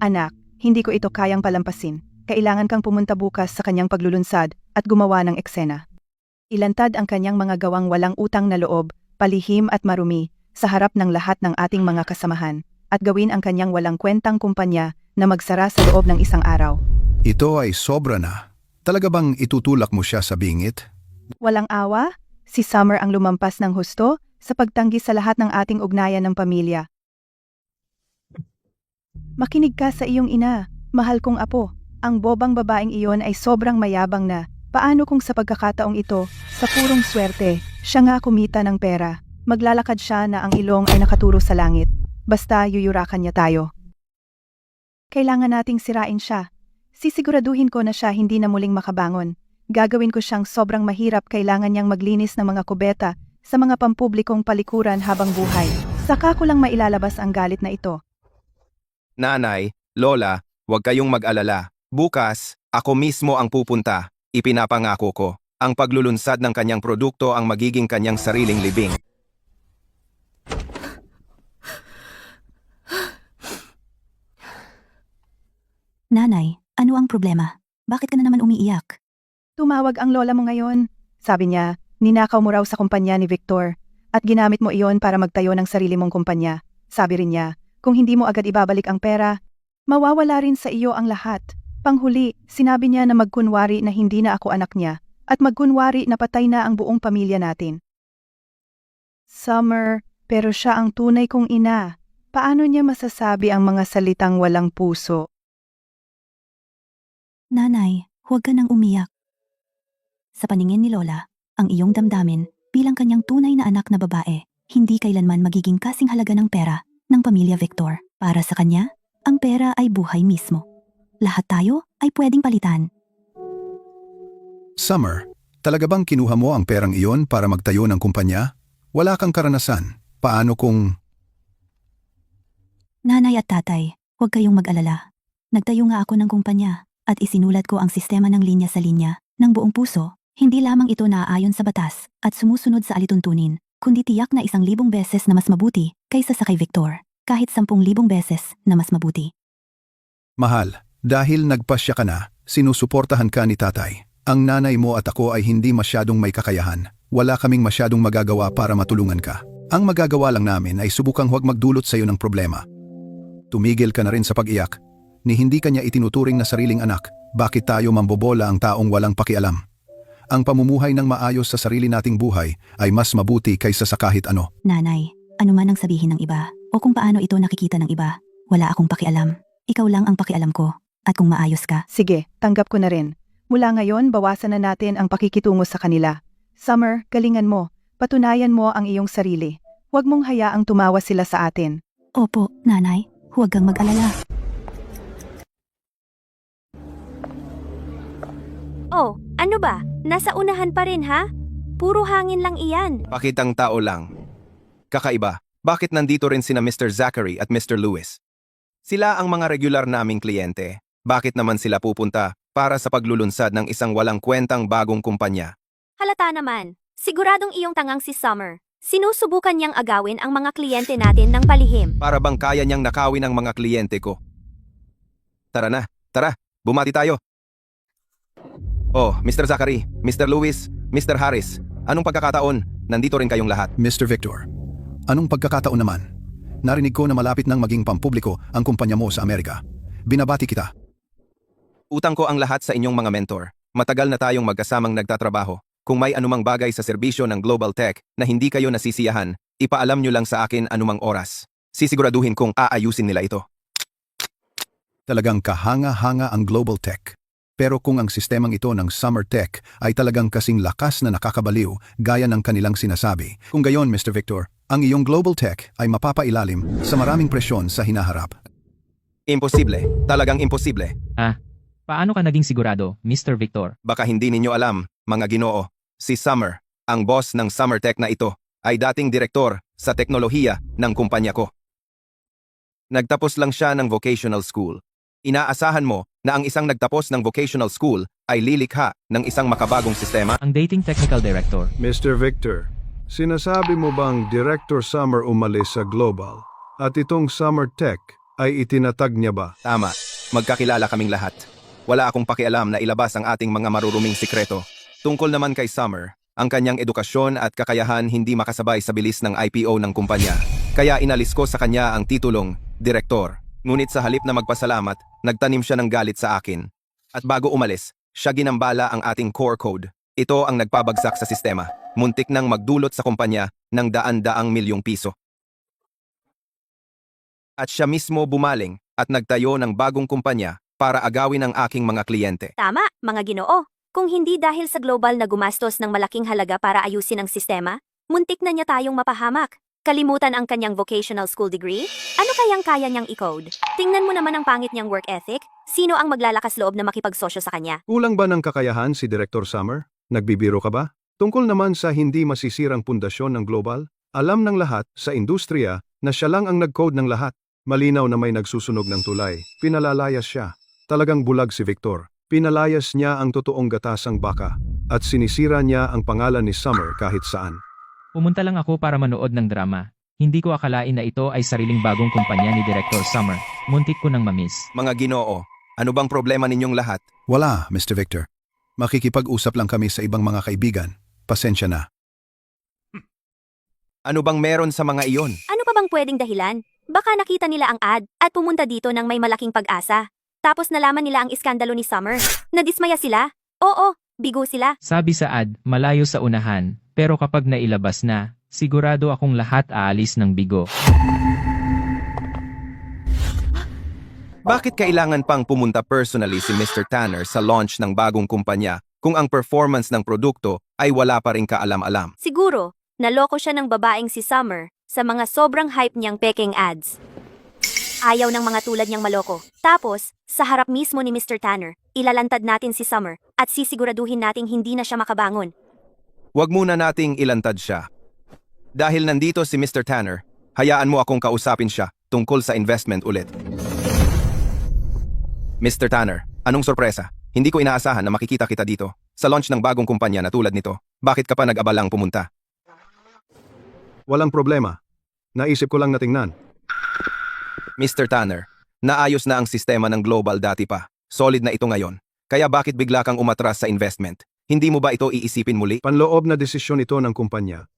Anak, hindi ko ito kayang palampasin. Kailangan kang pumunta bukas sa kanyang paglulunsad at gumawa ng eksena. Ilantad ang kanyang mga gawang walang utang na loob, palihim at marumi, sa harap ng lahat ng ating mga kasamahan, at gawin ang kanyang walang kwentang kumpanya na magsara sa loob ng isang araw. Ito ay sobra na. Talaga bang itutulak mo siya sa bingit? Walang awa, si Summer ang lumampas ng husto sa pagtanggi sa lahat ng ating ugnayan ng pamilya. Makinig ka sa iyong ina, mahal kong apo. Ang bobang babaeng iyon ay sobrang mayabang na. Paano kung sa pagkakataong ito, sa purong swerte, siya nga kumita ng pera. Maglalakad siya na ang ilong ay nakaturo sa langit. Basta yuyurakan niya tayo. Kailangan nating sirain siya. Sisiguraduhin ko na siya hindi na muling makabangon. Gagawin ko siyang sobrang mahirap, kailangan niyang maglinis ng mga kubeta sa mga pampublikong palikuran habang buhay. Saka ko lang mailalabas ang galit na ito. Nanay, Lola, huwag kayong mag-alala. Bukas, ako mismo ang pupunta. Ipinapangako ko, ang paglulunsad ng kanyang produkto ang magiging kanyang sariling libing. Nanay, ano ang problema? Bakit ka na naman umiiyak? Tumawag ang lola mo ngayon. Sabi niya, ninakaw mo raw sa kumpanya ni Victor at ginamit mo iyon para magtayo ng sarili mong kumpanya. Sabi rin niya, kung hindi mo agad ibabalik ang pera, mawawala rin sa iyo ang lahat. Panghuli, sinabi niya na magkunwari na hindi na ako anak niya at magkunwari na patay na ang buong pamilya natin. Summer, pero siya ang tunay kong ina. Paano niya masasabi ang mga salitang walang puso? Nanay, huwag ka nang umiyak. Sa paningin ni Lola, ang iyong damdamin bilang kanyang tunay na anak na babae, hindi kailanman magiging kasing halaga ng pera ng pamilya Victor. Para sa kanya, ang pera ay buhay mismo. Lahat tayo ay pwedeng palitan. Summer, talaga bang kinuha mo ang perang iyon para magtayo ng kumpanya? Wala kang karanasan. Paano kung... Nanay at tatay, huwag kayong mag-alala. Nagtayo nga ako ng kumpanya at isinulat ko ang sistema ng linya sa linya ng buong puso. Hindi lamang ito naaayon sa batas at sumusunod sa alituntunin, kundi tiyak na 1,000 beses na mas mabuti kaysa sa kay Victor, kahit 10,000 beses na mas mabuti. Mahal, dahil nagpasya ka na, sinusuportahan ka ni tatay. Ang nanay mo at ako ay hindi masyadong may kakayahan. Wala kaming masyadong magagawa para matulungan ka. Ang magagawa lang namin ay subukang huwag magdulot sa iyo ng problema. Tumigil ka na rin sa pag-iyak. Ni hindi kanya itinuturing na sariling anak, bakit tayo mambobola ang taong walang pakialam? Ang pamumuhay ng maayos sa sarili nating buhay ay mas mabuti kaysa sa kahit ano. Nanay, ano man ang sabihin ng iba o kung paano ito nakikita ng iba, wala akong pakialam. Ikaw lang ang pakialam ko. At kung maayos ka, Sige, tanggap ko na rin. Mula ngayon, bawasan na natin ang pakikitungo sa kanila. Summer, galingan mo. Patunayan mo ang iyong sarili. Huwag mong hayaang tumawa sila sa atin. opo, nanay, huwag kang mag-alala. Oh, ano ba? Nasa unahan pa rin ha? Puro hangin lang iyan. Pakitang tao lang. Kakaiba, bakit nandito rin sina Mr. Zachary at Mr. Lewis? Sila ang mga regular naming kliyente. Bakit naman sila pupunta para sa paglulunsad ng isang walang kwentang bagong kumpanya? Halata naman. Siguradong iyong tangang si Summer. Sinusubukan niyang agawin ang mga kliyente natin ng palihim. Para bang kaya niyang nakawin ang mga kliyente ko? Tara na, tara, bumati tayo. Oh, Mr. Zachary, Mr. Lewis, Mr. Harris, anong pagkakataon? Nandito rin kayong lahat. Mr. Victor, anong pagkakataon naman? Narinig ko na malapit nang maging pampubliko ang kumpanya mo sa Amerika. Binabati kita. Utang ko ang lahat sa inyong mga mentor. Matagal na tayong magkasamang nagtatrabaho. Kung may anumang bagay sa serbisyo ng Global Tech na hindi kayo nasisiyahan, ipaalam nyo lang sa akin anumang oras. Sisiguraduhin kong aayusin nila ito. Talagang kahanga-hanga ang Global Tech. Pero kung ang sistemang ito ng Summer Tech ay talagang kasing lakas na nakakabaliw gaya ng kanilang sinasabi, kung gayon Mr. Victor, ang iyong Global Tech ay mapapailalim sa maraming presyon sa hinaharap. Imposible. Talagang imposible. Paano ka naging sigurado, Mr. Victor? Baka hindi ninyo alam, mga ginoo. Si Summer, ang boss ng Summer Tech na ito, ay dating direktor sa teknolohiya ng kumpanya ko. Nagtapos lang siya ng vocational school. Inaasahan mo na ang isang nagtapos ng vocational school ay lilikha ng isang makabagong sistema? Ang dating technical director. Mr. Victor, sinasabi mo bang Director Summer umalis sa Global at itong Summer Tech ay itinatag niya ba? Tama, magkakilala kaming lahat. Wala akong pakialam na ilabas ang ating mga maruruming sikreto. Tungkol naman kay Summer, ang kanyang edukasyon at kakayahan hindi makasabay sa bilis ng IPO ng kumpanya. Kaya inalis ko sa kanya ang titulong direktor. Ngunit sa halip na magpasalamat, nagtanim siya ng galit sa akin. At bago umalis, siya ginambala ang ating core code. Ito ang nagpabagsak sa sistema. Muntik nang magdulot sa kumpanya ng daan-daang milyong piso. At siya mismo bumaling at nagtayo ng bagong kumpanya para agawin ang aking mga kliyente. Tama, mga Ginoo. Kung hindi dahil sa global na gumastos ng malaking halaga para ayusin ang sistema, muntik na niya tayong mapahamak. Kalimutan ang kanyang vocational school degree? Ano kayang kaya niyang i-code? Tingnan mo naman ang pangit niyang work ethic. Sino ang maglalakas loob na makipagsosyo sa kanya? Kulang ba ng kakayahan si Director Summer? Nagbibiro ka ba? Tungkol naman sa hindi masisirang pundasyon ng Global, alam ng lahat sa industriya na siya lang ang nag-code ng lahat. Malinaw na may nagsusunog ng tulay. Pinalalayas siya. Talagang bulag si Victor. Pinalayas niya ang totoong gatasang baka at sinisira niya ang pangalan ni Summer kahit saan. Pumunta lang ako para manood ng drama. Hindi ko akalain na ito ay sariling bagong kumpanya ni Director Summer. Muntik ko nang mamiss. Mga Ginoo, ano bang problema ninyong lahat? Wala, Mr. Victor. Makikipag-usap lang kami sa ibang mga kaibigan. Pasensya na. Ano bang meron sa mga iyon? Ano pa bang pwedeng dahilan? Baka nakita nila ang ad at pumunta dito ng may malaking pag-asa. Tapos nalaman nila ang iskandalo ni Summer. Nadismaya sila? Oo, bigo sila. Sabi sa ad, malayo sa unahan, pero kapag nailabas na, sigurado akong lahat aalis ng bigo. Bakit kailangan pang pumunta personally si Mr. Tanner sa launch ng bagong kumpanya kung ang performance ng produkto ay wala pa rin kaalam-alam? Siguro, naloko siya ng babaeng si Summer sa mga sobrang hype niyang peking ads. Ayaw ng mga tulad niyang maloko. Tapos, sa harap mismo ni Mr. Tanner, ilalantad natin si Summer at sisiguraduhin nating hindi na siya makabangon. Huwag muna nating ilantad siya. Dahil nandito si Mr. Tanner, hayaan mo akong kausapin siya tungkol sa investment ulit. Mr. Tanner, anong sorpresa? Hindi ko inaasahan na makikita kita dito sa launch ng bagong kumpanya na tulad nito. Bakit ka pa nag-abalang pumunta? Walang problema. Naisip ko lang na tingnan. Mr. Tanner, naayos na ang sistema ng Global dati pa. Solid na ito ngayon. Kaya bakit bigla kang umatras sa investment? Hindi mo ba ito iisipin muli? Panloob na desisyon ito ng kumpanya.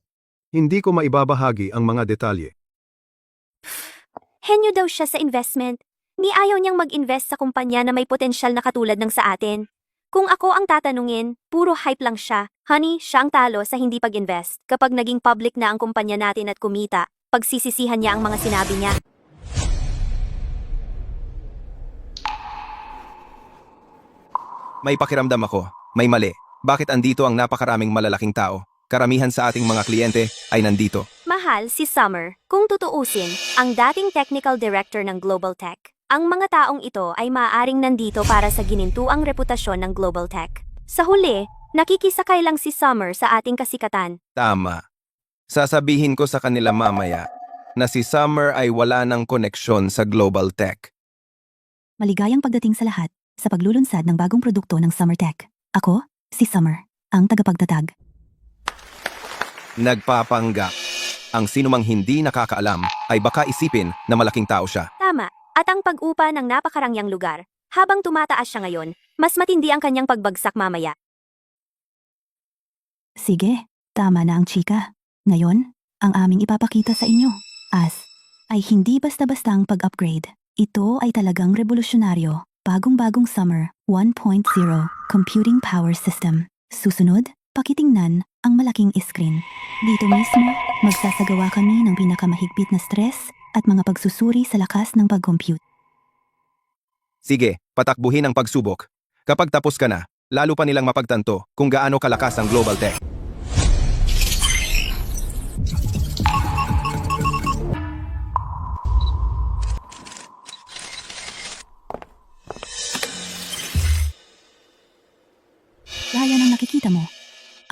Hindi ko maibabahagi ang mga detalye. Henyo daw siya sa investment. Ni ayaw niyang mag-invest sa kumpanya na may potensyal na katulad ng sa atin. Kung ako ang tatanungin, puro hype lang siya. Honey, siya ang talo sa hindi pag-invest. Kapag naging public na ang kumpanya natin at kumita, pagsisisihan niya ang mga sinabi niya. May pakiramdam ako. May mali. Bakit andito ang napakaraming malalaking tao? Karamihan sa ating mga kliyente ay nandito. Mahal si Summer. Kung tutuusin, ang dating technical director ng Global Tech. Ang mga taong ito ay maaaring nandito para sa ginintuang reputasyon ng Global Tech. Sa huli, nakikisakay lang si Summer sa ating kasikatan. Tama. Sasabihin ko sa kanila mamaya na si Summer ay wala ng koneksyon sa Global Tech. Maligayang pagdating sa lahat sa paglulunsad ng bagong produkto ng Summer Tech. Ako, si Summer, ang tagapagtatag. Nagpapanggap. Ang sinumang hindi nakakaalam ay baka isipin na malaking tao siya. Tama. At ang pag-upa ng napakarangyang lugar, habang tumataas siya ngayon, mas matindi ang kanyang pagbagsak mamaya. Sige, tama na ang chika. Ngayon, ang aming ipapakita sa inyo, ay hindi basta-basta ang pag-upgrade. Ito ay talagang revolusyonaryo. Bagong-bagong Summer 1.0 Computing Power System. Susunod, pakitingnan ang malaking screen. Dito mismo, magsasagawa kami ng pinakamahigpit na stress at mga pagsusuri sa lakas ng pag-compute. Sige, patakbuhin ang pagsubok. Kapag tapos ka na, lalo pa nilang mapagtanto kung gaano kalakas ang Global Tech. Gaya ng nakikita mo,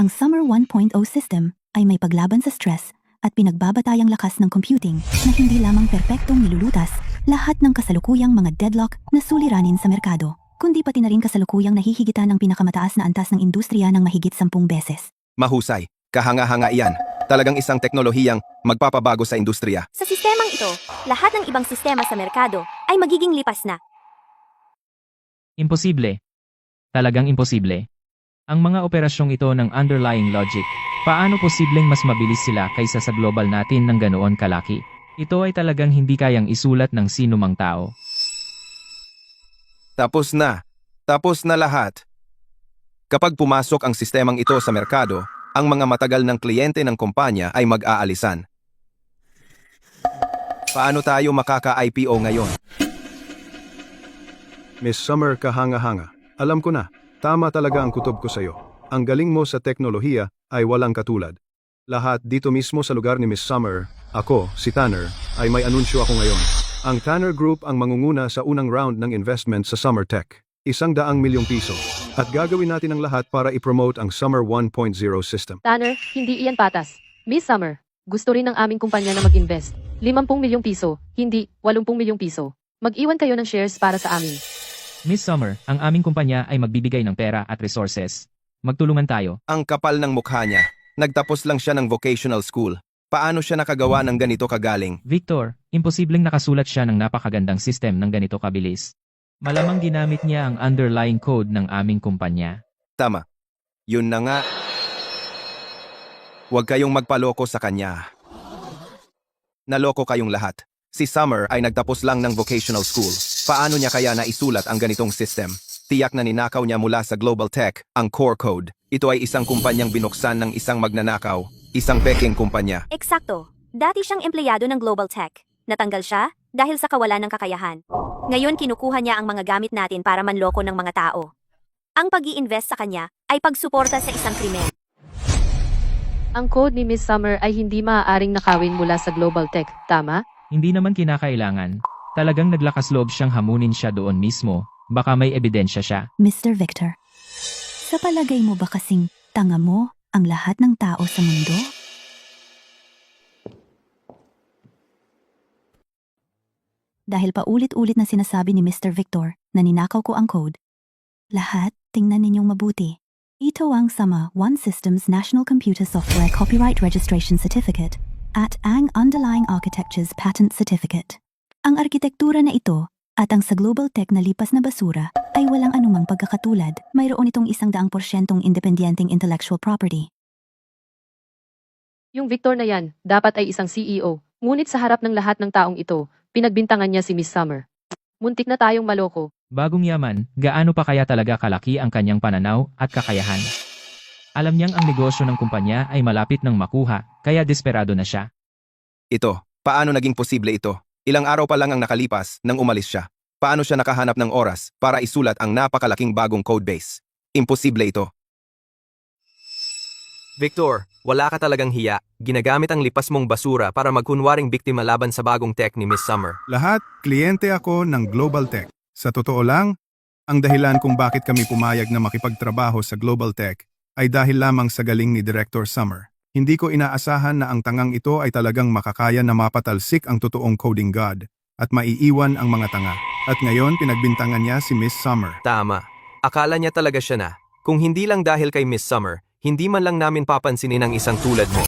ang Summer 1.0 system ay may paglaban sa stress at pinagbabatayang lakas ng computing na hindi lamang perpektong nilulutas lahat ng kasalukuyang mga deadlock na suliranin sa merkado, kundi pati na rin kasalukuyang nahihigitan ng pinakamataas na antas ng industriya ng mahigit 10 beses. Mahusay, kahanga-hanga iyan. Talagang isang teknolohiyang magpapabago sa industriya. Sa sistemang ito, lahat ng ibang sistema sa merkado ay magiging lipas na. Imposible. Talagang imposible. Ang mga operasyong ito ng underlying logic, paano posibleng mas mabilis sila kaysa sa global natin ng ganoon kalaki? Ito ay talagang hindi kayang isulat ng sino mang tao. Tapos na. Tapos na lahat. Kapag pumasok ang sistemang ito sa merkado, ang mga matagal ng kliyente ng kumpanya ay mag-aalisan. Paano tayo makaka-IPO ngayon? Miss Summer, kahanga-hanga. Alam ko na, tama talaga ang kutob ko sa'yo. Ang galing mo sa teknolohiya ay walang katulad. Lahat dito mismo sa lugar ni Miss Summer, ako, si Tanner, ay may anunsyo ako ngayon. Ang Tanner Group ang mangunguna sa unang round ng investment sa Summer Tech. 100 milyong piso. At gagawin natin ang lahat para i-promote ang Summer 1.0 system. Tanner, hindi iyan patas. Miss Summer, gusto rin ng aming kumpanya na mag-invest. 50 milyong piso, hindi 80 milyong piso. Mag-iwan kayo ng shares para sa amin. Miss Summer, ang aming kumpanya ay magbibigay ng pera at resources. Magtulungan tayo. Ang kapal ng mukha niya. Nagtapos lang siya ng vocational school. Paano siya nakagawa ng ganito kagaling? Victor, imposibleng nakasulat siya ng napakagandang system ng ganito kabilis. Malamang ginamit niya ang underlying code ng aming kumpanya. Tama. Yun na nga. Huwag kayong magpaloko sa kanya. Naloko kayong lahat. Si Summer ay nagtapos lang ng vocational school. Paano niya kaya naisulat ang ganitong system? Tiyak na ninakaw niya mula sa Global Tech ang core code. Ito ay isang kumpanyang binuksan ng isang magnanakaw, isang peking kumpanya. Eksakto. Dati siyang empleyado ng Global Tech. Natanggal siya dahil sa kawalan ng kakayahan. Ngayon kinukuha niya ang mga gamit natin para manloko ng mga tao. Ang pag-i-invest sa kanya ay pagsuporta sa isang krimen. Ang code ni Miss Summer ay hindi maaaring nakawin mula sa Global Tech, tama? Hindi naman kinakailangan. Talagang naglakas loob siyang hamunin siya doon mismo. Baka may ebidensya siya. Mr. Victor, sa palagay mo ba kasing tanga mo ang lahat ng tao sa mundo? Dahil paulit-ulit na sinasabi ni Mr. Victor na ninakaw ko ang code. Lahat, tingnan ninyong mabuti. Ito ang Sama One Systems National Computer Software Copyright Registration Certificate at ang Underlying Architecture's Patent Certificate. Ang arkitektura na ito at ang sa Global Tech na lipas na basura ay walang anumang pagkakatulad. Mayroon itong 100% independyenteng intellectual property. Yung Victor na yan, dapat ay isang CEO. Ngunit sa harap ng lahat ng taong ito, pinagbintangan niya si Miss Summer. Muntik na tayong maloko. Bagong yaman, gaano pa kaya talaga kalaki ang kanyang pananaw at kakayahan? Alam niyang ang negosyo ng kumpanya ay malapit ng makuha, kaya desperado na siya. Ito, paano naging posible ito? Ilang araw pa lang ang nakalipas nang umalis siya. Paano siya nakahanap ng oras para isulat ang napakalaking bagong codebase? Imposible ito. Victor, wala ka talagang hiya. Ginagamit ang lipas mong basura para magkunwaring biktima laban sa bagong tech ni Miss Summer. Lahat, kliyente ako ng Global Tech. Sa totoo lang, ang dahilan kung bakit kami pumayag na makipagtrabaho sa Global Tech ay dahil lamang sa galing ni Director Summer. Hindi ko inaasahan na ang tangang ito ay talagang makakaya na mapatalsik ang totoong coding god at maiiwan ang mga tanga. At ngayon pinagbintangan niya si Miss Summer. Tama. Akala niya talaga siya na. Kung hindi lang dahil kay Miss Summer, hindi man lang namin papansinin ang isang tulad mo.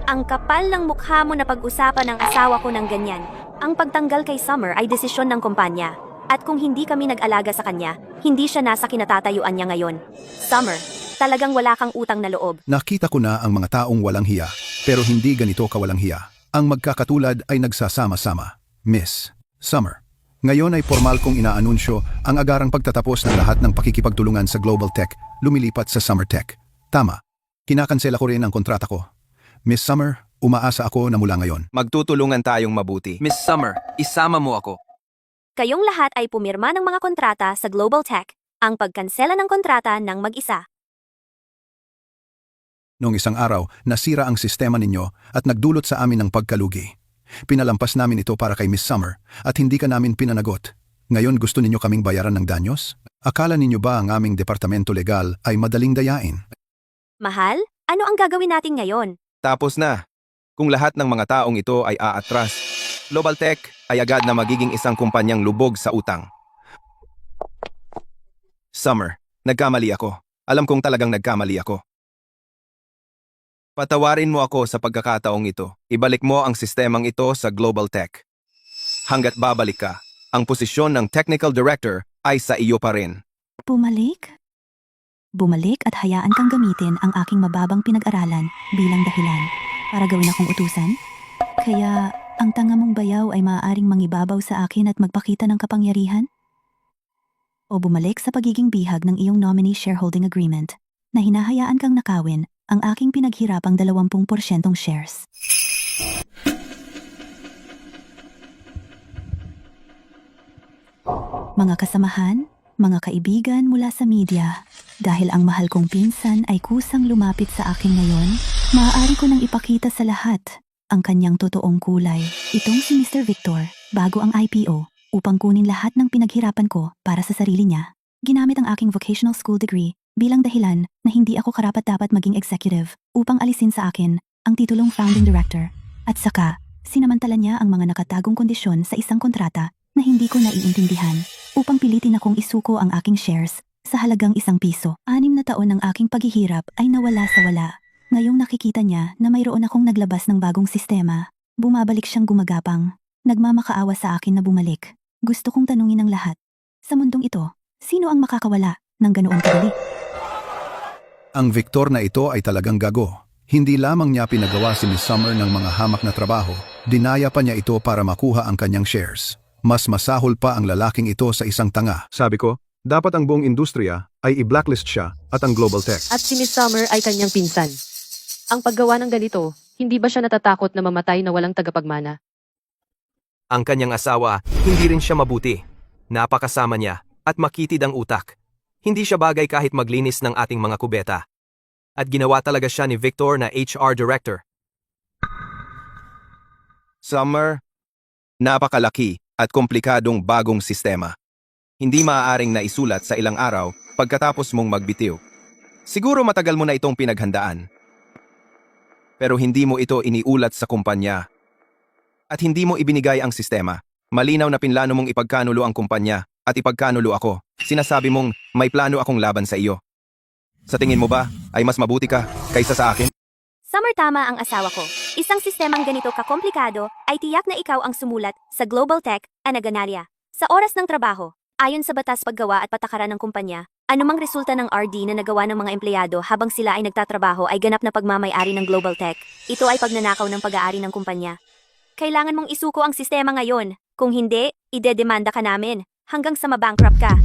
Ang kapal ng mukha mo na pag-usapan ng asawa ko ng ganyan. Ang pagtanggal kay Summer ay desisyon ng kumpanya. At kung hindi kami nag-alaga sa kanya, hindi siya nasa kinatatayuan niya ngayon. Summer, talagang wala kang utang na loob. Nakita ko na ang mga taong walang hiya, pero hindi ganito kawalang hiya. Ang magkakatulad ay nagsasama-sama. Miss Summer. Ngayon ay formal kong inaanunsyo ang agarang pagtatapos ng lahat ng pakikipagtulungan sa Global Tech lumilipat sa Summer Tech. Tama. Kinakansela ko rin ang kontrata ko. Miss Summer, umaasa ako na mula ngayon. Magtutulungan tayong mabuti. Miss Summer, isama mo ako. Kayong lahat ay pumirma ng mga kontrata sa Global Tech, ang pagkansela ng kontrata ng mag-isa. Noong isang araw, nasira ang sistema ninyo at nagdulot sa amin ng pagkalugi. Pinalampas namin ito para kay Miss Summer at hindi ka namin pinanagot. Ngayon gusto ninyo kaming bayaran ng danyos? Akala ninyo ba ang aming departamento legal ay madaling dayain? Mahal, Ano ang gagawin natin ngayon? Tapos na. Kung lahat ng mga taong ito ay aatras, Global Tech ay agad na magiging isang kumpanyang lubog sa utang. Summer, nagkamali ako. Alam kong talagang nagkamali ako. Patawarin mo ako sa pagkakataong ito. Ibalik mo ang sistemang ito sa Global Tech. Hanggat babalik ka, ang posisyon ng Technical Director ay sa iyo pa rin. Bumalik? Bumalik at hayaan kang gamitin ang aking mababang pinag-aralan bilang dahilan para gawin akong utusan? Kaya ang tanga mong bayaw ay maaaring mangibabaw sa akin at magpakita ng kapangyarihan? O bumalik sa pagiging bihag ng iyong nominee shareholding agreement na hinahayaan kang nakawin ang aking pinaghirapang 20% shares. Mga kasamahan, mga kaibigan mula sa media, dahil ang mahal kong pinsan ay kusang lumapit sa akin ngayon, maaari ko nang ipakita sa lahat ang kanyang totoong kulay. Itong si Mr. Victor, bago ang IPO, upang kunin lahat ng pinaghirapan ko para sa sarili niya. Ginamit ang aking vocational school degree bilang dahilan na hindi ako karapat-dapat maging executive upang alisin sa akin ang titulong founding director. At saka, sinamantala niya ang mga nakatagong kondisyon sa isang kontrata na hindi ko naiintindihan upang pilitin akong isuko ang aking shares sa halagang ₱1. 6 na taon ng aking paghihirap ay nawala sa wala. Ngayong nakikita niya na mayroon akong naglabas ng bagong sistema, bumabalik siyang gumagapang. Nagmamakaawa sa akin na bumalik. Gusto kong tanungin ang lahat. Sa mundong ito, sino ang makakawala ng ganoong kadali? Ang Victor na ito ay talagang gago. Hindi lamang niya pinagawa si Miss Summer ng mga hamak na trabaho, dinaya pa niya ito para makuha ang kanyang shares. Mas masahol pa ang lalaking ito sa isang tanga. Sabi ko, dapat ang buong industriya ay i-blacklist siya at ang Global Tech. At si Miss Summer ay kanyang pinsan. Ang paggawa ng ganito, hindi ba siya natatakot na mamatay na walang tagapagmana? Ang kanyang asawa, hindi rin siya mabuti. Napakasama niya at makitid ang utak. Hindi siya bagay kahit maglinis ng ating mga kubeta. At ginawa talaga siya ni Victor na HR Director. Summer, napakalaki at komplikadong bagong sistema. Hindi maaaring naisulat sa ilang araw pagkatapos mong magbitiw. Siguro matagal mo na itong pinaghandaan. Pero hindi mo ito iniulat sa kumpanya. At hindi mo ibinigay ang sistema. Malinaw na pinlano mong ipagkanulo ang kumpanya at ipagkanulo ako. Sinasabi mong may plano akong laban sa iyo. Sa tingin mo ba ay mas mabuti ka kaysa sa akin? Summer, tama ang asawa ko. Isang sistemang ganito kakomplikado ay tiyak na ikaw ang sumulat sa Global Tech, Anaganarya. Sa oras ng trabaho, ayon sa batas paggawa at patakaran ng kumpanya, anumang resulta ng RD na nagawa ng mga empleyado habang sila ay nagtatrabaho ay ganap na pagmamay-ari ng Global Tech. Ito ay pagnanakaw ng pag-aari ng kumpanya. Kailangan mong isuko ang sistema ngayon. Kung hindi, idedemanda ka namin hanggang sa mabankrupt ka.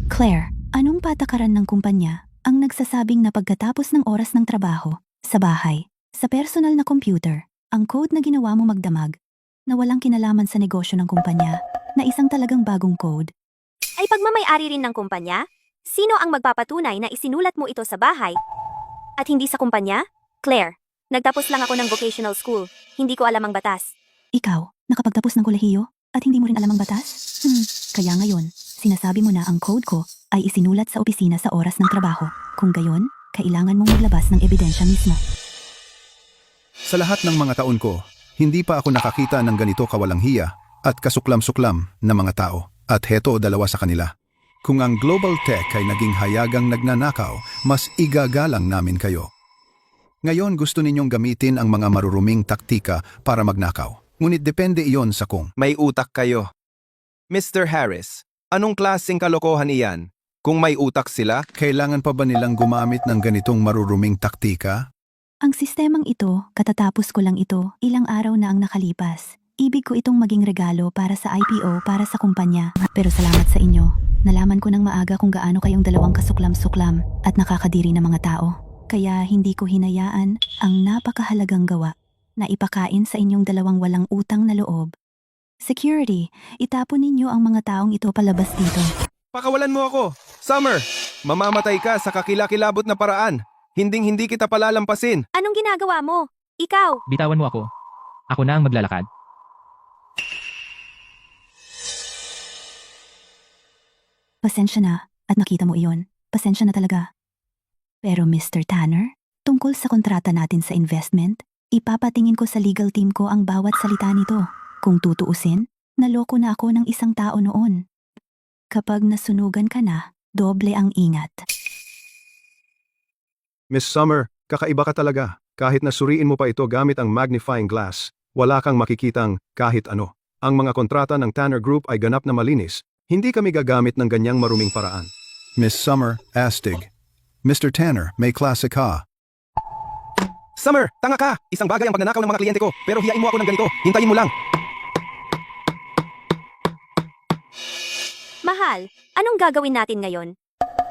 Claire, anong patakaran ng kumpanya ang nagsasabing na pagkatapos ng oras ng trabaho, sa bahay, sa personal na computer, ang code na ginawa mo magdamag, na walang kinalaman sa negosyo ng kumpanya, na isang talagang bagong code? Ay pagmamay-ari rin ng kumpanya? Sino ang magpapatunay na isinulat mo ito sa bahay at hindi sa kumpanya? Claire, nagtapos lang ako ng vocational school. Hindi ko alam ang batas. Ikaw, nakapagtapos ng kolehiyo at hindi mo rin alam ang batas? Kaya ngayon, sinasabi mo na ang code ko ay isinulat sa opisina sa oras ng trabaho. Kung gayon, kailangan mong maglabas ng ebidensya mismo. Sa lahat ng mga taon ko, hindi pa ako nakakita ng ganito kawalang hiya at kasuklam-suklam na mga tao. At heto dalawa sa kanila. Kung ang Global Tech ay naging hayagang nagnanakaw, mas igagalang namin kayo. Ngayon gusto ninyong gamitin ang mga maruruming taktika para magnakaw. Ngunit depende iyon sa kung. May utak kayo. Mr. Harris, anong klaseng kalokohan iyan? Kung may utak sila, Kailangan pa ba nilang gumamit ng ganitong maruruming taktika? Ang sistemang ito, katatapos ko lang ito, ilang araw na ang nakalipas. Ibig ko itong maging regalo para sa IPO para sa kumpanya. Pero salamat sa inyo. Nalaman ko ng maaga kung gaano kayong dalawang kasuklam-suklam at nakakadiri na mga tao. Kaya hindi ko hinayaan ang napakahalagang gawa na ipakain sa inyong dalawang walang utang na loob. Security, itapon ninyo ang mga taong ito palabas dito. pakawalan mo ako. Summer, mamamatay ka sa kakilakilabot na paraan. Hinding-hindi kita palalampasin. Anong ginagawa mo? Ikaw! Bitawan mo ako. Ako na ang maglalakad. Pasensya na at nakita mo iyon. Pasensya na talaga. Pero Mr. Tanner, Tungkol sa kontrata natin sa investment, ipapatingin ko sa legal team ko ang bawat salita nito. Kung tutuusin, naloko na ako ng isang tao noon. Kapag nasunugan ka na, doble ang ingat. Miss Summer, kakaiba ka talaga. Kahit nasuriin mo pa ito gamit ang magnifying glass, wala kang makikitang kahit ano. Ang mga kontrata ng Tanner Group ay ganap na malinis. Hindi kami gagamit ng ganyang maruming paraan. Miss Summer, astig. Mr. Tanner, may klase ka. Summer, tanga ka! Isang bagay ang pagnanakaw ng mga kliyente ko, pero hiyain mo ako ng ganito. Hintayin mo lang. Mahal, anong gagawin natin ngayon?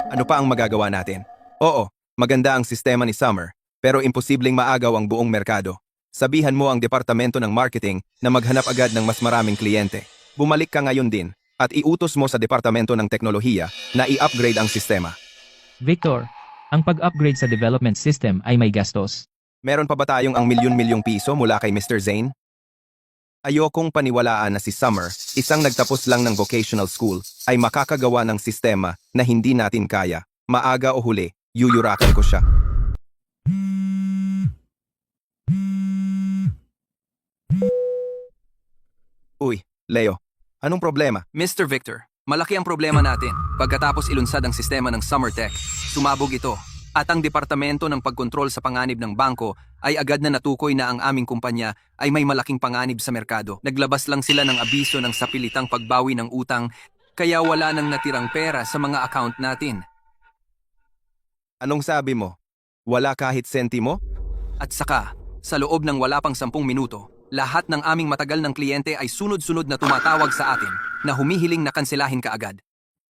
Ano pa ang magagawa natin? Oo, maganda ang sistema ni Summer, pero imposibleng maagaw ang buong merkado. Sabihan mo ang departamento ng marketing na maghanap agad ng mas maraming kliyente. Bumalik ka ngayon din at iutos mo sa departamento ng teknolohiya na i-upgrade ang sistema. Victor, ang pag-upgrade sa development system ay may gastos. Meron pa ba tayong ang milyon-milyong piso mula kay Mr. Zane? Ayokong paniwalaan na si Summer, isang nagtapos lang ng vocational school, ay makakagawa ng sistema na hindi natin kaya. Maaga o huli, yuyurakan ko siya. Uy, Leo, anong problema? Mr. Victor, malaki ang problema natin. Pagkatapos ilunsad ang sistema ng Summer Tech, sumabog ito. At ang departamento ng pagkontrol sa panganib ng bangko ay agad na natukoy na ang aming kumpanya ay may malaking panganib sa merkado. Naglabas lang sila ng abiso ng sapilitang pagbawi ng utang, kaya wala nang natirang pera sa mga account natin. Anong sabi mo? Wala kahit sentimo? At saka, sa loob ng wala pang 10 minuto, lahat ng aming matagal ng kliyente ay sunod-sunod na tumatawag sa atin na humihiling na kanselahin kaagad.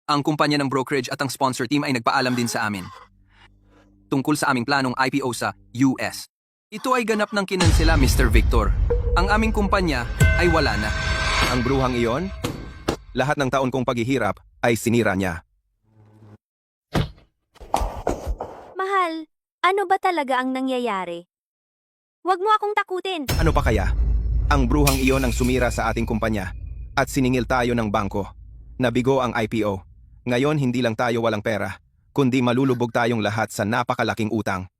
Ang kumpanya ng brokerage at ang sponsor team ay nagpaalam din sa amin tungkol sa aming planong IPO sa US. Ito ay ganap ng kinansela, Mr. Victor. Ang aming kumpanya ay wala na. Ang bruhang iyon? Lahat ng taon kong paghihirap ay sinira niya. Mahal, ano ba talaga ang nangyayari? Huwag mo akong takutin. Ano pa kaya? Ang bruhang iyon ang sumira sa ating kumpanya at siningil tayo ng bangko. Nabigo ang IPO. Ngayon hindi lang tayo walang pera, kundi malulubog tayong lahat sa napakalaking utang.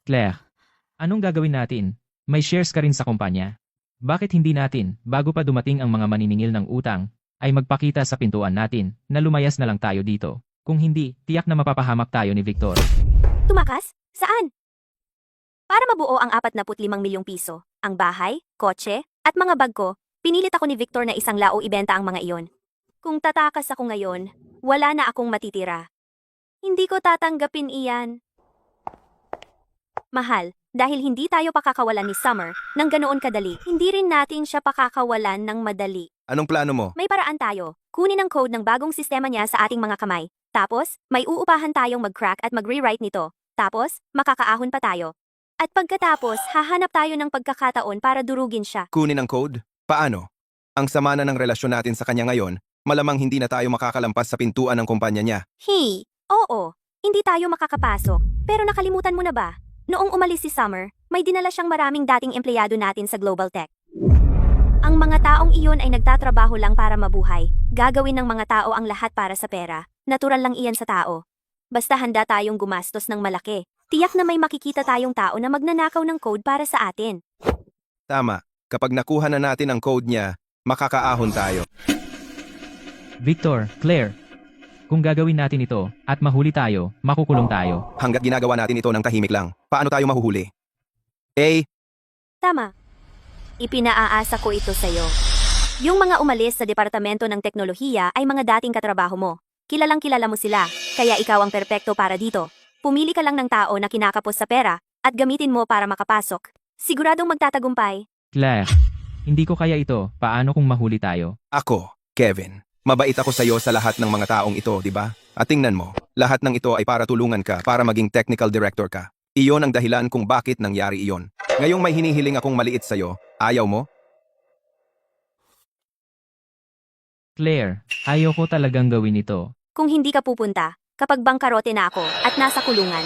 Claire, anong gagawin natin? May shares ka rin sa kumpanya. Bakit hindi natin, bago pa dumating ang mga maniningil ng utang, ay magpakita sa pintuan natin na lumayas na lang tayo dito? Kung hindi, tiyak na mapapahamak tayo ni Victor. Tumakas? Saan? Para mabuo ang 45 milyong piso, ang bahay, kotse, at mga bag ko, pinilit ako ni Victor na isang lao ibenta ang mga iyon. Kung tatakas ako ngayon, wala na akong matitira. Hindi ko tatanggapin iyan. Mahal, dahil hindi tayo pakakawalan ni Summer ng ganoon kadali, hindi rin natin siya pakakawalan ng madali. Anong plano mo? May paraan tayo. Kunin ang code ng bagong sistema niya sa ating mga kamay. Tapos, may uupahan tayong mag-crack at mag-rewrite nito. Tapos, makakaahon pa tayo. At pagkatapos, hahanap tayo ng pagkakataon para durugin siya. Kunin ang code? Paano? Ang sama na ng relasyon natin sa kanya ngayon, malamang hindi na tayo makakalampas sa pintuan ng kumpanya niya. Oo. Hindi tayo makakapasok. Pero nakalimutan mo na ba? Noong umalis si Summer, may dinala siyang maraming dating empleyado natin sa Global Tech. Ang mga taong iyon ay nagtatrabaho lang para mabuhay. Gagawin ng mga tao ang lahat para sa pera. Natural lang iyan sa tao. Basta handa tayong gumastos ng malaki. Tiyak na may makikita tayong tao na magnanakaw ng code para sa atin. Tama, kapag nakuha na natin ang code niya, makakaahon tayo. Victor, Claire, kung gagawin natin ito at mahuli tayo, makukulong tayo. Hanggat ginagawa natin ito ng tahimik lang, paano tayo mahuhuli? Tama. Ipinaaasa ko ito sa'yo. Yung mga umalis sa Departamento ng Teknolohiya ay mga dating katrabaho mo. Kilalang kilala mo sila, kaya ikaw ang perpekto para dito. Pumili ka lang ng tao na kinakapos sa pera at gamitin mo para makapasok. Siguradong magtatagumpay. Claire, hindi ko kaya ito. Paano kung mahuli tayo? Ako, Kevin. Mabait ako sa iyo sa lahat ng mga taong ito, di ba? At tingnan mo, lahat ng ito ay para tulungan ka, para maging technical director ka. Iyon ang dahilan kung bakit nangyari iyon. Ngayong may hinihiling akong maliit sa iyo, ayaw mo? Claire, ayoko talagang gawin ito. Kung hindi ka pupunta, kapag bangkarote na ako at nasa kulungan,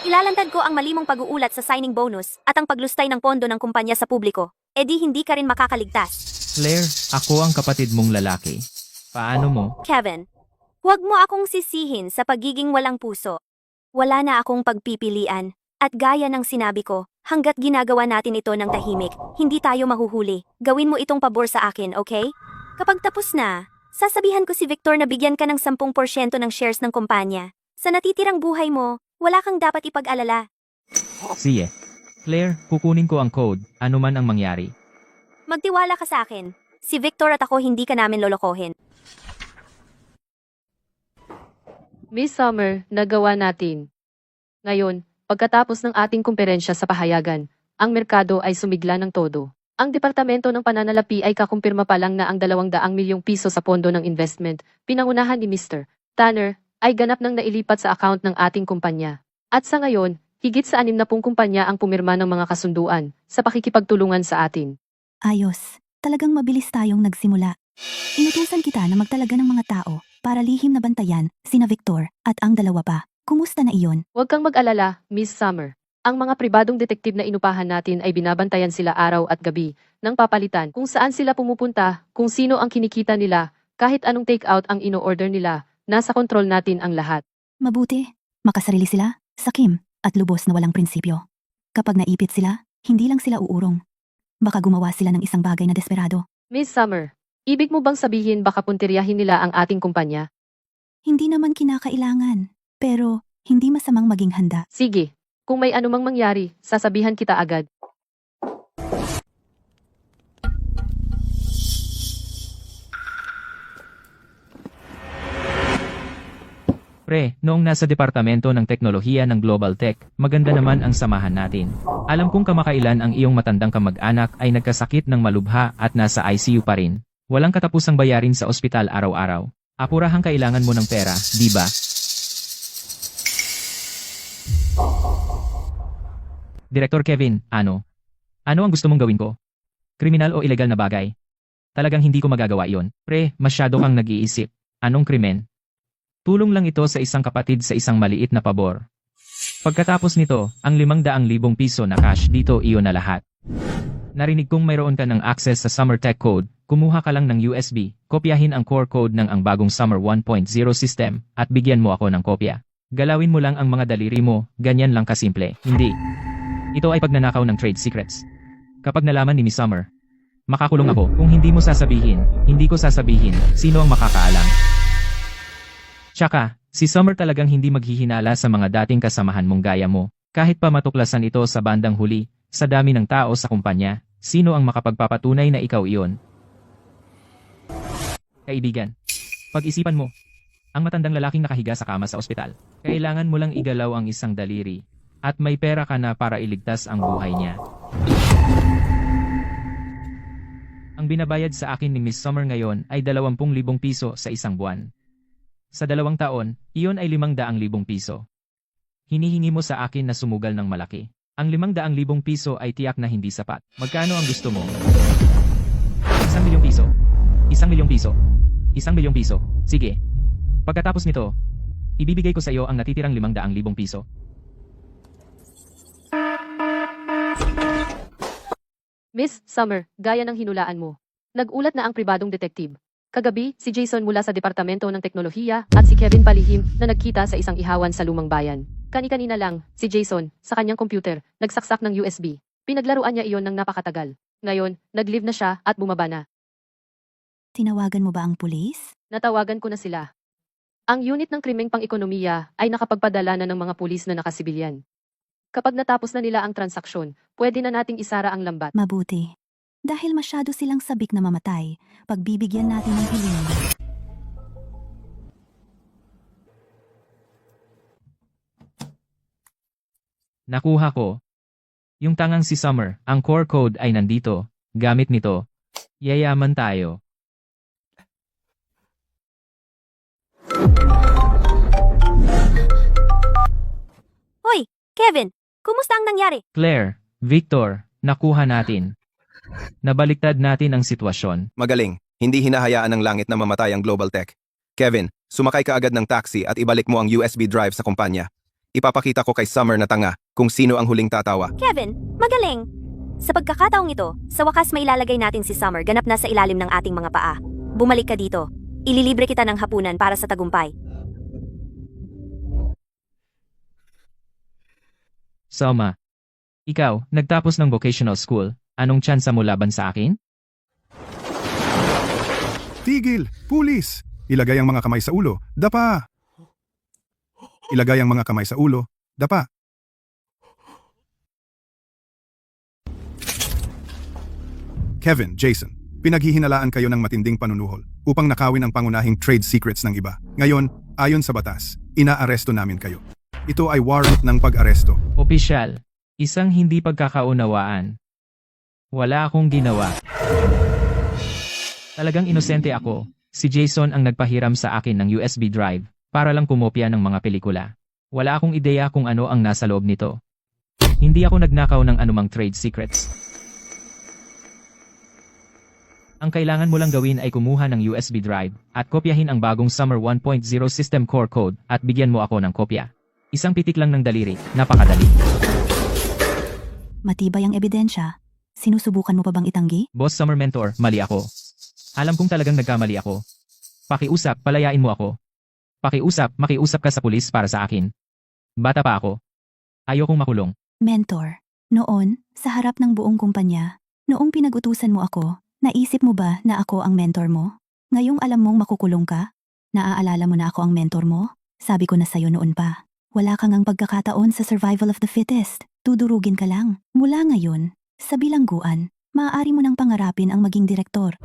ilalantad ko ang malimong pag-uulat sa signing bonus at ang paglustay ng pondo ng kumpanya sa publiko. E di hindi ka rin makakaligtas. Claire, ako ang kapatid mong lalaki. Paano mo? Kevin, huwag mo akong sisihin sa pagiging walang puso. Wala na akong pagpipilian. At gaya ng sinabi ko, hanggat ginagawa natin ito ng tahimik, hindi tayo mahuhuli. Gawin mo itong pabor sa akin, okay? Kapag tapos na, sasabihan ko si Victor na bigyan ka ng 10% ng shares ng kumpanya. Sa natitirang buhay mo, wala kang dapat ipag-alala. Sige. Claire, kukunin ko ang code, anuman ang mangyari. Magtiwala ka sa akin. Si Victor at ako hindi ka namin lolokohin. Miss Summer, nagawa natin. Ngayon, pagkatapos ng ating kumperensya sa pahayagan, ang merkado ay sumigla ng todo. Ang Departamento ng Pananalapi ay kakumpirma pa lang na ang 200 milyong piso sa pondo ng investment, pinangunahan ni Mr. Tanner, ay ganap nang nailipat sa account ng ating kumpanya. At sa ngayon, higit sa 60 kumpanya ang pumirma ng mga kasunduan sa pakikipagtulungan sa atin. Ayos, talagang mabilis tayong nagsimula. Inutusan kita na magtalaga ng mga tao para lihim na bantayan sina Victor at ang dalawa pa. Kumusta na iyon? Huwag kang mag-alala, Miss Summer. Ang mga pribadong detektiv na inupahan natin ay binabantayan sila araw at gabi ng papalitan kung saan sila pumupunta, kung sino ang kinikita nila, kahit anong take-out ang ino-order nila, nasa kontrol natin ang lahat. Mabuti, makasarili sila, sakim, at lubos na walang prinsipyo. Kapag naipit sila, hindi lang sila uurong. Baka gumawa sila ng isang bagay na desperado. Miss Summer, ibig mo bang sabihin baka puntiryahin nila ang ating kumpanya? Hindi naman kinakailangan, pero hindi masamang maging handa. Sige, kung may anumang mangyari, sasabihan kita agad. Pre, noong nasa Departamento ng Teknolohiya ng Global Tech, maganda naman ang samahan natin. Alam kong kamakailan ang iyong matandang kamag-anak ay nagkasakit ng malubha at nasa ICU pa rin. Walang katapusang bayarin sa ospital araw-araw. Apurahang kailangan mo ng pera, di ba? Direktor Kevin, ano? Ano ang gusto mong gawin ko? Kriminal o ilegal na bagay? Talagang hindi ko magagawa iyon. Pre, masyado kang nag-iisip. Anong krimen? Tulong lang ito sa isang kapatid sa isang maliit na pabor. Pagkatapos nito, ang 500,000 piso na cash dito iyon na lahat. Narinig kong mayroon ka ng access sa Summer Tech Code, kumuha ka lang ng USB, kopyahin ang core code ng ang bagong Summer 1.0 system, at bigyan mo ako ng kopya. Galawin mo lang ang mga daliri mo, ganyan lang kasimple. Hindi. Ito ay pagnanakaw ng trade secrets. Kapag nalaman ni Miss Summer, makakulong ako. Kung hindi mo sasabihin, hindi ko sasabihin, sino ang makakaalam? Tsaka, si Summer talagang hindi maghihinala sa mga dating kasamahan mong gaya mo. Kahit pa matuklasan ito sa bandang huli, sa dami ng tao sa kumpanya, sino ang makapagpapatunay na ikaw iyon? Kaibigan, pag-isipan mo, ang matandang lalaking nakahiga sa kama sa ospital, kailangan mo lang igalaw ang isang daliri, at may pera ka na para iligtas ang buhay niya. Ang binabayad sa akin ni Miss Summer ngayon ay 20,000 piso sa isang buwan. Sa 2 taon, iyon ay 500,000 piso. Hinihingi mo sa akin na sumugal ng malaki. Ang 500,000 piso ay tiyak na hindi sapat. Magkano ang gusto mo? 1,000,000 piso. 1,000,000 piso. 1,000,000 piso. Sige. Pagkatapos nito, ibibigay ko sa iyo ang natitirang 500,000 piso. Miss Summer, gaya ng hinulaan mo. Nag-ulat na ang pribadong detektiv. Kagabi, si Jason mula sa Departamento ng Teknolohiya at si Kevin Palihim na nagkita sa isang ihawan sa lumang bayan. Kani-kanina lang, si Jason, sa kanyang computer, nagsaksak ng USB. Pinaglaruan niya iyon ng napakatagal. Ngayon, nag-leave na siya at bumaba na. Tinawagan mo ba ang pulis? Natawagan ko na sila. Ang unit ng krimeng pang-ekonomiya ay nakapagpadala na ng mga pulis na nakasibilyan. Kapag natapos na nila ang transaksyon, pwede na nating isara ang lambat. Mabuti. Dahil masyado silang sabik na mamatay, pagbibigyan natin ng hiling. Nakuha ko. Yung tangang si Summer, ang core code ay nandito. Gamit nito, yayaman tayo. Hoy, Kevin! Kumusta ang nangyari? Claire, Victor, nakuha natin. Nabaliktad natin ang sitwasyon. Magaling, hindi hinahayaan ng langit na mamatay ang Global Tech. Kevin, sumakay ka agad ng taxi at ibalik mo ang USB drive sa kumpanya. Ipapakita ko kay Summer na tanga kung sino ang huling tatawa. Kevin, magaling! Sa pagkakataong ito, sa wakas mailalagay natin si Summer ganap na sa ilalim ng ating mga paa. Bumalik ka dito. Ililibre kita ng hapunan para sa tagumpay. Soma. Ikaw, nagtapos ng vocational school, anong tsansa mo laban sa akin? Tigil! Pulis! Ilagay ang mga kamay sa ulo. Dapa! Ilagay ang mga kamay sa ulo. Dapa! Kevin, Jason, pinaghihinalaan kayo ng matinding panunuhol upang nakawin ang pangunahing trade secrets ng iba. Ngayon, ayon sa batas, inaaresto namin kayo. Ito ay warrant ng pag-aresto. Opisyal, isang hindi pagkakaunawaan. Wala akong ginawa. Talagang inosente ako. Si Jason ang nagpahiram sa akin ng USB drive para lang kumopya ng mga pelikula. Wala akong ideya kung ano ang nasa loob nito. Hindi ako nagnakaw ng anumang trade secrets. Ang kailangan mo lang gawin ay kumuha ng USB drive at kopyahin ang bagong Summer 1.0 System Core Code at bigyan mo ako ng kopya. Isang pitik lang ng daliri, napakadali. Matibay ang ebidensya. Sinusubukan mo pa bang itanggi? Boss Summer Mentor, mali ako. Alam kong talagang nagkamali ako. Pakiusap, palayain mo ako. Pakiusap, makiusap ka sa pulis para sa akin. Bata pa ako. Ayokong makulong. Mentor, noon, sa harap ng buong kumpanya, noong pinag-utusan mo ako, naisip mo ba na ako ang mentor mo? Ngayong alam mong makukulong ka? Naaalala mo na ako ang mentor mo? Sabi ko na sa'yo noon pa. Wala kang ang pagkakataon sa survival of the fittest. Tudurugin ka lang. Mula ngayon, sa bilangguan, maaari mo nang pangarapin ang maging direktor.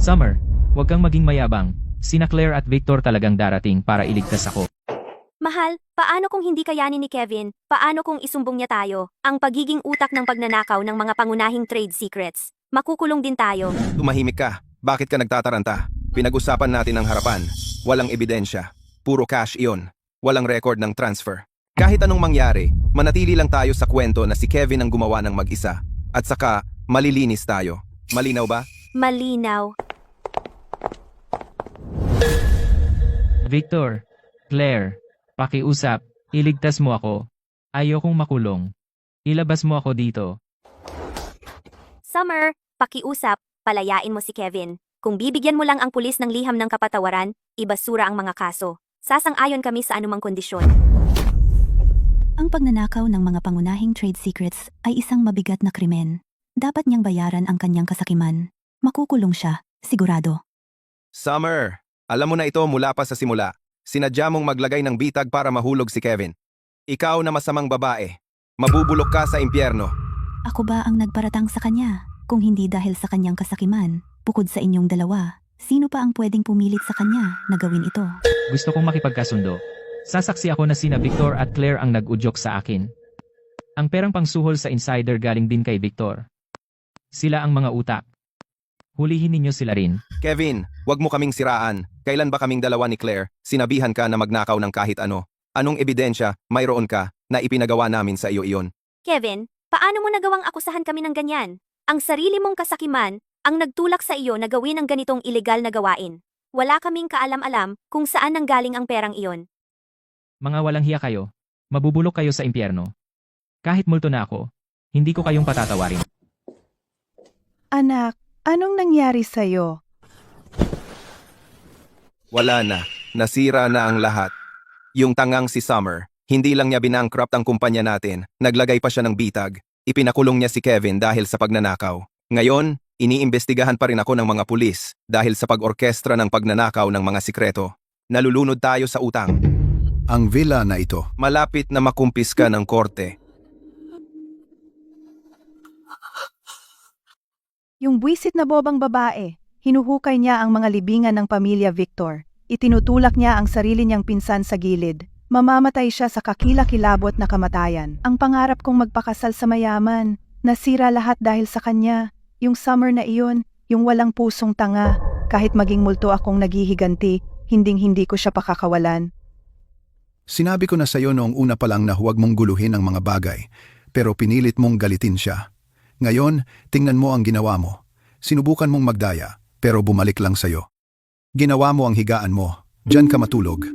Summer, huwag kang maging mayabang. Sina Claire at Victor talagang darating para iligtas ako. Mahal, paano kung hindi kayanin ni Kevin? Paano kung isumbong niya tayo? Ang pagiging utak ng pagnanakaw ng mga pangunahing trade secrets. Makukulong din tayo. Tumahimik ka. Bakit ka nagtataranta? Pinag-usapan natin ang harapan. Walang ebidensya. Puro cash iyon. Walang record ng transfer. Kahit anong mangyari, manatili lang tayo sa kwento na si Kevin ang gumawa ng mag-isa. At saka, malilinis tayo. Malinaw ba? Malinaw. Victor, Claire, pakiusap, iligtas mo ako. Ayokong makulong. Ilabas mo ako dito. Summer, pakiusap, palayain mo si Kevin. Kung bibigyan mo lang ang pulis ng liham ng kapatawaran, ibasura ang mga kaso. Sasang-ayon kami sa anumang kondisyon. Ang pagnanakaw ng mga pangunahing trade secrets ay isang mabigat na krimen. Dapat niyang bayaran ang kanyang kasakiman. Makukulong siya, sigurado. Summer, alam mo na ito mula pa sa simula. Sinadya mong maglagay ng bitag para mahulog si Kevin. Ikaw na masamang babae. Mabubulok ka sa impyerno. Ako ba ang nagparatang sa kanya? Kung hindi dahil sa kanyang kasakiman, bukod sa inyong dalawa, sino pa ang pwedeng pumilit sa kanya na gawin ito? Gusto kong makipagkasundo. Sasaksi ako na sina Victor at Claire ang nag-udyok sa akin. Ang perang pangsuhol sa insider galing din kay Victor. Sila ang mga utak. Hulihin ninyo sila rin. Kevin, wag mo kaming siraan. Kailan ba kaming dalawa ni Claire, sinabihan ka na magnakaw ng kahit ano? Anong ebidensya, mayroon ka, na ipinagawa namin sa iyo iyon? Kevin, paano mo nagawang akusahan kami ng ganyan? Ang sarili mong kasakiman ang nagtulak sa iyo na gawin ang ganitong ilegal na gawain. Wala kaming kaalam-alam kung saan nanggaling ang perang iyon. Mga walang hiya kayo. Mabubulok kayo sa impyerno. Kahit multo na ako, hindi ko kayong patatawarin. Anak, anong nangyari sa'yo? Wala na. Nasira na ang lahat. Yung tangang si Summer, hindi lang niya binankrupt ang kumpanya natin, naglagay pa siya ng bitag. Ipinakulong niya si Kevin dahil sa pagnanakaw. Ngayon, iniimbestigahan pa rin ako ng mga pulis dahil sa pag-orkestra ng pagnanakaw ng mga sikreto. Nalulunod tayo sa utang. Ang villa na ito. Malapit na makumpiska ng korte. Yung buwisit na bobang babae, hinuhukay niya ang mga libingan ng pamilya Victor. Itinutulak niya ang sarili niyang pinsan sa gilid. Mamamatay siya sa kakilakilabot na kamatayan. Ang pangarap kong magpakasal sa mayaman, nasira lahat dahil sa kanya. Yung Summer na iyon, yung walang pusong tanga. Kahit maging multo akong naghihiganti, hinding-hindi ko siya pakakawalan. Sinabi ko na sa'yo noong una pa lang na huwag mong guluhin ang mga bagay, pero pinilit mong galitin siya. Ngayon, tingnan mo ang ginawa mo. Sinubukan mong magdaya, pero bumalik lang sa'yo. Ginawa mo ang higaan mo. Diyan ka matulog.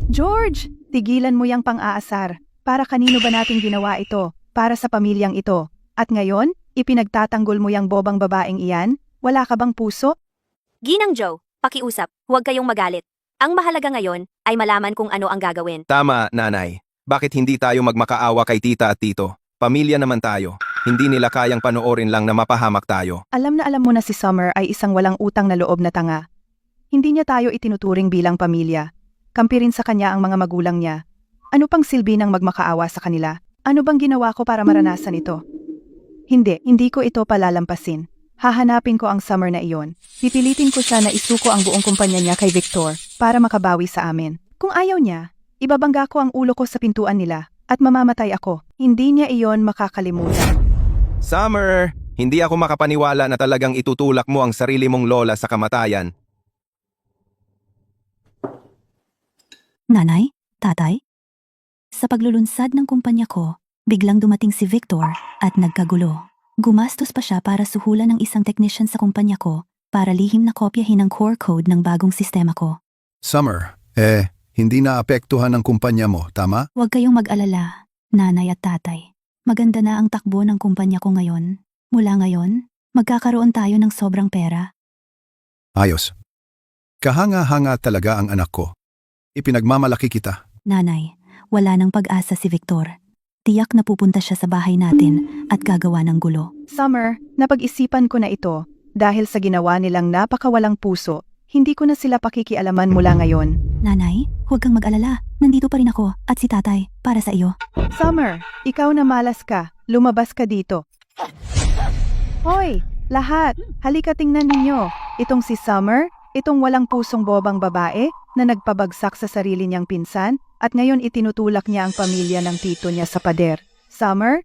George, tigilan mo yang pang-aasar. Para kanino ba natin ginawa ito? Para sa pamilyang ito. At ngayon, ipinagtatanggol mo yang bobang babaeng iyan? Wala ka bang puso? Ginang Joe, pakiusap, huwag kayong magalit. Ang mahalaga ngayon ay malaman kung ano ang gagawin. Tama, nanay. Bakit hindi tayo magmakaawa kay tita at tito? Pamilya naman tayo. Hindi nila kayang panoorin lang na mapahamak tayo. Alam na alam mo na si Summer ay isang walang utang na loob na tanga. Hindi niya tayo itinuturing bilang pamilya. Kampi rin sa kanya ang mga magulang niya. Ano pang silbi ng magmakaawa sa kanila? Ano bang ginawa ko para maranasan ito? Hindi ko ito palalampasin. Hahanapin ko ang Summer na iyon. Pipilitin ko siya na isuko ang buong kumpanya niya kay Victor para makabawi sa amin. Kung ayaw niya, ibabangga ko ang ulo ko sa pintuan nila at mamamatay ako. Hindi niya iyon makakalimutan. Summer! Hindi ako makapaniwala na talagang itutulak mo ang sarili mong lola sa kamatayan. Nanay? Tatay? Sa paglulunsad ng kumpanya ko, biglang dumating si Victor at nagkagulo. Gumastos pa siya para suhulan ng isang technician sa kumpanya ko para lihim na kopyahin ang core code ng bagong sistema ko. Summer, hindi naapektuhan ng kumpanya mo, tama? Huwag kayong mag-alala, nanay at tatay. Maganda na ang takbo ng kumpanya ko ngayon. Mula ngayon, magkakaroon tayo ng sobrang pera. Ayos. Kahanga-hanga talaga ang anak ko. Ipinagmamalaki kita. Nanay, wala nang pag-asa si Victor. Tiyak na pupunta siya sa bahay natin at gagawa ng gulo. Summer, napag-isipan ko na ito dahil sa ginawa nilang napakawalang puso. Hindi ko na sila pakikialaman mula ngayon. Nanay, huwag kang mag-alala. Nandito pa rin ako at si tatay para sa iyo. Summer, ikaw na malas ka. Lumabas ka dito. Hoy, lahat, halika tingnan ninyo. Itong si Summer, itong walang pusong bobang babae na nagpabagsak sa sarili niyang pinsan at ngayon itinutulak niya ang pamilya ng tito niya sa pader. Summer,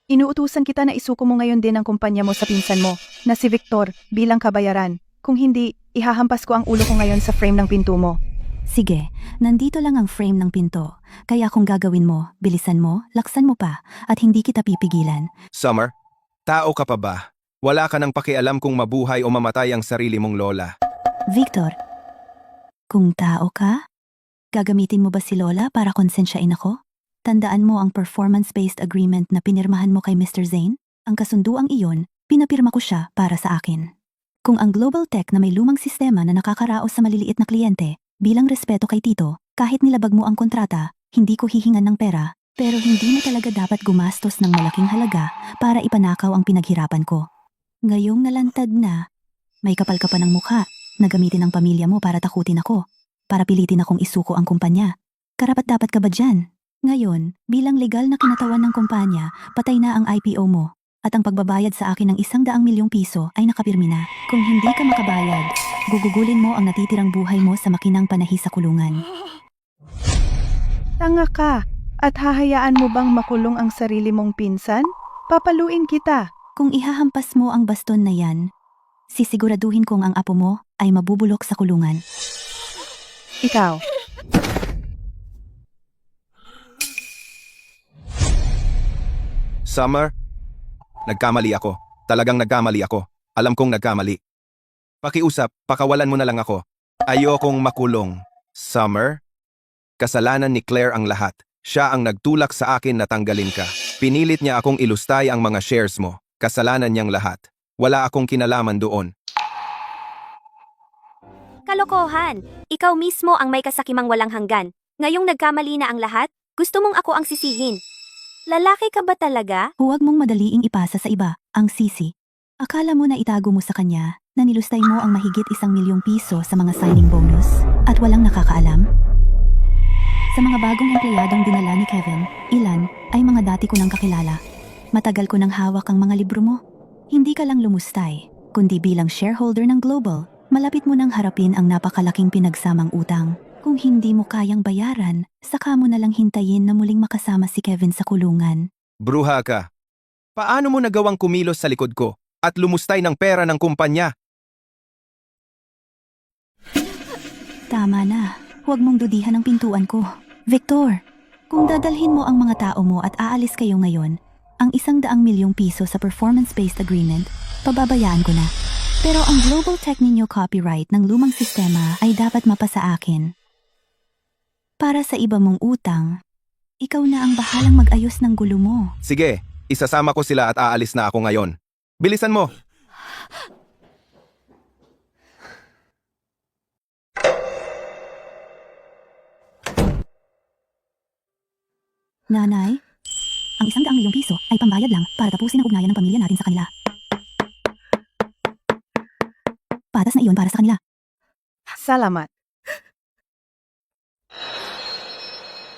inuutusan kita na isuko mo ngayon din ang kumpanya mo sa pinsan mo na si Victor bilang kabayaran. Kung hindi, ihahampas ko ang ulo ko ngayon sa frame ng pinto mo. Sige, nandito lang ang frame ng pinto. Kaya kung gagawin mo, bilisan mo, laksan mo pa, at hindi kita pipigilan. Summer, tao ka pa ba? Wala ka nang pakialam kung mabuhay o mamatay ang sarili mong lola. Victor, kung tao ka, gagamitin mo ba si Lola para konsensyain ako? Tandaan mo ang performance-based agreement na pinirmahan mo kay Mr. Zane? Ang kasunduang iyon, pinapirma ko siya para sa akin. Kung ang Global Tech na may lumang sistema na nakakaraos sa maliliit na kliyente, bilang respeto kay Tito, kahit nilabag mo ang kontrata, hindi ko hihingan ng pera, pero hindi mo talaga dapat gumastos ng malaking halaga para ipanakaw ang pinaghirapan ko. Ngayong nalantad na, may kapal ka pa ng mukha na gamitin ang pamilya mo para takutin ako, para pilitin akong isuko ang kumpanya. Karapat-dapat ka ba dyan? Ngayon, bilang legal na kinatawan ng kumpanya, patay na ang IPO mo. At ang pagbabayad sa akin ng 100 milyong piso ay nakapirmi na. Kung hindi ka makabayad, gugugulin mo ang natitirang buhay mo sa makinang panahi sa kulungan. Tanga ka, at hahayaan mo bang makulong ang sarili mong pinsan? Papaluin kita. Kung ihahampas mo ang baston na yan, sisiguraduhin kong ang apo mo ay mabubulok sa kulungan. Ikaw. Summer, nagkamali ako. Talagang nagkamali ako. Alam kong nagkamali. Pakiusap, pakawalan mo na lang ako. Ayokong makulong. Summer, kasalanan ni Claire ang lahat. Siya ang nagtulak sa akin na tanggalin ka. Pinilit niya akong ilustay ang mga shares mo. Kasalanan niyang lahat. Wala akong kinalaman doon. Kalokohan! Ikaw mismo ang may kasakimang walang hanggan. Ngayong nagkamali na ang lahat, gusto mong ako ang sisihin. Lalaki ka ba talaga? Huwag mong madaliing ipasa sa iba ang sisi. Akala mo na itago mo sa kanya na nilustay mo ang mahigit 1 milyong piso sa mga signing bonus at walang nakakaalam? Sa mga bagong empleyadong dinala ni Kevin, ilan ay mga dati ko nang kakilala. Matagal ko nang hawak ang mga libro mo. Hindi ka lang lumustay, kundi bilang shareholder ng Global, malapit mo nang harapin ang napakalaking pinagsamang utang. Kung hindi mo kayang bayaran, saka mo na lang hintayin na muling makasama si Kevin sa kulungan. Bruha ka. Paano mo nagawang kumilos sa likod ko at lumustay ng pera ng kumpanya? Tama na. Huwag mong dudihan ang pintuan ko. Victor, kung dadalhin mo ang mga tao mo at aalis kayo ngayon, ang 100 milyong piso sa performance-based agreement, pababayaan ko na. Pero ang Global Tech ninyo copyright ng lumang sistema ay dapat mapasa akin. Para sa iba mong utang, ikaw na ang bahalang mag-ayos ng gulo mo. Sige, isasama ko sila at aalis na ako ngayon. Bilisan mo! Nanay, ang 100 milyong piso ay pambayad lang para tapusin ang ugnayan ng pamilya natin sa kanila. Patas na iyon para sa kanila. Salamat.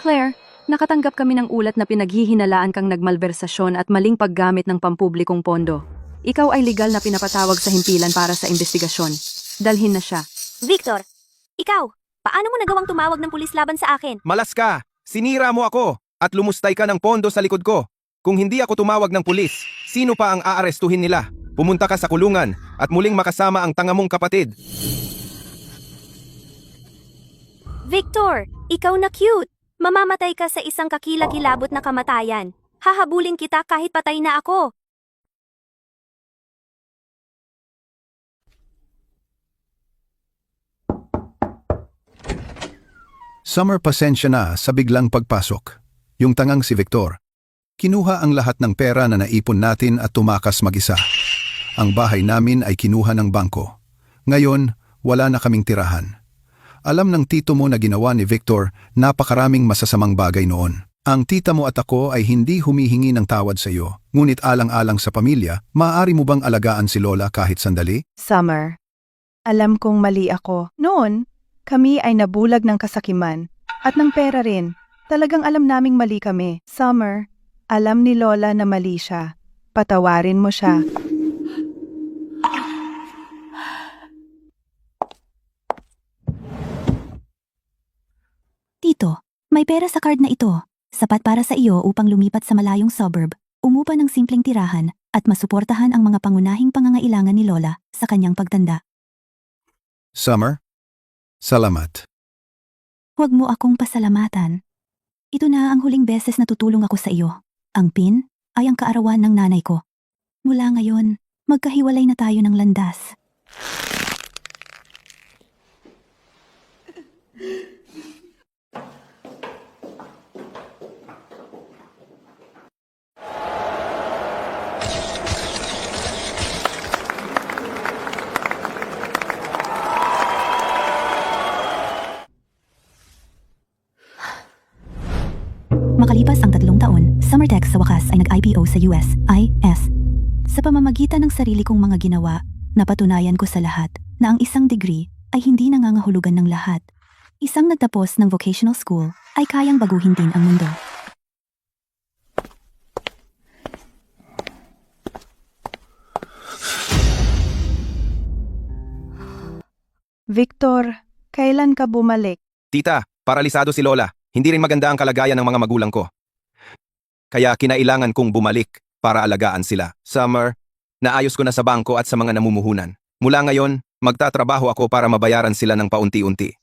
Claire, nakatanggap kami ng ulat na pinaghihinalaan kang nagmalbersasyon at maling paggamit ng pampublikong pondo. Ikaw ay legal na pinapatawag sa himpilan para sa investigasyon. Dalhin na siya. Victor, ikaw, paano mo nagawang tumawag ng pulis laban sa akin? Malas ka! Sinira mo ako at lumustay ka ng pondo sa likod ko. Kung hindi ako tumawag ng pulis, sino pa ang aarestuhin nila? Pumunta ka sa kulungan at muling makasama ang tanga mong kapatid. Victor, ikaw na cute. Mamamatay ka sa isang kakilakilabot na kamatayan. Hahabulin kita kahit patay na ako. Summer, pasensya na sa biglang pagpasok. Yung tangang si Victor. Kinuha ang lahat ng pera na naipon natin at tumakas mag-isa. Ang bahay namin ay kinuha ng bangko. Ngayon, wala na kaming tirahan. Alam ng tito mo na ginawa ni Victor napakaraming masasamang bagay noon. Ang tita mo at ako ay hindi humihingi ng tawad sa iyo, ngunit alang-alang sa pamilya, maaari mo bang alagaan si Lola kahit sandali? Summer, alam kong mali ako. Noon, kami ay nabulag ng kasakiman at ng pera rin. Talagang alam naming mali kami. Summer, alam ni Lola na mali siya. Patawarin mo siya. Tito, may pera sa card na ito. Sapat para sa iyo upang lumipat sa malayong suburb, umupa ng simpleng tirahan, at masuportahan ang mga pangunahing pangangailangan ni Lola sa kanyang pagtanda. Summer, salamat. Huwag mo akong pasalamatan. Ito na ang huling beses na tutulong ako sa iyo. Ang PIN ay ang kaarawan ng nanay ko. Mula ngayon, magkahiwalay na tayo ng landas. Makalipas ang 3 taon, Summertech sa wakas ay nag-IPO sa US. Sa pamamagitan ng sarili kong mga ginawa, napatunayan ko sa lahat na ang isang degree ay hindi nangangahulugan ng lahat. Isang nagtapos ng vocational school ay kayang baguhin din ang mundo. Victor, kailan ka bumalik? Tita, paralisado si Lola. Hindi rin maganda ang kalagayan ng mga magulang ko. Kaya kinailangan kong bumalik para alagaan sila. Summer, naayos ko na sa bangko at sa mga namumuhunan. Mula ngayon, magtatrabaho ako para mabayaran sila ng paunti-unti.